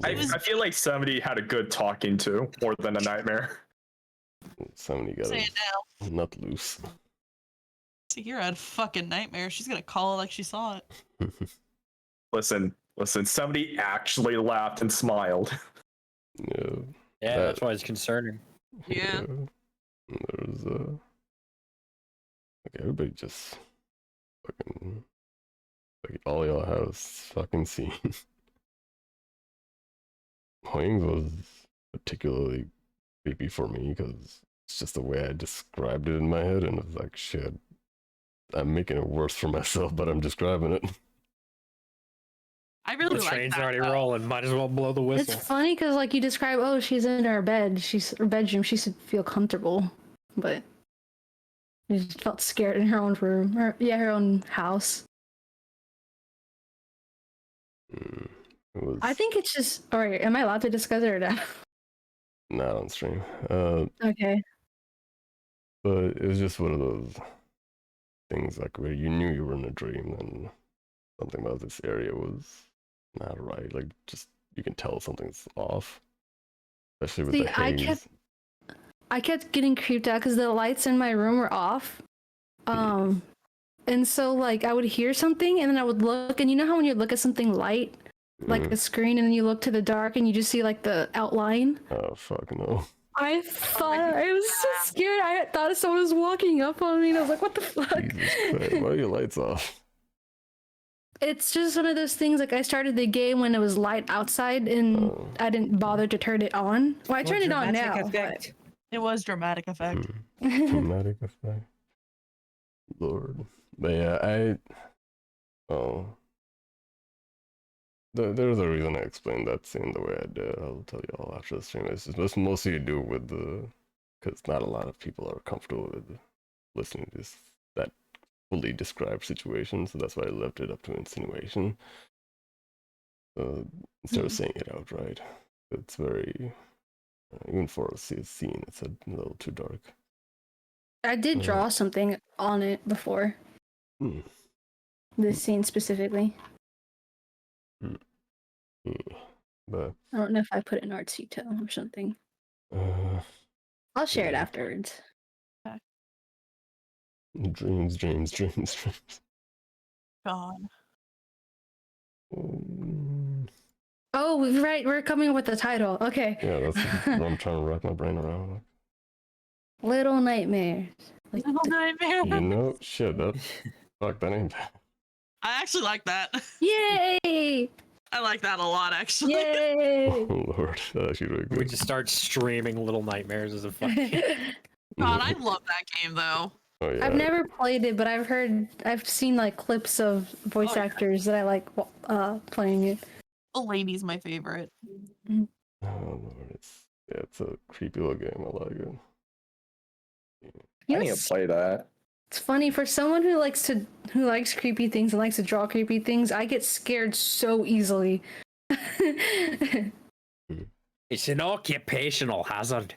I feel like somebody had a good talking to more than a nightmare. Somebody got Say it now. a nut loose. Sahirah had a fucking nightmare. She's gonna call it like she saw it. Listen, somebody actually laughed and smiled. Yeah. Yeah, that's why it's concerning. Yeah. There's like everybody just fucking like all y'all have fucking seen. HuiYing was particularly creepy for me because it's just the way I described it in my head, and it's like shit. I'm making it worse for myself, but I'm describing it. I really The like train's that. already though. rolling. Might as well blow the whistle. It's funny because like you describe, oh, she's in her bed, her bedroom, she should feel comfortable, but she just felt scared in her own room, or her own house. It was I think it's just. All right, am I allowed to discuss it or not? not on stream. Okay. But it was just one of those things like where you knew you were in a dream and something about this area was not right. Like just you can tell something's off. Especially with See, the haze. I kept getting creeped out because the lights in my room were off. And so like I would hear something and then I would look, and you know how when you look at something light, like a screen, and then you look to the dark and you just see like the outline? Oh fuck no. I thought I was so scared. I thought someone was walking up on me and I was like, what the fuck? Jesus Christ, why are your lights off? It's just one of those things, like I started the game when it was light outside and I didn't bother to turn it on. Well, I turned it on now. It was dramatic effect. Dramatic effect. Lord. But yeah, there's a reason I explained that scene the way I did. I'll tell you all after the stream. It's mostly to do with because not a lot of people are comfortable with listening to that fully described situation, so that's why I left it up to insinuation. Instead of saying it outright. It's very, even for a scene, it's a little too dark. I did draw something on it before. This scene specifically. But I don't know if I put it in artsy tone or something. I'll share it afterwards. Dreams. God. Oh, right, we're coming up with the title. Okay. Yeah, that's what I'm trying to wrap my brain around. Little Nightmares. Like, Little nightmare. You know, shit, that ain't bad. I actually like that. yay! I like that a lot, actually. Yay! Oh Lord, that's actually really We good. just start streaming Little Nightmares as a fucking. God, I love that game though. Oh, yeah. I've never played it, but I've seen like clips of voice actors that I like playing it. The lady's my favorite. Oh Lord, it's a creepy little game. I like it. You I know, need to play that. it's funny for someone who likes creepy things and likes to draw creepy things. I get scared so easily. It's an occupational hazard.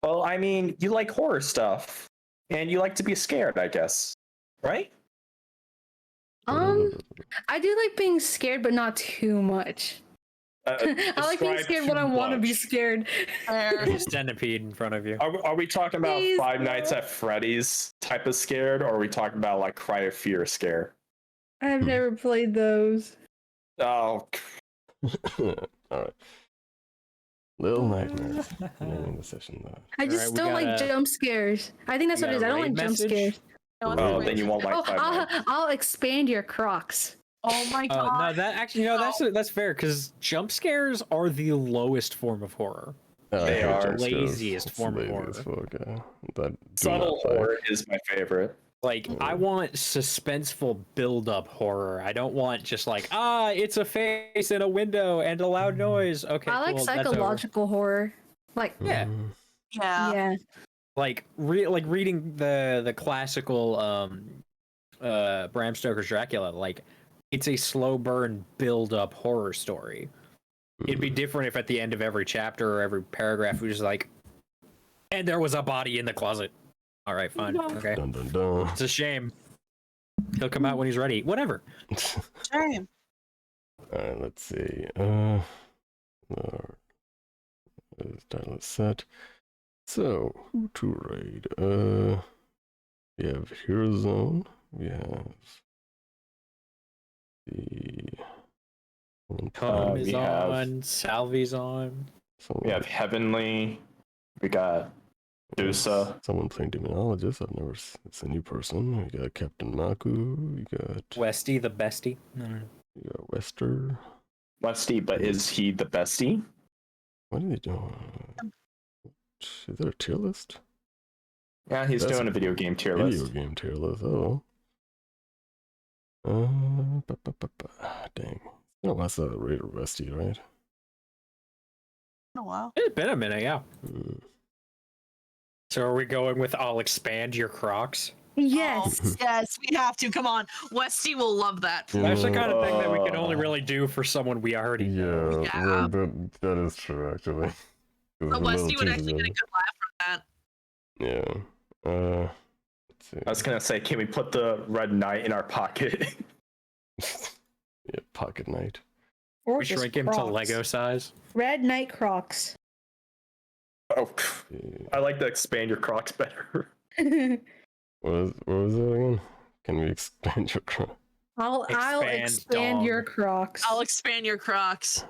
Well, I mean, you like horror stuff, and you like to be scared, I guess, right? I do like being scared, but not too much. I like being scared when I want to be scared. There's a centipede in front of you. Are we talking about Please, Five no. Nights at Freddy's type of scared, or are we talking about like Cry of Fear scare? I've never played those. Oh, All right. Little Nightmares. Naming the session. I just we don't like got a- jump scares. I think that's we what it is. got I a don't like raid jump message? scares. oh, then you won't like Oh, Five Nights. I'll expand your Crocs. Oh my god. No, that actually that's fair because jump scares are the lowest form of horror. They are laziest form of horror. Fuck, yeah. That do Subtle not play. horror is my favorite. Like, I want suspenseful build-up horror. I don't want just like, it's a face in a window and a loud noise. Okay, I like cool, that's over. psychological horror. Like, Yeah. yeah. Like reading the classical Bram Stoker's Dracula. Like, it's a slow burn build-up horror story. It'd be different if at the end of every chapter or every paragraph we just like, and there was a body in the closet. All right, fine. Okay. Dun, dun, dun. It's a shame. He'll come out when he's ready. Whatever. Shame. Alright, let's see. Title is set. So, who to raid? We have Hero Zone. We have the Tom is we have- on. Salvi's on. We have Heavenly. We got Dusa. Someone playing Demonologist. I've never. It's a new person. We got Captain Maku. We got Westy the bestie. We got Wester. Westy, but is he the bestie? What are they doing? Is there a tier list? Yeah, he's That's doing a video game tier Video list. game tier list. Oh. Dang. No, that's a Raider Rusty, right? Oh, wow. It's been a minute, yeah. Hmm. So are we going with I'll expand your Crocs? Yes. Oh, yes, we have to. Come on. Westy will love that. Yeah. That's the kind of thing that we can only really do for someone we already know. Yeah, Yeah. that is true, actually. But Westy would actually get a good laugh from that. Yeah. Let's see. I was gonna say, can we put the Red Knight in our pocket? Yeah, Pocket Knight. Or We just shrink him to Crocs. Lego size. Red Knight Crocs. Oh, Yeah. I like to expand your Crocs better. What was that again? Can we expand your crown? I'll Expand expand dong. your Crocs. I'll expand your Crocs.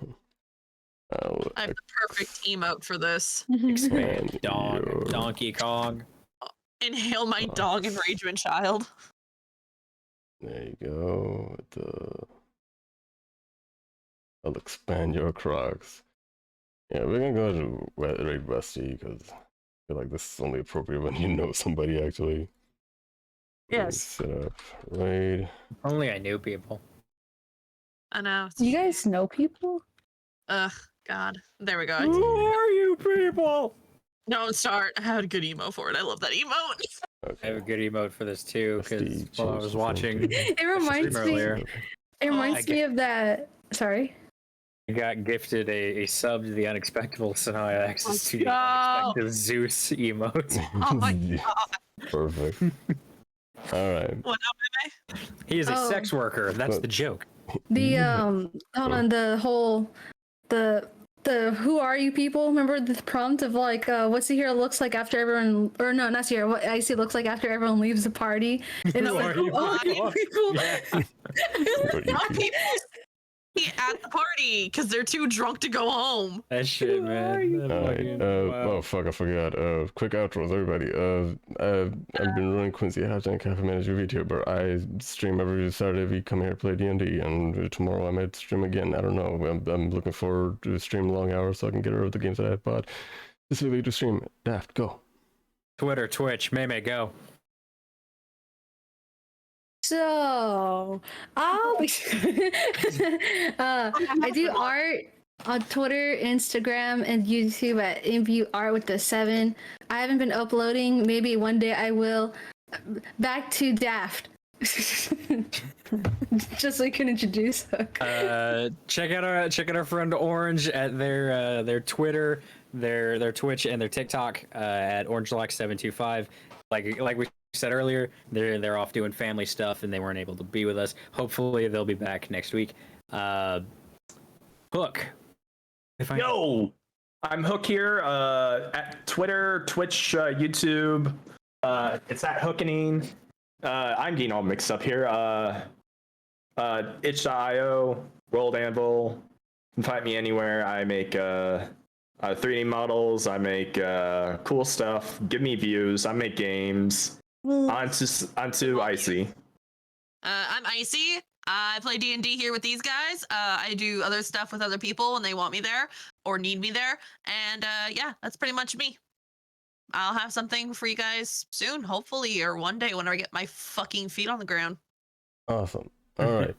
I'll I have the perfect emote for this. Expand dong. your- Donkey Kong. Inhale my dog enragement child. There you go. I'll expand your Crocs. Yeah, we're gonna go to Raid Rusty because I feel like this is only appropriate when you know somebody actually. Yes. Set up raid. Only I knew people. I know. You guys know people? Ugh, God. There we go. Who are you people? Don't start. I had a good emo for it. I love that emote. I have a good emote for this too, because Rusty while I changed was the watching, thing to- It reminds me. earlier. It reminds I me of that. Sorry. I got gifted a sub to the Unexpectable, so now I have access to the go. Unexpected Zeus emote. Oh my Yeah, God. Perfect. All right. What up, He is a Oh. sex worker. That's What? the joke. The hold on, the whole the who are you people? Remember the prompt of like what's Sahirah looks like after everyone, or no, not Sahirah, what Icy looks like after everyone leaves the party. And it's Who like, are you who are you people? people? Yeah. What do you Some think? people eat at the party because they're too drunk to go home. That shit, Who are man. you? That Alright, fucking- oh fuck, I forgot. Quick outros, everybody. I've been running Quincy hashtag Cafe Manager VTuber. I stream every Saturday. We come here play D&D, and tomorrow I might stream again. I don't know. I'm looking forward to stream long hours so I can get rid of the games that I have bought. Specifically to stream. Daft, go. Twitter, Twitch, Meimay, go. So, I'll be. I do art on Twitter, Instagram, and YouTube at InviewArt with the 7. I haven't been uploading. Maybe one day I will. Back to Daft. Just so you can introduce. Check out our friend Orange at their Twitter, their Twitch, and their TikTok at OrangeLock725. Like we said earlier, they're off doing family stuff and they weren't able to be with us. Hopefully they'll be back next week. Hook. Yo, I'm Hook here at Twitter, Twitch, YouTube. It's at HuiYing. I'm getting all mixed up here. Itch.io, World Anvil. You can find me anywhere. I make 3D models. I make cool stuff. Give me views. I make games. Onto Icy. I'm Icy. I play D&D here with these guys. I do other stuff with other people when they want me there or need me there. And yeah, that's pretty much me. I'll have something for you guys soon, hopefully, or one day when I get my fucking feet on the ground. Awesome. All right.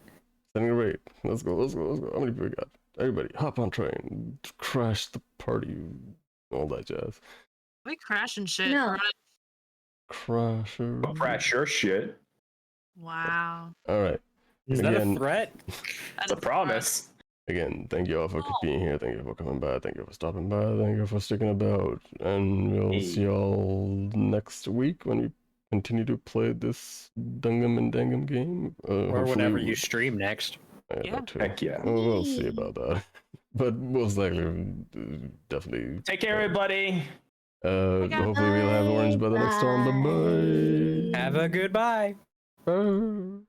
Sending a raid. Let's go. How many people we got? Everybody, hop on train. Crash the party. All that jazz. We crashing shit. No. right? Crasher. Crash your shit. Wow. All right. Is that a Again- threat? It's a promise. Again, thank you all for being here. Thank you for coming by. Thank you for stopping by. Thank you for sticking about. And we'll see y'all next week when we continue to play this Dungum and Dangum game. Or whenever hopefully- you stream next. Yeah. that too. Heck yeah. We'll see about that. But most likely, definitely. Take care, everybody. Hopefully we'll have orange by the next time. Bye Bye. Have a good bye. bye.